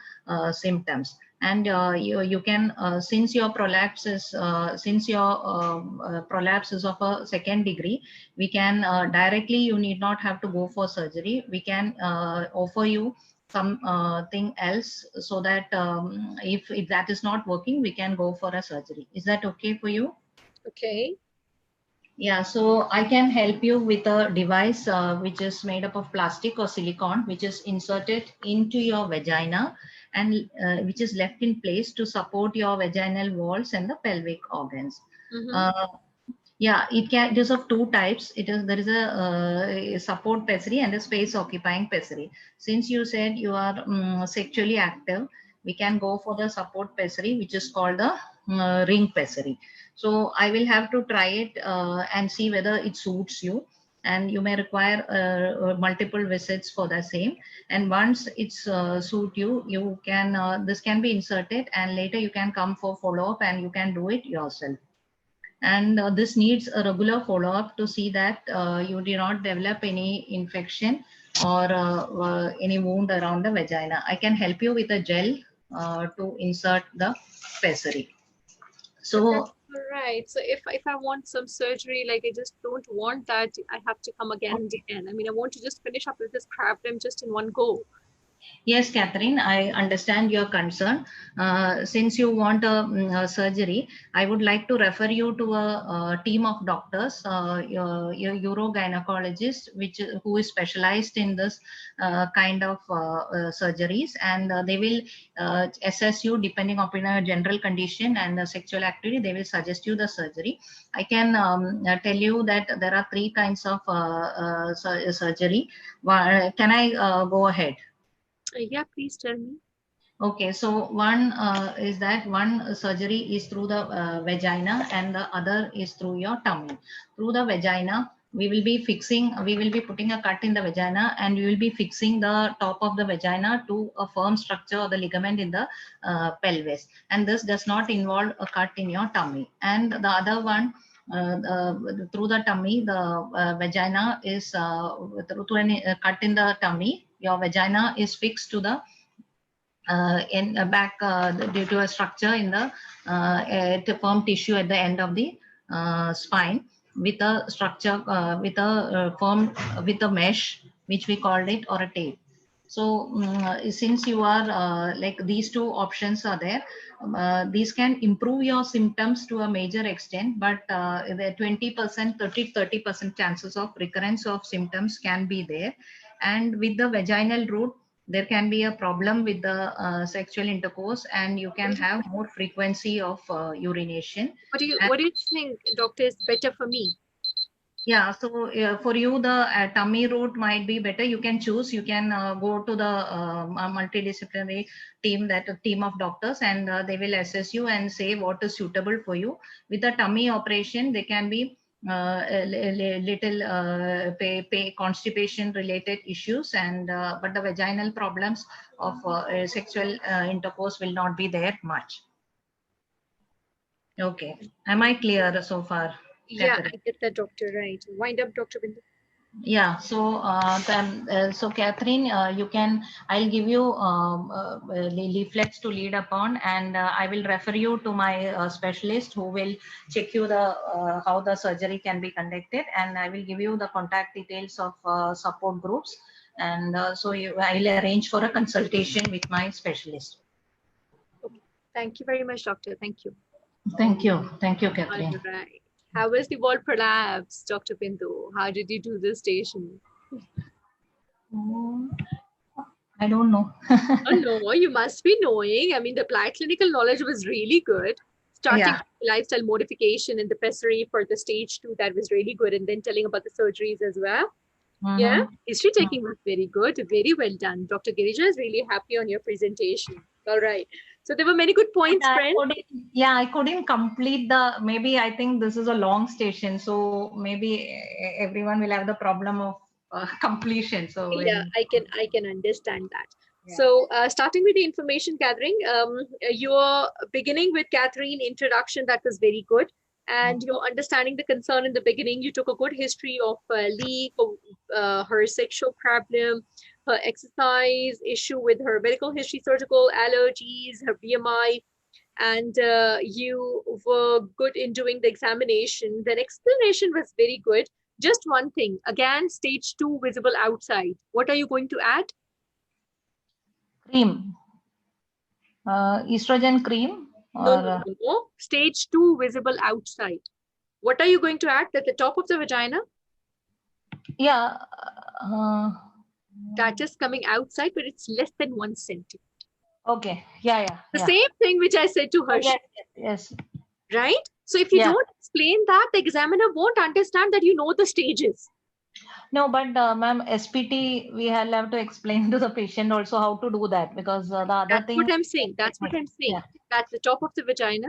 symptoms. And you can since your prolapse is of a second degree, we can directly, you need not have to go for surgery. We can offer you some thing else, so that if that is not working, we can go for a surgery. Is that okay for you? Okay. Yeah, so I can help you with a device which is made up of plastic or silicone, which is inserted into your vagina and which is left in place to support your vaginal walls and the pelvic organs. Uh, yeah, it is of two types. There is a support pessary and a space occupying pessary. Since you said you are sexually active, we can go for the support pessary, which is called the ring pessary. So I will have to try it and see whether it suits you. And you may require multiple visits for the same. And once it's suit you, you can this can be inserted, and later you can come for follow up and you can do it yourself. And this needs a regular follow-up to see that you do not develop any infection or any wound around the vagina. I can help you with a gel to insert the pessary. But that's So all right. So if I want some surgery, like I just don't want that I have to come again and again. I mean, I want to just finish up with this problem just in one go. yes, Catherine, I understand your concern. Since you want a surgery, I would like to refer you to a team of doctors, your urogynecologist, who is specialized in this kind of surgeries, and they will assess you depending upon your general condition and the sexual activity. They will suggest you the surgery. I can tell you that there are three kinds of surgery. Can I go ahead? Yeah, please tell me. Okay, so one is that one surgery is through the vagina and the other is through your tummy. Through the vagina, we will be putting a cut in the vagina, and we will be fixing the top of the vagina to a firm structure or the ligament in the pelvis. And this does not involve a cut in your tummy. And the other one through the tummy, the vagina is through a cut in the tummy. Your vagina is fixed to the in back due to a structure in the firm tissue at the end of the spine, with a structure with a firm with a mesh, which we called it, or a tape. So since you are like these two options are there, these can improve your symptoms to a major extent, but the 20%, 30% chances of recurrence of symptoms can be there. And with the vaginal route, there can be a problem with the sexual intercourse, and you can have more frequency of urination. What do you think, doctor, is better for me? Yeah, so for you, the tummy route might be better. You can choose. You can go to the multidisciplinary team, that a team of doctors, and they will assess you and say what is suitable for you. With the tummy operation, there can be little constipation related issues, and but the vaginal problems of sexual intercourse will not be there much. Okay, am I clear so far? Yeah, Catherine? I get that, doctor. Right. Wind up, Dr. Bindu. Yeah, so so Catherine, you can, I'll give you leaflets to lead upon, and I will refer you to my specialist who will check you the how the surgery can be conducted, and I will give you the contact details of support groups, and so I'll arrange for a consultation with my specialist. Okay. Thank you very much, doctor. Thank you. Thank you, Catherine. All right. How was the wall prolapse, Dr. Bindu? How did you do the station? I don't know. Oh no, you must be knowing. I mean, the applied clinical knowledge was really good. Starting with lifestyle modification and the pessary for the stage 2, that was really good. And then telling about the surgeries as well. Yeah, history taking was very good. Very well done. Dr. Girija is really happy on your presentation. All right. So there were many good points, friends. I couldn't complete the, maybe I think this is a long station, so maybe everyone will have the problem of completion. So yeah, I can understand that. Yeah. So starting with the information gathering, your beginning with Catherine introduction, that was very good. And you're understanding the concern in the beginning. You took a good history of leak, her sexual problem, her exercise issue with her medical history, surgical allergies, her BMI, and you were good in doing the examination. Then explanation was very good. Just one thing, again, stage 2 visible outside. What are you going to add? Cream. Estrogen cream? Or... No. Stage 2 visible outside. What are you going to add at the top of the vagina? Yeah. That is coming outside, but it's less than 1 centimeter. Okay. Yeah. The same thing which I said to her. Yes. Right? So if you don't explain that, the examiner won't understand that you know the stages. No, but ma'am, SPT, we have to explain to the patient also how to do that, because the other thing. That's what I'm saying. Yeah. That's the top of the vagina.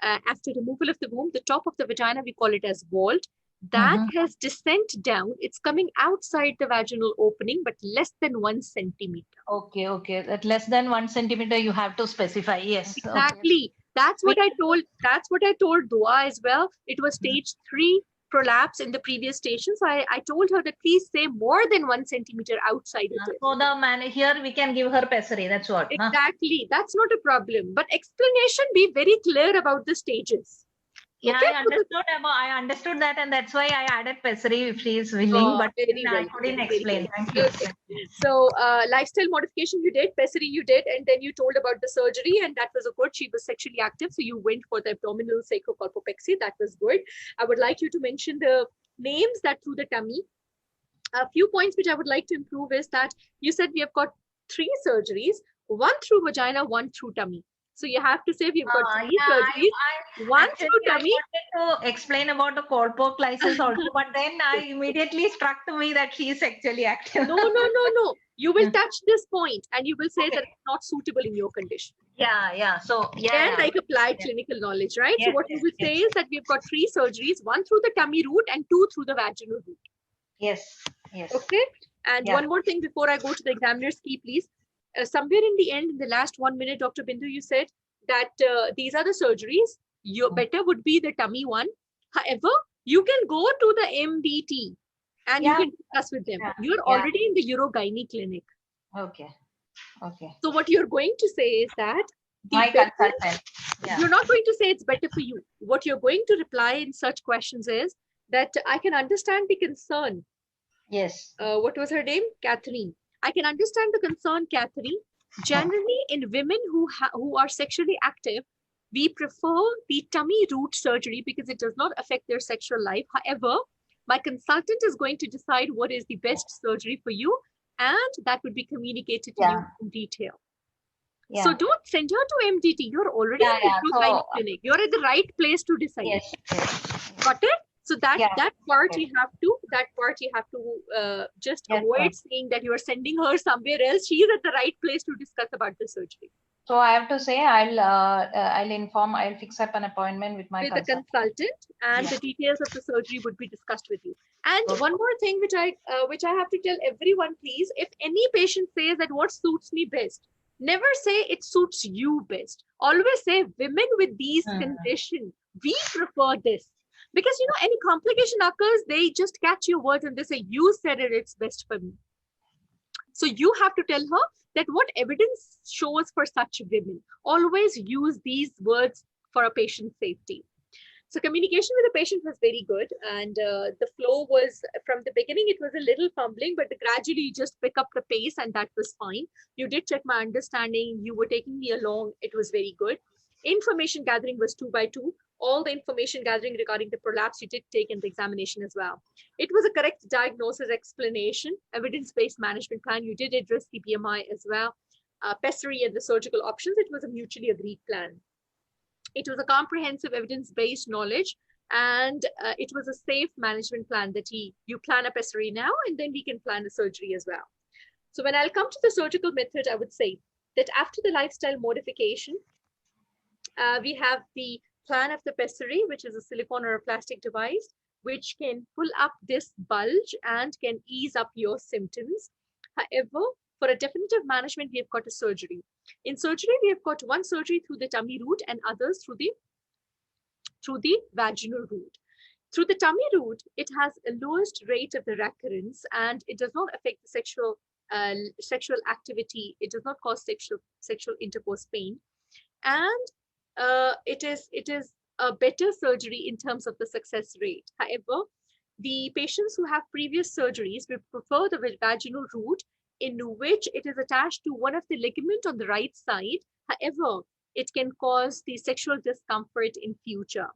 After removal of the womb, the top of the vagina, we call it as vault. That has descent down. It's coming outside the vaginal opening, but less than 1 centimeter. Okay. That less than 1 centimeter, you have to specify. Yes. Exactly. Okay. That's what I told Dua as well. It was stage 3 prolapse in the previous station. So I told her that please say more than 1 centimeter outside of it. So here we can give her pessary. That's what. Exactly. That's not a problem. But explanation, be very clear about the stages. Yeah, okay? I understood that, and that's why I added pessary if she is willing, but I couldn't explain. Thank you. Okay. So lifestyle modification you did, pessary you did, and then you told about the surgery, and that was good. She was sexually active, so you went for the abdominal sacrocolpopexy. That was good. I would like you to mention the names that through the tummy. A few points which I would like to improve is that you said we have got 3 surgeries, 1 through vagina, 1 through tummy. So you have to say we've got 3 surgeries, 1 through tummy. I wanted to explain about the colpoclysis also, but then I immediately struck to me that she is sexually active. No. You will touch this point and you will say that it's not suitable in your condition. Yeah. So like applied clinical knowledge, right? So what you will say is that we've got 3 surgeries, 1 through the tummy route and 2 through the vaginal route. Yes. Okay. And one more thing before I go to the examiner's key, please. Somewhere in the end, in the last 1 minute, Dr. Bindu, you said that these are the surgeries. Your better would be the tummy one. However, you can go to the MDT and you can discuss with them. You're already in the Urogynae clinic. Okay. Okay. So what you're going to say is that My consultant. You're not going to say it's better for you. What you're going to reply in such questions is that I can understand the concern. Yes. What was her name? Catherine. I can understand the concern, Catherine. Generally, in women who are sexually active, we prefer the tummy root surgery because it does not affect their sexual life. However, my consultant is going to decide what is the best surgery for you, and that would be communicated to you in detail. Yeah. So don't send her to MDT. You're already in the clinic. You're at the right place to decide. Yes. Got it? So that part you have to just avoid saying that you are sending her somewhere else. She is at the right place to discuss about the surgery. So I have to say I'll fix up an appointment with the consultant, and the details of the surgery would be discussed with you. And one more thing which I have to tell everyone, please, if any patient says that what suits me best, never say it suits you best. Always say women with these conditions, we prefer this. Because any complication occurs, they just catch your words and they say, you said it's best for me. So you have to tell her that what evidence shows for such women. Always use these words for a patient's safety. So communication with the patient was very good, and the flow was, from the beginning, it was a little fumbling, but gradually you just pick up the pace, and that was fine. You did check my understanding. You were taking me along. It was very good. Information gathering was 2 by 2. All the information gathering regarding the prolapse you did take in the examination as well. It was a correct diagnosis, explanation, evidence-based management plan. You did address the BMI as well. Pessary and the surgical options, it was a mutually agreed plan. It was a comprehensive evidence-based knowledge, and it was a safe management plan that you plan a pessary now, and then we can plan a surgery as well. So when I'll come to the surgical method, I would say that after the lifestyle modification, we have the plan of the pessary, which is a silicone or a plastic device, which can pull up this bulge and can ease up your symptoms. However, for a definitive management, we have got a surgery. In surgery, we have got one surgery through the tummy root and others through the vaginal route. Through the tummy route, it has a lowest rate of the recurrence, and it does not affect the sexual activity. It does not cause sexual intercourse pain, and it is a better surgery in terms of the success rate. However, the patients who have previous surgeries will prefer the vaginal route, in which it is attached to one of the ligament on the right side. However, it can cause the sexual discomfort in future.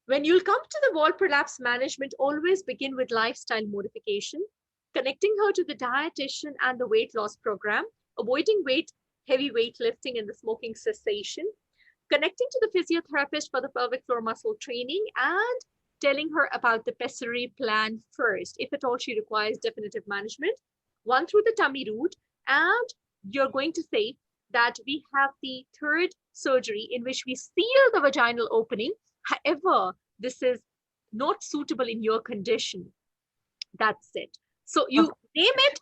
When you'll come to the wall prolapse management, always begin with lifestyle modification, connecting her to the dietitian and the weight loss program, avoiding heavy weightlifting and the smoking cessation, connecting to the physiotherapist for the pelvic floor muscle training, and telling her about the pessary plan first, if at all she requires definitive management. One through the tummy route, and you're going to say that we have the third surgery in which we seal the vaginal opening. However, this is not suitable in your condition. That's it. So you name it,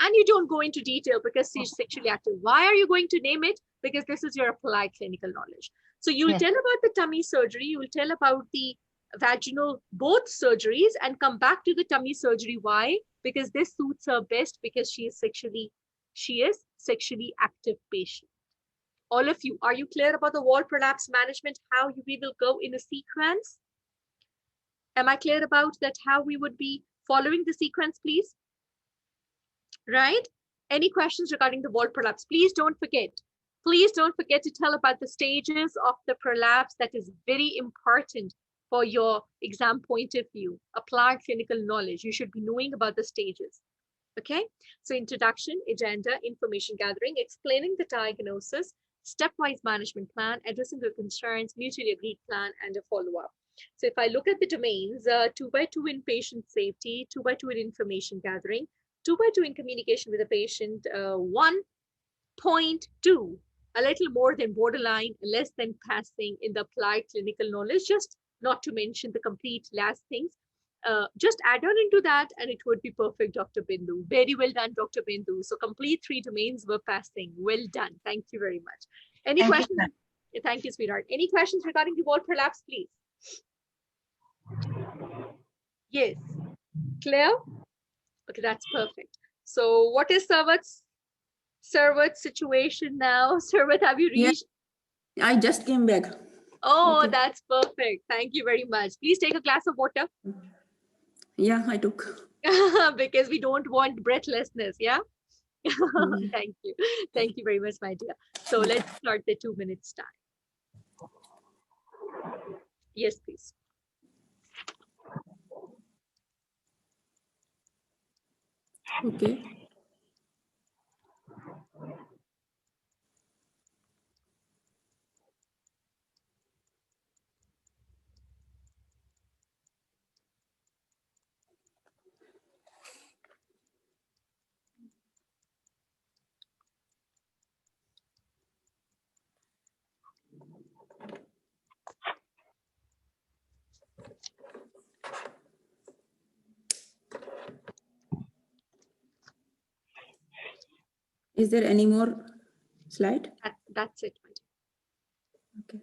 and you don't go into detail because she's sexually active. Why are you going to name it? Because this is your applied clinical knowledge. So you'll tell about the tummy surgery, you will tell about the vaginal, both surgeries, and come back to the tummy surgery. Why? Because this suits her best, because she is sexually active patient. All of you, are you clear about the wall prolapse management, how we will go in a sequence? Am I clear about that, how we would be following the sequence, please? Right? Any questions regarding the wall prolapse? Please don't forget. Please don't forget to tell about the stages of the prolapse. That is very important for your exam point of view. Applied clinical knowledge. You should be knowing about the stages. Okay? So introduction, agenda, information gathering, explaining the diagnosis, stepwise management plan, addressing the concerns, mutually agreed plan, and a follow-up. So if I look at the domains, 2 by 2 in patient safety, 2 by 2 in information gathering, 2 by 2 in communication with the patient, 1.2, a little more than borderline, less than passing in the applied clinical knowledge, just not to mention the complete last things. Just add on into that and it would be perfect, Dr. Bindu. Very well done, Dr. Bindu. So complete 3 domains were passing. Well done. Thank you very much. Any questions? Thank you, sweetheart. Any questions regarding the wall prolapse, please? Yes. Clear? Okay, that's perfect. So what is Sarvat's situation now? Sarvat, have you Yeah, reached? I just came back. Oh, Okay. that's perfect. Thank you very much. Please take a glass of water Yeah, I took. because we don't want breathlessness. Yeah. Mm. Thank you. Thank you very much, my dear. So let's start the 2 minutes time. Yes, please. Okay. Is there any more slide? That's it, my dear. Okay.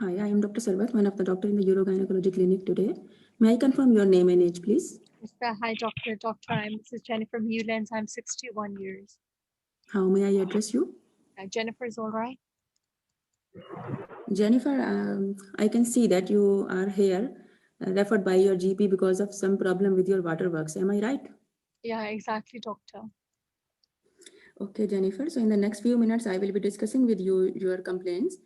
Hi, I am Dr. Sarvat, one of the doctor in the urogynecology clinic today. May I confirm your name and age, please? Hi, doctor. Doctor, I'm Mrs. Jennifer Mullens. I'm 61 years. How may I address you? Jennifer is all right. Jennifer, I can see that you are here referred by your GP because of some problem with your waterworks. Am I right? Yeah, exactly, doctor. Okay, Jennifer. So in the next few minutes, I will be discussing with you your complaints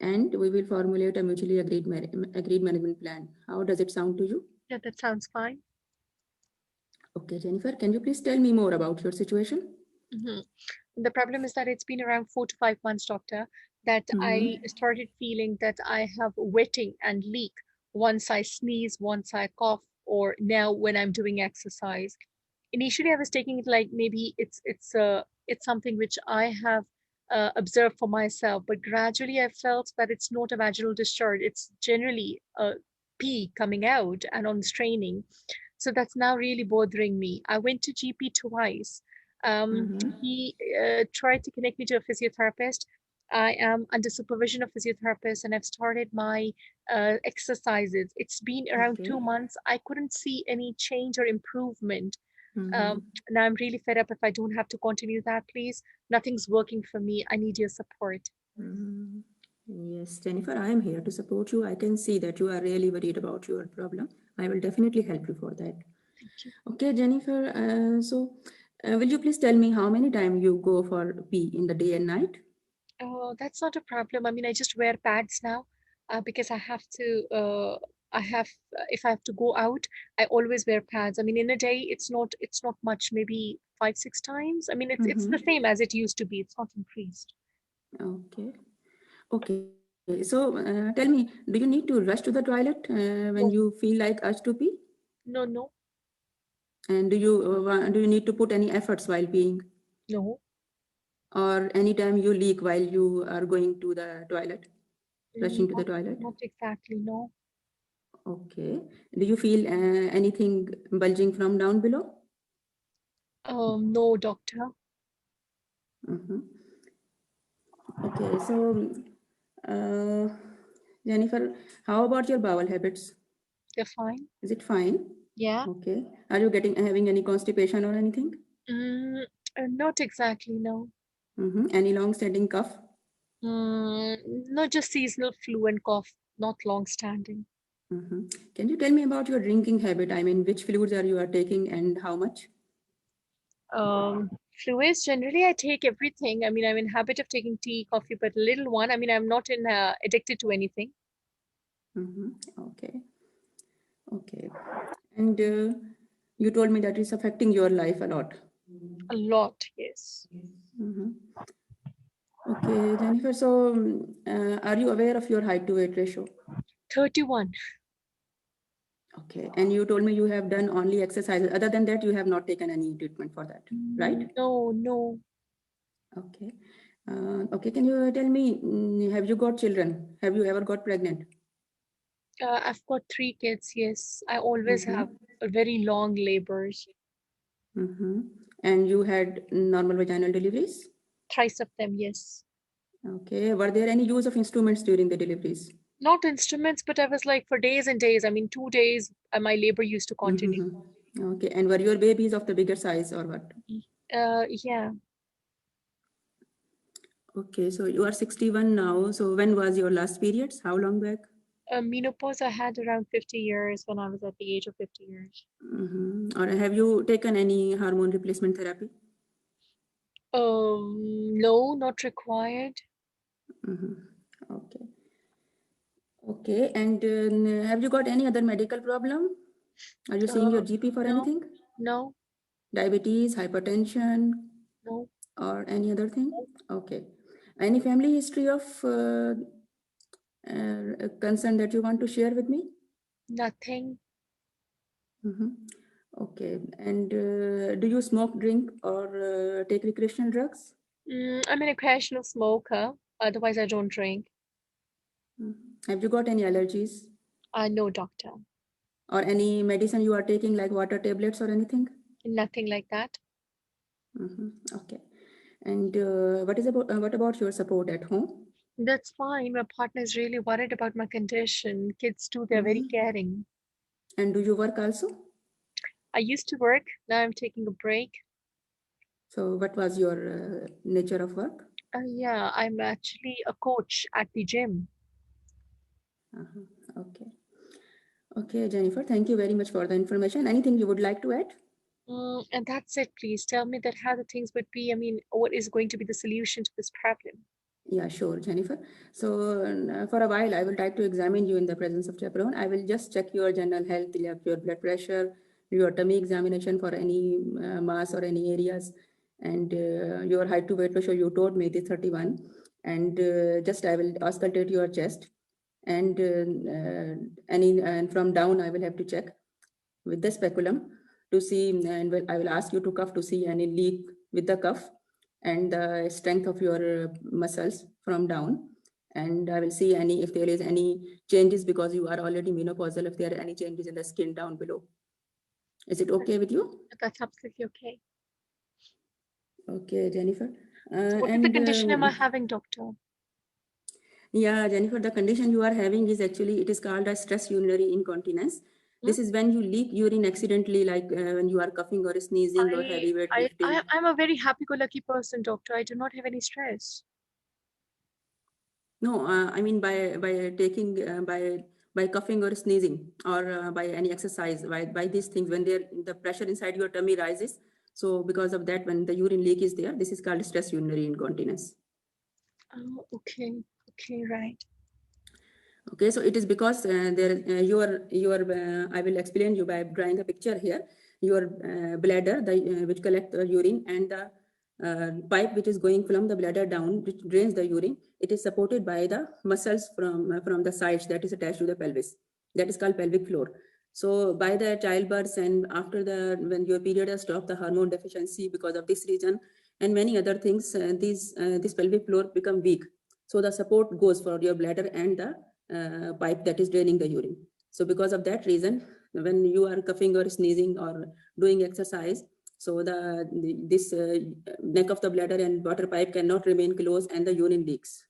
and we will formulate a mutually agreed management plan. How does it sound to you? Yeah, that sounds fine. Okay, Jennifer, can you please tell me more about your situation? The problem is that it's been around 4 to 5 months, doctor, that I started feeling that I have wetting and leak once I sneeze, once I cough, or now when I'm doing exercise. Initially, I was taking it like maybe it's something which I have observed for myself, but gradually I felt that it's not a vaginal discharge. It's generally a pee coming out and on straining. So that's now really bothering me. I went to GP twice. He tried to connect me to a physiotherapist. I am under supervision of physiotherapist and I've started my exercises. It's been around Okay. 2 months. I couldn't see any change or improvement. Now I'm really fed up if I don't have to continue that, please. Nothing's working for me. I need your support. Yes, Jennifer, I am here to support you. I can see that you are really worried about your problem. I will definitely help you for that. Thank you. Okay, Jennifer, will you please tell me how many times you go for pee in the day and night? Oh, that's not a problem. I mean, I just wear pads now because I have to. If I have to go out, I always wear pads. I mean, in a day, it's not much. Maybe 5, 6 times. I mean, it's the same as it used to be. It's not increased. Okay. Okay. So tell me, do you need to rush to the toilet when No, you feel like urge to pee? no, no, And do you need to put any efforts while peeing? no. Or anytime you leak while you are going to the toilet, rushing to the Not, toilet? not exactly. No. Okay. Do you feel anything bulging from down below? No, doctor. Mhm. Okay. So, uh, Jennifer, how about your bowel habits? They're fine. Is it fine? Yeah. Okay. Are you having any constipation or anything? Mm, not exactly. No. Any long-standing cough? No, just seasonal flu and cough. Not long standing. Can you tell me about your drinking habit? I mean, which fluids are you are taking and how much? Fluids, generally I take everything. I mean, I'm in habit of taking tea, coffee, but little one. I mean, I'm not addicted to anything. Okay. Okay. And You told me that it's affecting your life a lot. A lot, yes. Mhm. Okay, Jennifer. So, are you aware of your height to weight ratio? 31. Okay, and you told me you have done only exercises. Other than that, you have not taken any treatment for that, right? No, no. Okay. Okay, can you tell me, have you got children? Have you ever got pregnant? I've got 3 kids, yes. I always Mm-hmm. have a very long labors. Mm-hmm. And you had normal vaginal deliveries? Thrice of them, yes. Okay. Were there any use of instruments during the deliveries? Not instruments, but I was like for days and days. I mean, 2 days, my labor used to continue. Mm-hmm. Okay. And were your babies of the bigger size or what? Yeah, Okay. So you are 61 now. So when was your last periods? How long back? menopause I had around 50 years when I was at the age of 50 years. Mm-hmm. Or have you taken any hormone replacement therapy? No, not required. Mm-hmm. Okay. Okay. And have you got any other medical problem? Are you seeing your GP for No, anything? no, Diabetes, hypertension, no, or any other thing? Okay. Any family history of concern that you want to share with me? nothing. Mhm. Okay. And do you smoke, drink, or take recreational drugs? I'm an occasional smoker. Otherwise, I don't drink. Mhm. Have you got any allergies No, doctor. or any medicine you are taking, like water tablets or anything? Nothing like that. Okay. And what about your support at home? That's fine. My partner is really worried about my condition. Kids too, they're very caring. And do you work also? I used to work. Now I'm taking a break. So what was your nature of work? Yeah, I'm actually a coach at the gym. Okay. Okay, Jennifer, thank you very much for the information. Anything you would like to add? And that's it, please. Tell me that how the things would be. I mean, what is going to be the solution to this problem? Yeah, sure, Jennifer. So for a while, I will try to examine you in the presence of chaperone. I will just check your general health, like your blood pressure, your tummy examination for any mass or any areas, and your height to weight ratio. You told me it is 31, and just I will auscultate your chest, and and from down I will have to check with the speculum to see, and I will ask you to cuff to see any leak with the cuff and the strength of your muscles from down. And I will see any if there is any changes because you are already menopausal, if there are any changes in the skin down below. Is it okay with you? That's absolutely okay. Okay, Jennifer. So what is the condition am I having, doctor? Yeah, Jennifer, the condition you are having is actually, it is called a stress urinary incontinence. This is when you leak urine accidentally, like when you are coughing or sneezing or heavy weight lifting. I'm a very happy-go-lucky person, doctor. I do not have any stress. No, I mean by taking by coughing or sneezing or by any exercise, by these things when the pressure inside your tummy rises. So because of that, when the urine leak is there, this is called stress urinary incontinence. Oh, okay. Okay, right. Okay, so it is because your I will explain you by drawing a picture here. Your bladder, which collect the urine, and the pipe which is going from the bladder down, which drains the urine, it is supported by the muscles from the sides that is attached to the pelvis. That is called pelvic floor. So by the childbirth and after when your period has stopped, the hormone deficiency because of this reason and many other things, this pelvic floor become weak. So the support goes for your bladder and the pipe that is draining the urine. So because of that reason, when you are coughing or sneezing or doing exercise, so this neck of the bladder and water pipe cannot remain closed and the urine leaks.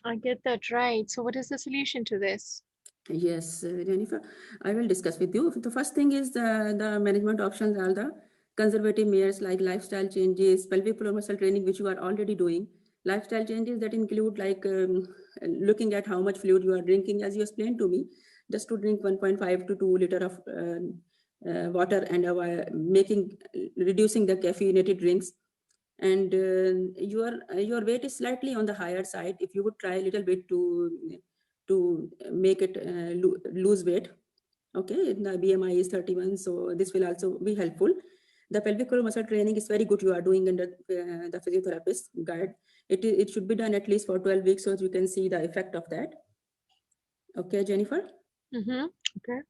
I get that right. So what is the solution to this? Yes, Jennifer, I will discuss with you. The first thing is the management options are the conservative measures like lifestyle changes, pelvic floor muscle training, which you are already doing. Lifestyle changes that include like looking at how much fluid you are drinking, as you explained to me, just to drink 1.5 to 2 liter of water and reducing the caffeinated drinks. And your weight is slightly on the higher side. If you would try a little bit to make it lose weight, Okay, the BMI is 31, so this will also be helpful. The pelvic floor muscle training is very good. You are doing under the physiotherapist guide. It should be done at least for 12 weeks so you can see the effect of that. Okay, Jennifer? Okay.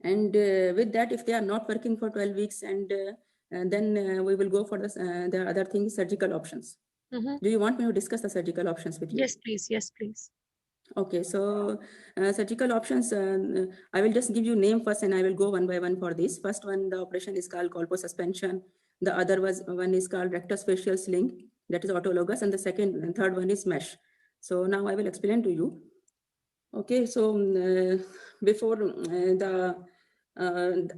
And with that, if they are not working for 12 weeks, and then we will go for the other thing, surgical options. Do you want me to discuss the surgical options with you? Yes, please. Yes, please. Okay, so surgical options, I will just give you name first and I will go one by one for this. First one, the operation is called colposuspension. The other one is called rectusfacial sling, that is autologous, and the second and third one is mesh. So now I will explain to you. Okay, so before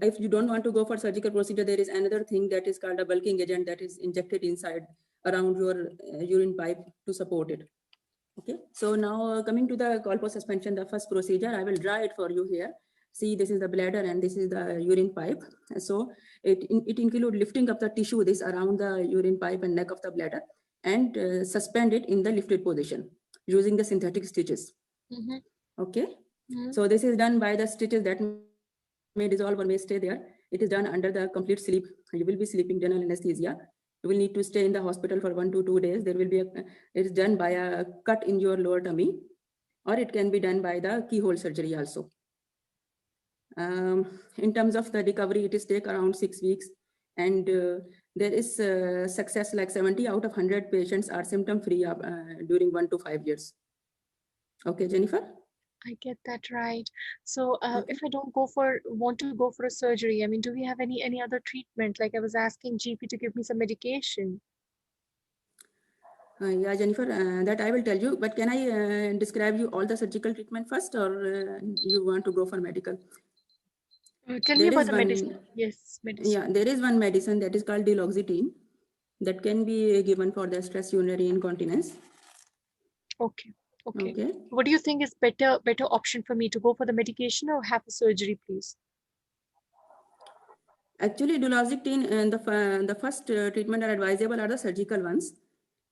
if you don't want to go for surgical procedure, there is another thing that is called a bulking agent that is injected inside around your urine pipe to support it. Okay, so now coming to the colposuspension, the first procedure, I will draw it for you here. See, this is the bladder and this is the urine pipe. So it includes lifting up the tissue, this around the urine pipe and neck of the bladder, and suspend it in the lifted position using the synthetic stitches. Okay, so this is done by the stitches that may dissolve or may stay there. It is done under the complete sleep. You will be sleeping general anesthesia. You will need to stay in the hospital for 1 to 2 days. There will be it is done by a cut in your lower tummy, or it can be done by the keyhole surgery also. In terms of the recovery, it is take around 6 weeks, and there is success like 70 out of 100 patients are symptom free during 1 to 5 years. Okay, Jennifer? I get that right. So Okay. if I don't want to go for a surgery, I mean, do we have any other treatment? Like I was asking GP to give me some medication. Yeah, Jennifer, that I will tell you, but can I describe you all the surgical treatment first, or you want to go for medical? Tell me about the medicine. Yes, medicine. Yeah, there is one medicine that is called deloxetine that can be given for the stress urinary incontinence. Okay. Okay. Okay. What do you think is better option for me, to go for the medication or have a surgery, please? Actually, deloxetine and the first treatment are advisable are the surgical ones.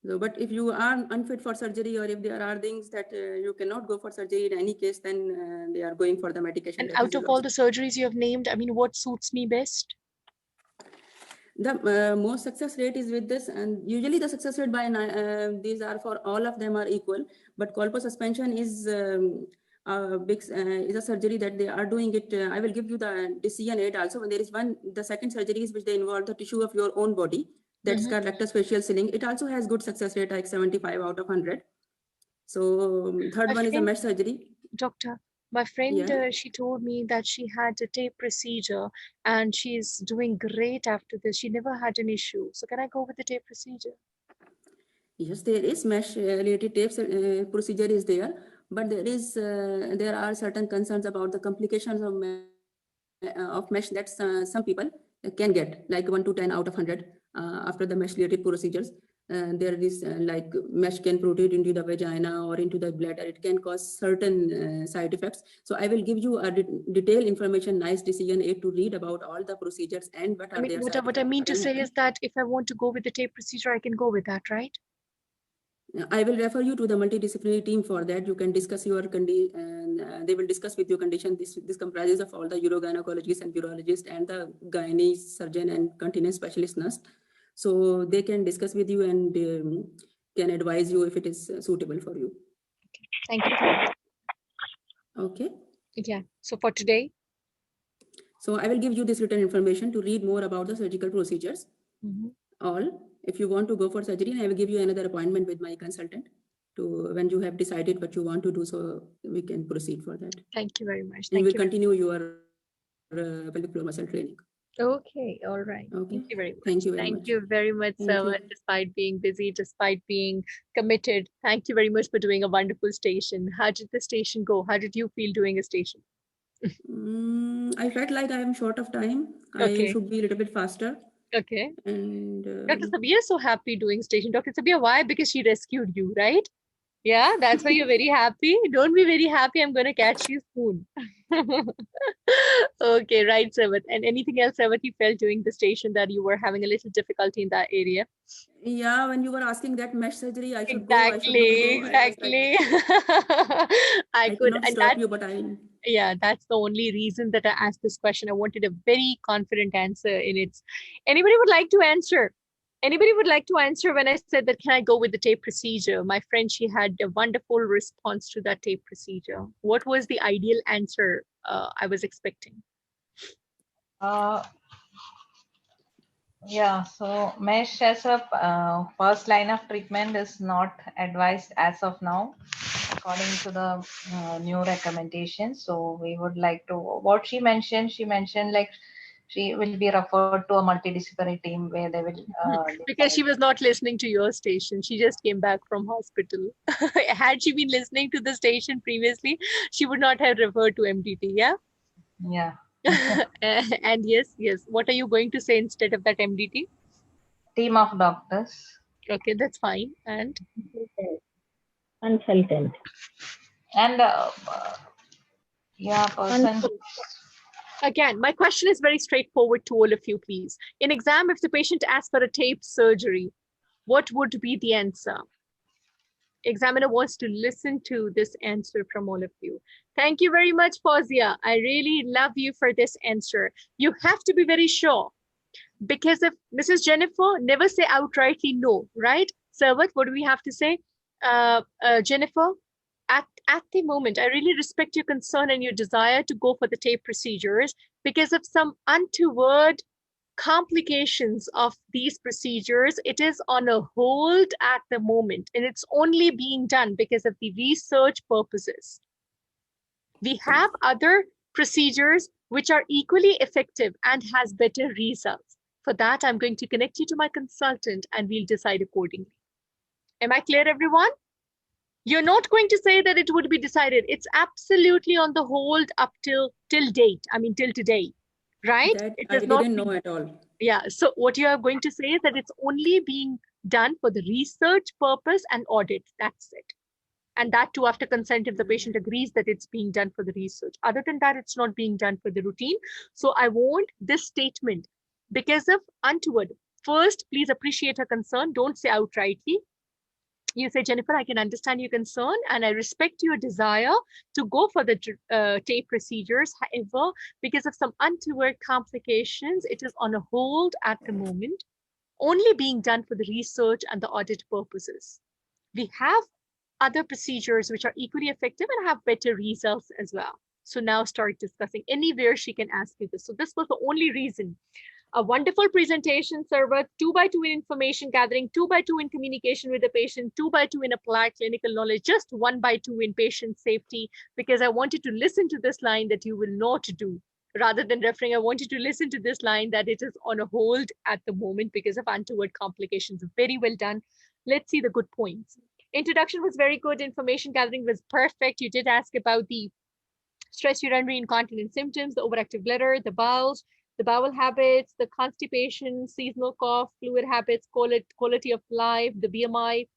So, but if you are unfit for surgery, or if there are things that you cannot go for surgery in any case, then they are going for the medication. And That out is of all the deloxetine. surgeries you have named, I mean, what suits me best? The most success rate is with this, and usually the success rate by these are for all of them are equal. But colposuspension is is a surgery that they are doing it. I will give you the decision aid also. When there is one, the second surgery is which they involve the tissue of your own body. That's called rectusfacial sealing. It also has good success rate, like 75 out of 100. So third one is a mesh surgery. Doctor, my friend, Yeah. she told me that she had a tape procedure and she's doing great after this. She never had an issue. So can I go with the tape procedure? Yes, there is mesh related tapes procedure is there, but there are certain concerns about the complications of mesh that some people can get, like 1 to 10 out of 100 after the mesh related procedures. There is like mesh can protrude into the vagina or into the bladder. It can cause certain side effects. So I will give you a detailed information, nice decision aid to read about all the procedures and what are their side effects. What I mean to say is that if I want to go with the tape procedure, I can go with that, right? I will refer you to the multidisciplinary team for that. You can discuss your condition, and they will discuss with your condition. This comprises of all the urogynecologists and urologists and the gynae surgeon and continence specialist nurse. So they can discuss with you and can advise you if it is suitable for you. Thank you. Okay. Yeah. So for today. So I will give you this written information to read more about the surgical procedures. All. If you want to go for surgery, I will give you another appointment with my consultant to when you have decided what you want to do, so we can proceed for that. Thank you very much. And you will continue your pelvic floor muscle training. Okay, all right. Okay. Thank you very much. Thank you very Thank much. you very much, sir. Despite being busy, despite being committed, thank you very much for doing a wonderful station. How did the station go? How did you feel doing a station? I felt like I am short of time. I should be a little bit faster. Okay. And Dr. Sabia is so happy doing station. Dr. Sabia, why? Because she rescued you, right? Yeah, that's why you're very happy. Don't be very happy. I'm going to catch you soon. Okay, right, Savat. And anything else, Savat, you felt during the station that you were having a little difficulty in that area? Yeah, when you were asking that mesh surgery, I should go, I should not Exactly, go. I was like, exactly. I I could, cannot and stop that, you, but I. yeah, that's the only reason that I asked this question. I wanted a very confident answer in it. Anybody would like to answer? Anybody would like to answer when I said that, can I go with the tape procedure? My friend, she had a wonderful response to that tape procedure. What was the ideal answer I was expecting? Uh, yeah, so mesh as a first line of treatment is not advised as of now, according to the new recommendations. So we would like to, what she mentioned like she will be referred to a multidisciplinary team where they will Because decide. she was not listening to your station. She just came back from hospital. Had she been listening to the station previously, she would not have referred to MDT, yeah? Yeah, And yes, yes. What are you going to say instead of that MDT? team of doctors Okay, that's fine. And Consultant. and yeah, person. again, my question is very straightforward to all of you, please. In exam, if the patient asks for a tape surgery, what would be the answer? Examiner wants to listen to this answer from all of you. Thank you very much, Fawzia. I really love you for this answer. You have to be very sure, because if Mrs. Jennifer, never say outrightly no, right? Sarvat, what do we have to say? Jennifer, at the moment, I really respect your concern and your desire to go for the tape procedures because of some untoward complications of these procedures. It is on a hold at the moment, and it's only being done because of the research purposes. We have other procedures which are equally effective and has better results. For that, I'm going to connect you to my consultant and we'll decide accordingly. Am I clear, everyone? You're not going to say that it would be decided. It's absolutely on the hold up till date. I mean, till today, right? That It I is not didn't being, know at all. yeah. So what you are going to say is that it's only being done for the research purpose and audit. That's it. And that too after consent if the patient agrees that it's being done for the research. Other than that, it's not being done for the routine. So I want this statement because of untoward. First, please appreciate her concern. Don't say outrightly. You say, Jennifer, I can understand your concern and I respect your desire to go for the tape procedures. However, because of some untoward complications, it is on a hold at the moment, only being done for the research and the audit purposes. We have other procedures which are equally effective and have better results as well. So now start discussing. Anywhere she can ask you this. So this was the only reason. A wonderful presentation, Sarva, 2x2 in information gathering, 2x2 in communication with the patient, 2x2 in applied clinical knowledge, just 1x2 in patient safety, because I wanted to listen to this line that you will not do. Rather than referring, I wanted to listen to this line that it is on a hold at the moment because of untoward complications. Very well done. Let's see the good points. Introduction was very good. Information gathering was perfect. You did ask about the stress urinary incontinence symptoms, the overactive bladder, the bowels, the bowel habits, the constipation, seasonal cough, fluid habits, quality of life, the BMI.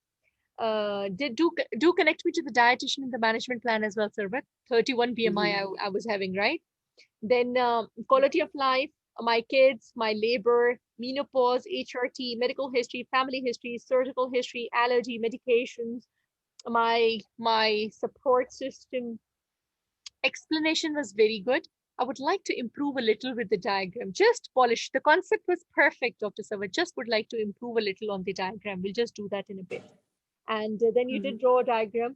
Do connect me to the dietitian in the management plan as well, sir. But 31 BMI I was having, right? Then quality of life, my kids, my labor, menopause, HRT, medical history, family history, surgical history, allergy, medications, my support system. Explanation was very good. I would like to improve a little with the diagram. Just polish. The concept was perfect, Dr. Sava. Just would like to improve a little on the diagram. We'll just do that in a bit. And then you did draw a diagram.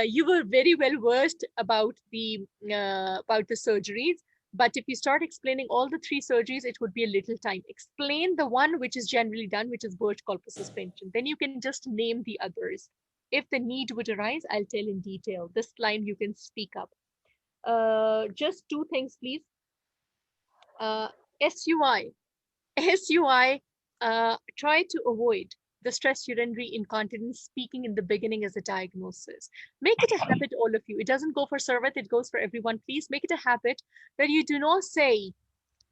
You were very well versed about the surgeries. But if you start explaining all the three surgeries, it would be a little time. Explain the one which is generally done, which is birch corpus suspension. Then you can just name the others. If the need would arise, I'll tell in detail. This line you can speak up. Just two things, please. SUI. SUI, try to avoid the stress urinary incontinence speaking in the beginning as a diagnosis. Make it a habit, all of you. It doesn't go for Sarvat, it goes for everyone. Please make it a habit that you do not say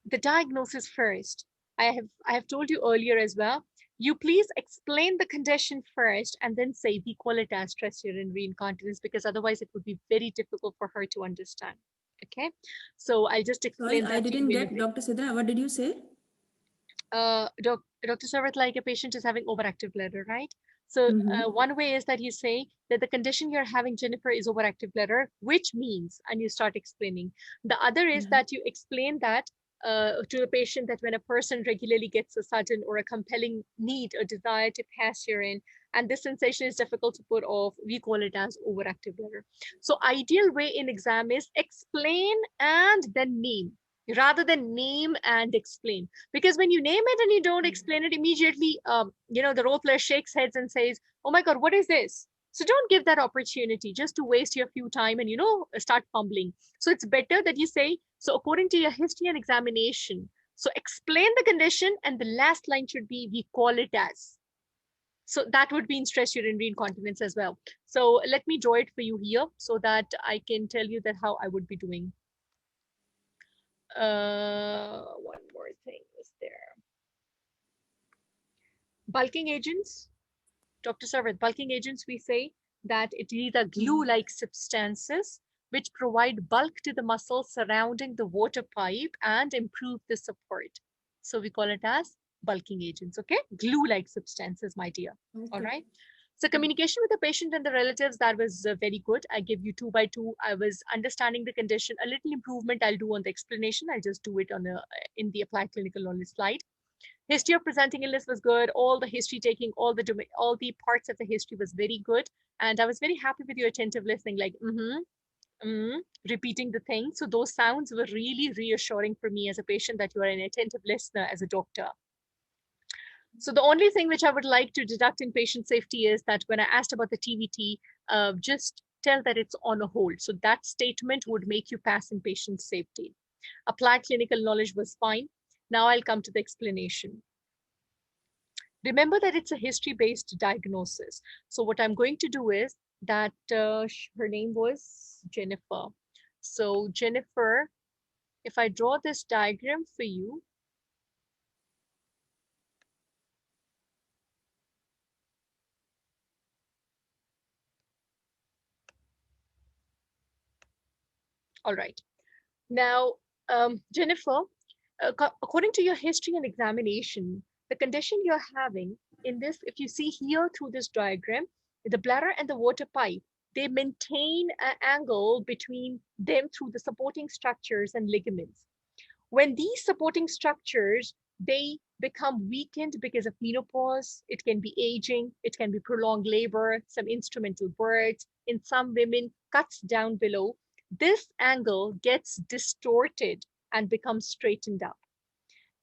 the diagnosis first. I have told you earlier as well you please explain the condition first and then say we call it as stress urinary incontinence, because otherwise it would be very difficult for her to understand. Okay, so I'll just explain Sorry, I that to you didn't in a get bit. Dr. Siddha. What did you say? Dr. Sarvat, like a patient is having overactive bladder, right? So one way is that you say that the condition you're having, Jennifer, is overactive bladder, which means, and you start explaining. The other is that you explain that to the patient that when a person regularly gets a sudden or a compelling need or desire to pass urine, and this sensation is difficult to put off, we call it as overactive bladder. So ideal way in exam is explain and then name, rather than name and explain. Because when you name it and you don't explain it immediately, the role player shakes heads and says, oh my God, what is this? So don't give that opportunity just to waste your few time and, start fumbling. So it's better that you say, so according to your history and examination, so explain the condition, and the last line should be, we call it as. So that would be in stress urinary incontinence as well. So let me draw it for you here so that I can tell you that how I would be doing. One more thing is there. Bulking agents, Dr. Sarvat, bulking agents, we say that it is a glue-like substances which provide bulk to the muscles surrounding the water pipe and improve the support. So we call it as bulking agents, okay? Glue-like substances, my dear, all right? So communication with the patient and the relatives, that was very good. I give you 2 by 2. I was understanding the condition. A little improvement I'll do on the explanation. I'll just do it on in the applied clinical knowledge slide. History of presenting illness was good. All the history taking, all the parts of the history was very good. And I was very happy with your attentive listening, like repeating the thing. So those sounds were really reassuring for me as a patient that you are an attentive listener as a doctor. So the only thing which I would like to deduct in patient safety is that when I asked about the TVT, just tell that it's on a hold. So that statement would make you pass in patient safety. Applied clinical knowledge was fine. Now I'll come to the explanation. Remember that it's a history-based diagnosis. So what I'm going to do is that her name was Jennifer. So Jennifer, if I draw this diagram for you, all right. Now, Jennifer, according to your history and examination, the condition you're having in this, if you see here through this diagram, the bladder and the water pipe, they maintain an angle between them through the supporting structures and ligaments. When these supporting structures, they become weakened because of menopause, it can be aging, it can be prolonged labor, some instrumental births, in some women, cuts down below, this angle gets distorted and becomes straightened up.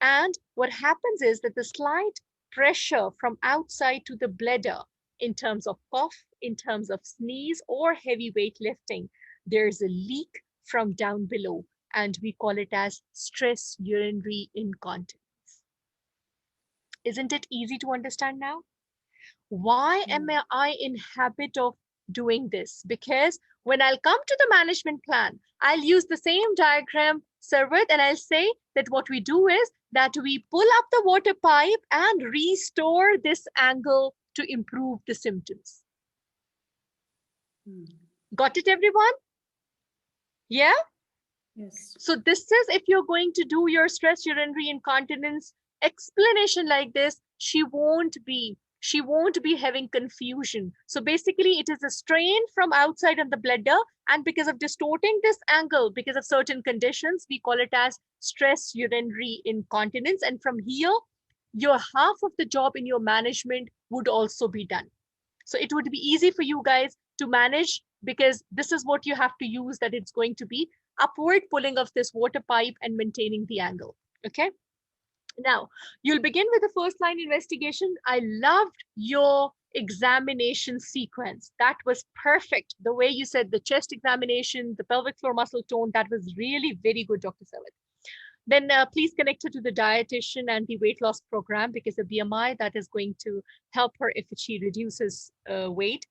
And what happens is that the slight pressure from outside to the bladder in terms of cough, in terms of sneeze or heavy weight lifting, there's a leak from down below, and we call it as stress urinary incontinence. Isn't it easy to understand now? Why am I in habit of doing this? Because when I'll come to the management plan, I'll use the same diagram, Sarvat, and I'll say that what we do is that we pull up the water pipe and restore this angle to improve the symptoms. Got it, everyone? Yeah? Yes. So this is if you're going to do your stress urinary incontinence explanation like this, she won't be having confusion. So basically it is a strain from outside on the bladder, and because of distorting this angle, because of certain conditions, we call it as stress urinary incontinence. And from here, your half of the job in your management would also be done. So it would be easy for you guys to manage, because this is what you have to use, that it's going to be upward pulling of this water pipe and maintaining the angle. Okay. Now, you'll begin with the first line investigation. I loved your examination sequence. That was perfect. The way you said the chest examination, the pelvic floor muscle tone, that was really very good, Dr. Savat. Then please connect her to the dietitian and the weight loss program, because the BMI, that is going to help her if she reduces weight.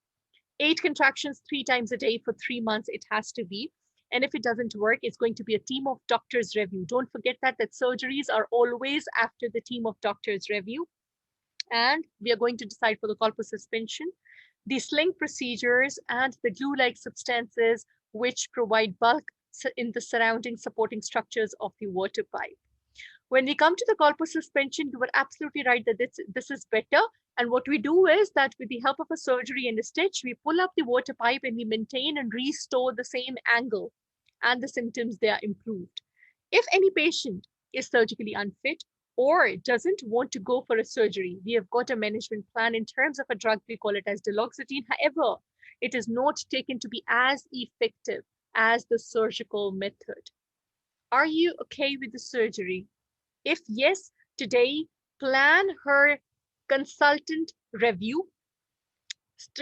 8 contractions 3 times a day for 3 months, it has to be. And if it doesn't work, it's going to be a team of doctors review. Don't forget that surgeries are always after the team of doctors review. And we are going to decide for the colpus suspension, the sling procedures, and the glue-like substances which provide bulk in the surrounding supporting structures of the water pipe. When we come to the colpus suspension, you were absolutely right that this is better. And what we do is that with the help of a surgery and a stitch, we pull up the water pipe and we maintain and restore the same angle, and the symptoms, they are improved. If any patient is surgically unfit or doesn't want to go for a surgery, we have got a management plan in terms of a drug, we call it as duloxetine. However, it is not taken to be as effective as the surgical method. Are you okay with the surgery? If yes, today plan her consultant review,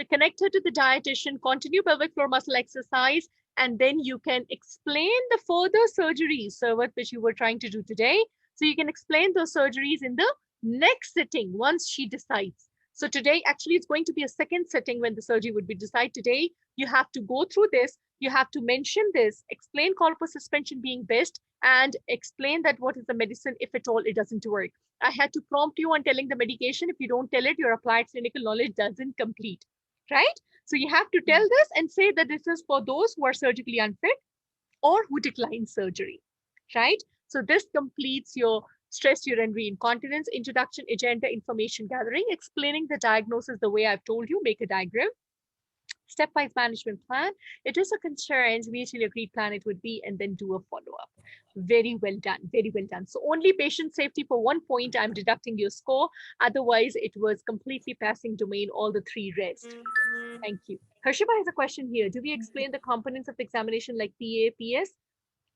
connect her to the dietitian, continue pelvic floor muscle exercise, and then you can explain the further surgeries, which you were trying to do today. So you can explain those surgeries in the next sitting once she decides. So today, actually, it's going to be a second sitting when the surgery would be decided. Today, you have to go through this. You have to mention this, explain colpus suspension being best, and explain that what is the medicine if at all it doesn't work. I had to prompt you on telling the medication. If you don't tell it, your applied clinical knowledge doesn't complete, right? So you have to tell this and say that this is for those who are surgically unfit or who decline surgery, right? So this completes your stress urinary incontinence introduction agenda, information gathering, explaining the diagnosis the way I've told you, make a diagram, stepwise management plan. It is a concern, mutually agreed plan it would be, and then do a follow-up. Very well done, very well done. So only patient safety for 1 point, I'm deducting your score. Otherwise, it was completely passing domain, all the 3 rest. Thank you. Harshaba has a question here. Do we explain the components of the examination like PA, PS?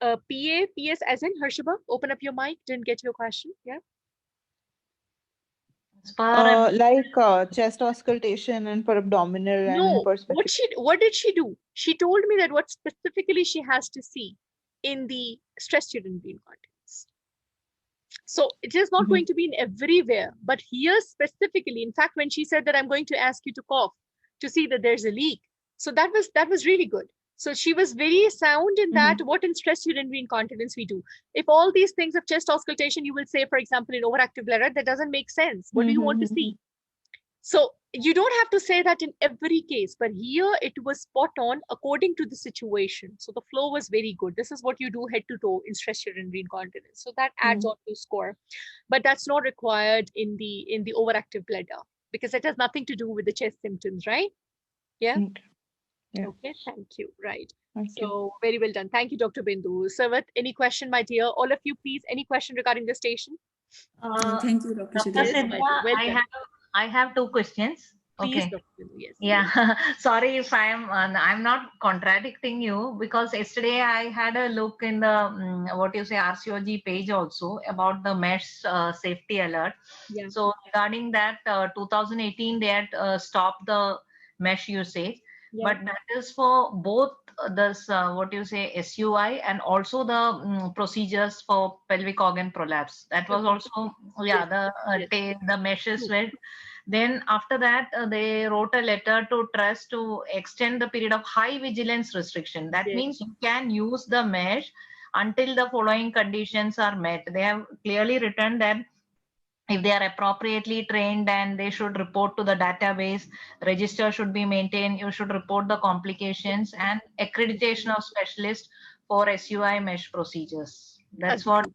PA, PS as in Harshaba? Open up your mic, didn't get your question, yeah? Like chest auscultation and per abdominal and No, perspective. what did she do? She told me that what specifically she has to see in the stress urinary incontinence. So it is not going to be in everywhere, but here specifically, in fact, when she said that I'm going to ask you to cough to see that there's a leak. So that was really good. So she was very sound in that, what in stress urinary incontinence we do. If all these things of chest auscultation, you will say, for example, in overactive bladder, that doesn't make sense. What do you want to see? So you don't have to say that in every case, but here it was spot on according to the situation. So the flow was very good. This is what you do head to toe in stress urinary incontinence. So that adds on to score, but that's not required in the overactive bladder because it has nothing to do with the chest symptoms, right? Yeah. Yeah. Okay, thank you. Right. Thank So you. very well done. Thank you, Dr. Bindu. Savat, any question, my dear? All of you, please, any question regarding the station? Thank you, Dr. Dr. Shidhar. Sidhya, Well I have 2 questions. Please, Okay. Dr. Bindu, yes. Yeah, sorry if I'm not contradicting you because yesterday I had a look in the what you say RCOG page also about the mesh safety alert. Yeah. So regarding that, 2018 they had stopped the mesh usage, but that is for both this what you say SUI and also the procedures for pelvic organ prolapse. That was also the meshes were. Then after that, they wrote a letter to trust to extend the period of high vigilance restriction. That means you can use the mesh until the following conditions are met. They have clearly written that if they are appropriately trained and they should report to the database, register should be maintained, you should report the complications and accreditation of specialists for SUI mesh procedures. That's what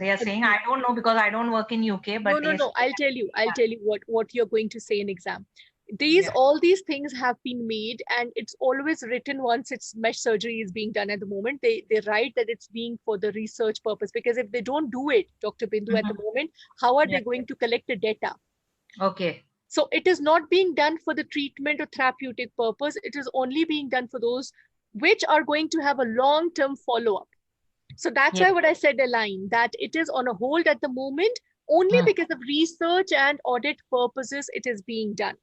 they are saying. I don't know because I don't work in UK, but no. I'll tell you what you're going to say in exam. All these things have been made, and it's always written once it's mesh surgery is being done at the moment. They write that it's being for the research purpose, because if they don't do it, Dr. Bindu, at the moment, how are they going to collect the data? Okay. So it is not being done for the treatment or therapeutic purpose. It is only being done for those which are going to have a long-term follow-up. So that's why what I said, Elaine, that it is on a hold at the moment, only because of research and audit purposes it is being done.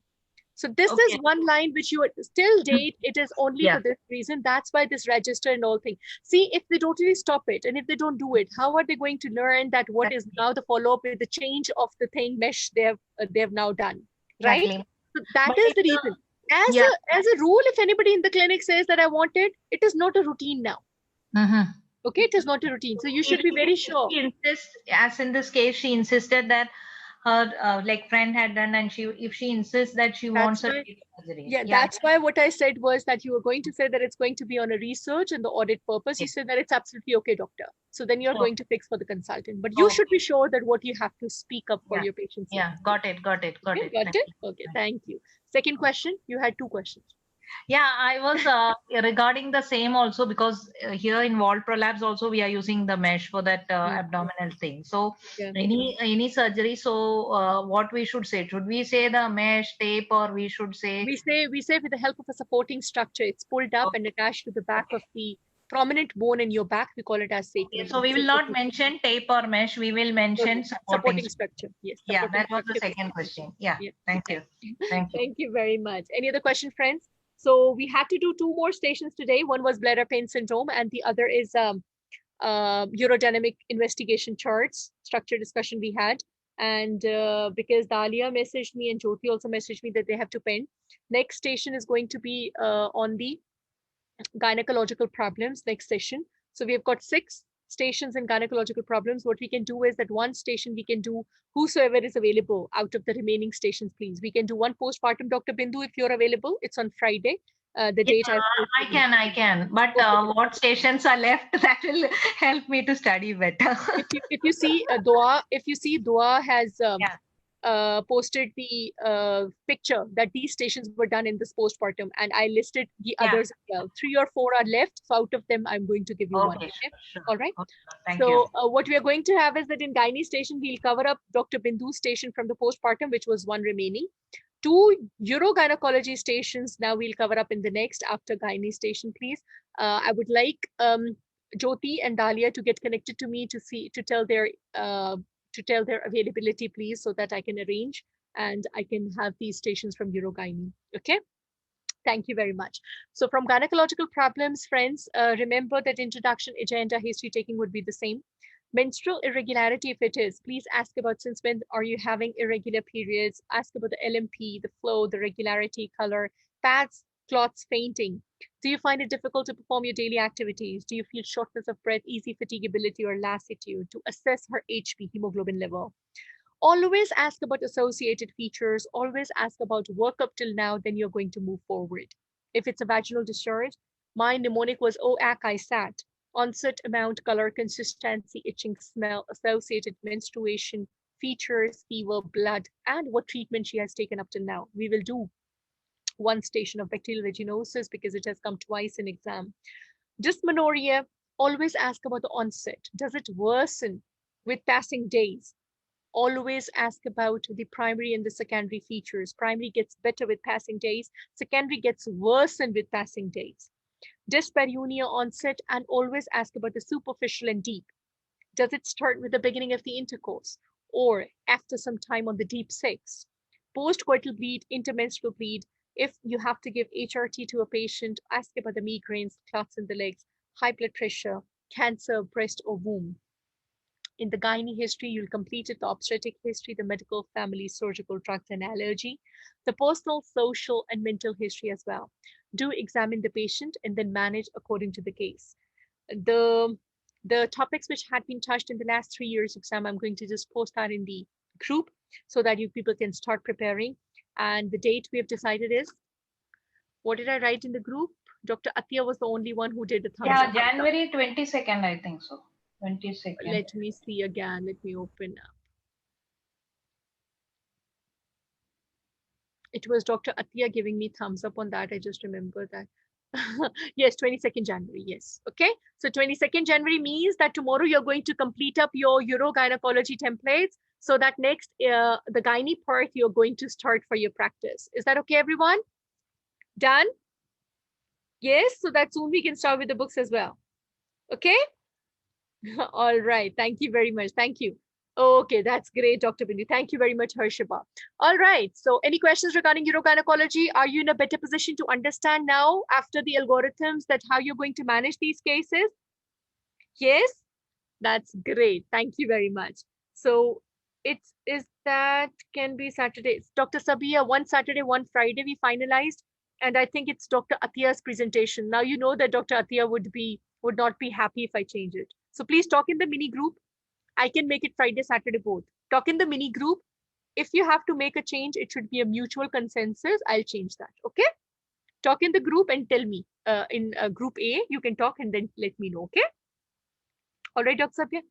So this is one line which you still date, it is only for this reason. That's why this register and all thing. See, if they totally stop it and if they don't do it, how are they going to learn that what is now the follow-up with the change of the thing mesh they have now done, right? Exactly. So that is the reason. As a rule, if anybody in the clinic says that I want it, it is not a routine now. Okay, it is not a routine. So you should be very sure. She insists, as in this case, she insisted that her like friend had done, and if she insists that she wants That's a right. surgery. Yeah, that's why what I said was that you were going to say that it's going to be on a research and the audit purpose. You Okay. said that it's absolutely okay, doctor. So then you're Okay. going to fix for the consultant. But you should be sure that what you have to speak up for Yeah. your patients. Yeah, got it. Okay, got it? Okay, thank you. Second question, you had two questions. Yeah, I was regarding the same also, because here in wall prolapse also we are using the mesh for that abdominal thing. So Yeah. any surgery, so what we should say? Should we say the mesh tape, or we should say? We say with the help of a supporting structure, it's pulled up and attached to the back of the prominent bone in your back. We call it as sacrum. Okay, so we will not mention tape or mesh. We will mention supporting structure. Yes. Yeah, that was the second question. Yeah. Thank you. Thank you. Thank you very much. Any other question, friends? So we had to do two more stations today. One was bladder pain syndrome, and the other is urodynamic investigation charts, structure discussion we had. And because Dalia messaged me and Jyoti also messaged me that they have to pen. Next station is going to be on the gynecological problems next session. So we have got 6 stations in gynecological problems. What we can do is that one station we can do whosoever is available out of the remaining stations, please. We can do one postpartum, Dr. Bindu, if you're available. It's on Friday. The date I can. But what stations are left, that will help me to study better. if you see Dua has posted the picture that these stations were done in this postpartum, and I listed the others as well. 3 or 4 are left, so out of them I'm going to give you one. Okay? Sure. All right. Okay. Thank so you. What we are going to have is that in gynae station we'll cover up Dr. Bindu's station from the postpartum, which was one remaining. 2 urogynecology stations now we'll cover up in the next after gynae station, please. I would like Jyoti and Dalia to get connected to me to tell their availability, please, so that I can arrange and I can have these stations from urogyne. Okay. Thank you very much. So from gynecological problems, friends, remember that introduction, agenda, history taking would be the same. Menstrual irregularity, if it is, please ask about since when are you having irregular periods, ask about the LMP, the flow, the regularity, color, pads, clots, fainting. Do you find it difficult to perform your daily activities? Do you feel shortness of breath, easy fatigability or lassitude? To assess her HP, hemoglobin level. Always ask about associated features. Always ask about work up till now, then you're going to move forward. If it's a vaginal discharge, my mnemonic was OAC I sat. Onset, amount, color, consistency, itching, smell, associated menstruation, features, fever, blood, and what treatment she has taken up till now. We will do one station of bacterial vaginosis because it has come twice in exam. Dysmenorrhea, always ask about the onset. Does it worsen with passing days? Always ask about the primary and the secondary features. Primary gets better with passing days. Secondary gets worsened with passing days. Dyspareunia onset, and always ask about the superficial and deep. Does it start with the beginning of the intercourse or after some time on the deep sex? Postcoital bleed, intermenstrual bleed. If you have to give HRT to a patient, ask about the migraines, clots in the legs, high blood pressure, cancer, breast or womb. In the gynae history, you'll complete it, the obstetric history, the medical, family, surgical, drugs, and allergy, the personal, social, and mental history as well. Do examine the patient and then manage according to the case. The topics which had been touched in the last 3 years exam, I'm going to just post that in the group so that you people can start preparing. And the date we have decided is, what did I write in the group? Dr. Athiya was the only one who did the thumbs up. Yeah, January 22nd, I think so. 22nd. Let me see again. Let me open up. It was Dr. Athiya giving me thumbs up on that. I just remember that. Yes, 22nd January. Yes. Okay. So 22nd January means that tomorrow you're going to complete up your urogynecology templates so that next, the gynae part, you're going to start for your practice. Is that okay, everyone? Done? Yes. So that soon we can start with the books as well. Okay. All right. Thank you very much. Thank you. Okay, that's great, Dr. Bindu. Thank you very much, Harshaba. All right. So any questions regarding urogynecology? Are you in a better position to understand now after the algorithms that how you're going to manage these cases? Yes, that's great. Thank you very much. So that can be Saturday. Dr. Sabia, one Saturday, one Friday we finalized. And I think it's Dr. Athiya's presentation. Now you know that Dr. Athiya would not be happy if I change it. So please talk in the mini group. I can make it Friday, Saturday both. Talk in the mini group if you have to make a change, it should be a mutual consensus. I'll change that. Okay? Talk in the group and tell me. In group A, you can talk and then let me know. Okay? All right, Dr. Sabya?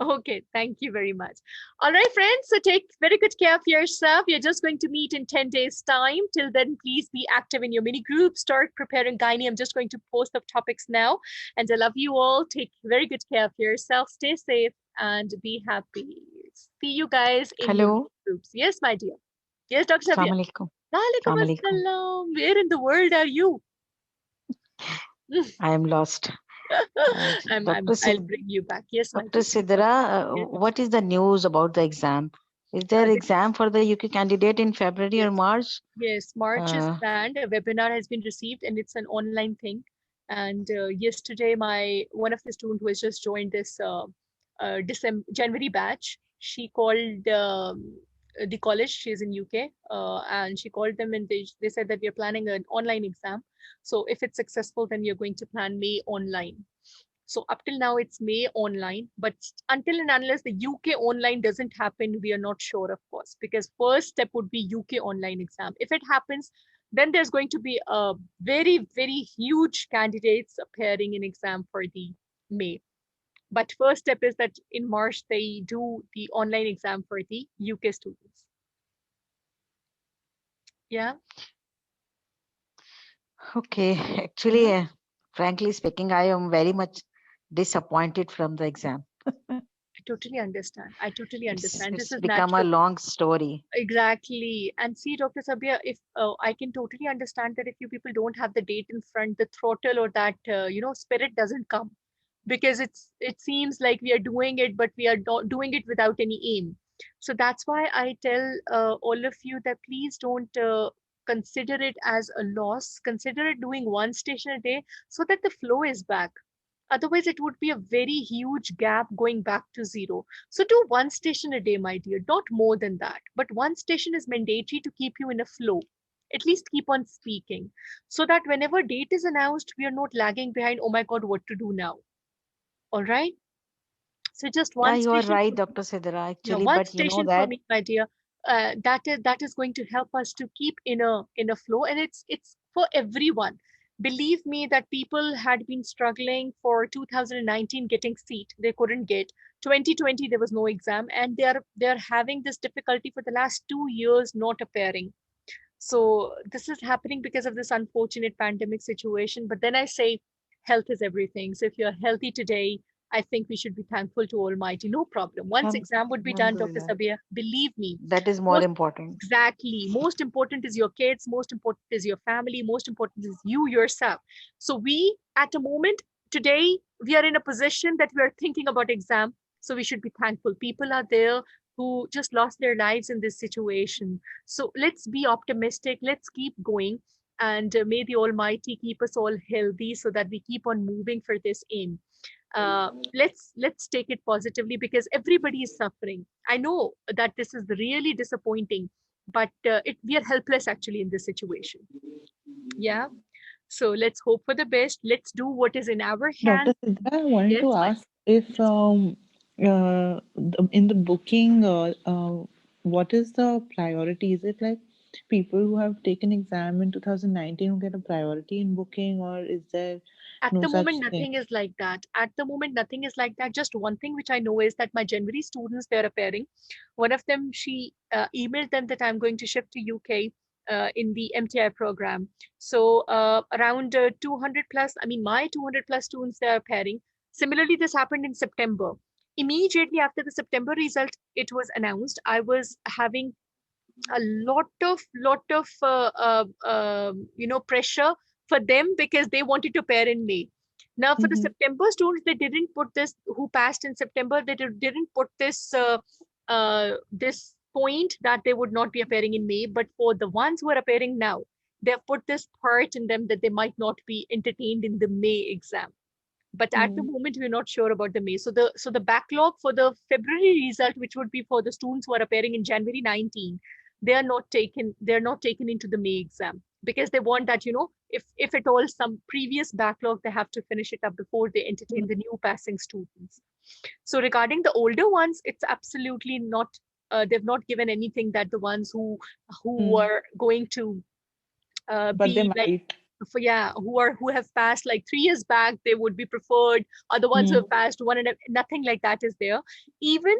Okay, thank you very much. All right, friends, so take very good care of yourself. You're just going to meet in 10 days' time. Till then, please be active in your mini group. Start preparing gynae. I'm just going to post the topics now. And I love you all. Take very good care of yourself. Stay safe and be happy. See you guys in your Hello. groups. Yes, my dear. Yes, Dr. Sabya. Assalamu alaikum. Walaikum Assalamu alaikum. assalam. Where in the world are you? I am lost. I'll bring you back. Yes, my Dr. dear. Sidra, Yes. what is the news about the exam? Is there The exam for the UK candidate in February or Yes. March? Yes, March is Uh, planned. A webinar has been received, and it's an online thing. And yesterday, one of the students who has just joined this January batch, she called the college. She's in UK, and she called them, and they said that we are planning an online exam. So if it's successful, then we are going to plan May online. So up till now, it's May online, but until and unless the UK online doesn't happen, we are not sure, of course, because first step would be UK online exam. If it happens, then there's going to be a very, very huge candidates appearing in exam for the May. But first step is that in March, they do the online exam for the UK students. Yeah. okay, actually, frankly speaking, I am very much disappointed from the exam. I totally understand. I totally understand. This It's is become a natural. long story. Exactly. And see, Dr. Sabia, if I can totally understand that if you people don't have the date in front, the throttle or that spirit doesn't come, because it seems like we are doing it, but we are not doing it without any aim. So that's why I tell all of you that please don't consider it as a loss. Consider it doing one station a day so that the flow is back. Otherwise, it would be a very huge gap going back to zero. So do one station a day, my dear, not more than that. But one station is mandatory to keep you in a flow. At least keep on speaking so that whenever date is announced, we are not lagging behind. Oh my God, what to do now? All right. So just Yeah, one you are station. right, Dr. Sidra, Yeah, actually, one but you know station for that me, my dear. That is going to help us to keep in a flow, and it's for everyone. Believe me that people had been struggling for 2019 getting seat. They couldn't get. 2020 there was no exam, and they're having this difficulty for the last 2 years not appearing. So this is happening because of this unfortunate pandemic situation. But then I say, health is everything. So if you're healthy today, I think we should be thankful to Almighty. No problem. Once exam would be done, Dr. Alhamdulillah, Sabia, believe me, that is more most important. exactly, most important is your kids, most important is your family, most important is you yourself. So we, at a moment today, we are in a position that we are thinking about exam. So we should be thankful. People are there who just lost their lives in this situation. So let's be optimistic. Let's keep going. And may the Almighty keep us all healthy so that we keep on moving for this aim. Let's take it positively because everybody is suffering. I know that this is really disappointing, but we are helpless actually in this situation. Yeah. So let's hope for the best. Let's do what is in our Dr. hands. Siddha, I wanted Yes, to my ask if yes. in the booking, what is the priority? Is it like people who have taken exam in 2019 who get a priority in booking, or is there At no the such moment, thing? nothing is like that. At the moment, nothing is like that. Just one thing which I know is that my January students, they're appearing. One of them, she emailed them that I'm going to shift to UK in the MTI program. So around 200 plus, I mean, my 200 plus students, they're appearing. Similarly, this happened in September. Immediately after the September result, it was announced. I was having a lot of pressure for them because they wanted to pair in May. Now for the Mm-hmm. September students, they didn't put this who passed in September. They didn't put this point that they would not be appearing in May. But for the ones who are appearing now, they've put this part in them that they might not be entertained in the May exam. But at the moment we're not sure about the May. So the backlog for the February result, which would be for the students who are appearing in January 19, they're not taken into the May exam because they want that, if at all some previous backlog, they have to finish it up before they entertain the new passing students. So regarding the older ones, it's absolutely not They've not given anything that the ones who Hmm. were going to But they be like, might. who have passed like 3 years back, they would be preferred. Other ones who have passed nothing like that is there. Even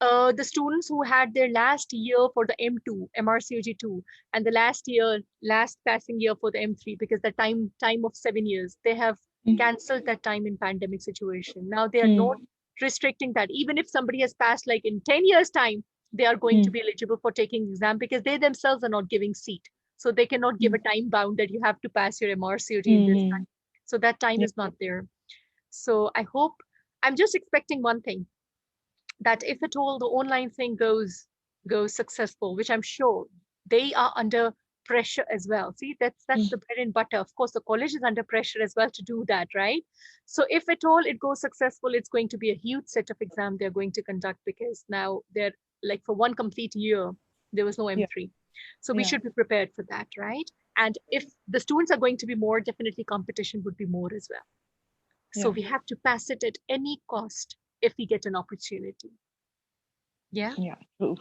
the students who had their last year for the M2, MRCOG2, and the last passing year for the M3, because the time of 7 years, they have cancelled that time in pandemic situation. Now they are not restricting that. Even if somebody has passed like in 10 years time, they are going to be eligible for taking exam, because they themselves are not giving seat. So they cannot give a time bound that you have to pass your MRCOG in this time. So that time is not there. So I hope, I'm just expecting one thing, that if at all the online thing goes successful, which I'm sure they are under pressure as well. See, that's the bread and butter. Of course, the college is under pressure as well to do that, right? So if at all it goes successful, it's going to be a huge set of exam they're going to conduct, because now they're like, for one complete year, there was no M3. So we should be prepared for that, right? And if the students are going to be more, definitely competition would be more as well. So we have to pass it at any cost if we get an opportunity. Yeah. Yeah. True.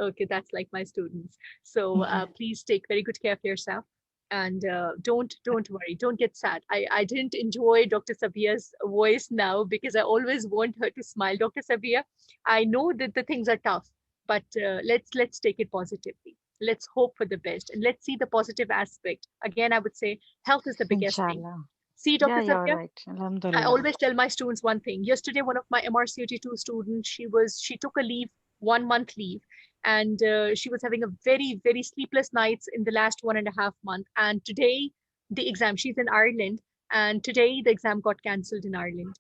Okay, that's like my students. So please take very good care of yourself, and don't worry, don't get sad. I didn't enjoy Dr. Sabia's voice now, because I always want her to smile. Dr. Sabia, I know that the things are tough, but let's take it positively. Let's hope for the best, and let's see the positive aspect. Again, I would say health is the biggest thing. Inshallah. See, Dr. Yeah, Sabia, you're right. I Alhamdulillah. always tell my students one thing. Yesterday, one of my MRCOG2 students, she took a leave, 1 month leave, and she was having a very, very sleepless nights in the last 1.5 months. And today, the exam, she's in Ireland, and today the exam got cancelled in Ireland.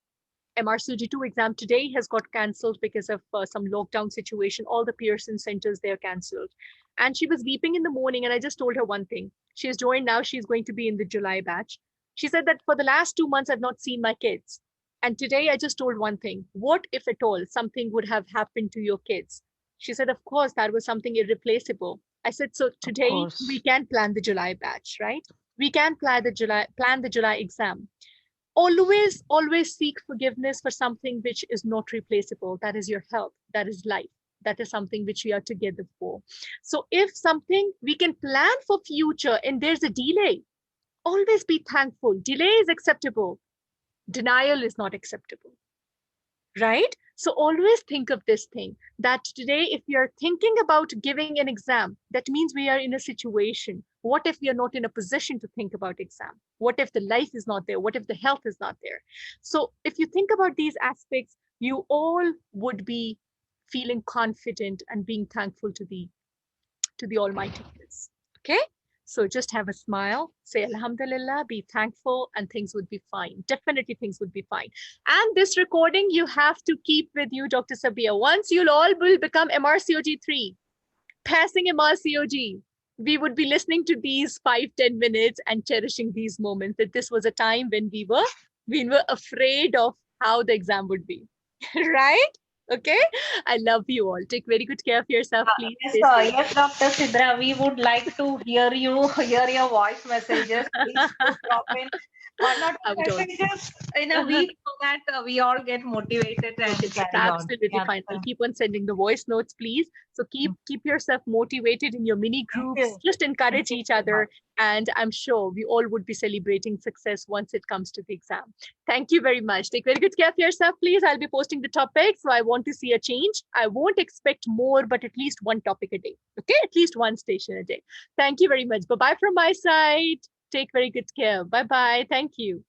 MRCOG2 exam today has got cancelled because of some lockdown situation. All the Pearson centers, they're cancelled. And she was weeping in the morning, and I just told her one thing. She's joined now, she's going to be in the July batch. She said that for the last 2 months, I've not seen my kids. And today I just told one thing. What if at all something would have happened to your kids? She said, of course, that was something irreplaceable. I said, so today we can plan the July batch, right? We can plan the July exam. Always seek forgiveness for something which is not replaceable. That is your health. That is life. That is something which we are together for. So if something we can plan for future and there's a delay, always be thankful. Delay is acceptable. Denial is not acceptable, right? So always think of this thing, that today, if we are thinking about giving an exam, that means we are in a situation. What if we are not in a position to think about exam? What if the life is not there? What if the health is not there? So if you think about these aspects, you all would be feeling confident and being thankful to the Almighty. Okay? So just have a smile, say Alhamdulillah, be thankful, and things would be fine. Definitely things would be fine. And this recording you have to keep with you, Dr. Sabia. Once you'll all will become MRCOG3, passing MRCOG, we would be listening to these 5-10 minutes and cherishing these moments, that this was a time when we were afraid of how the exam would be. Right? Okay, I love you all. Take very good care of yourself, please. Yes, Dr. Sidra, we would like to hear your voice messages. Please drop in one or two messages in a week, so that we all get motivated and carry on. Absolutely fine. I'll keep on sending the voice notes, please. So keep yourself motivated in your mini groups. Just encourage each other, and I'm sure we all would be celebrating success once it comes to the exam. Thank you very much. Take very good care of yourself, please. I'll be posting the topics, so I want to see a change. I won't expect more, but at least one topic a day. Okay, at least one station a day. Thank you very much. Bye-bye from my side. Take very good care. Bye-bye. Thank you.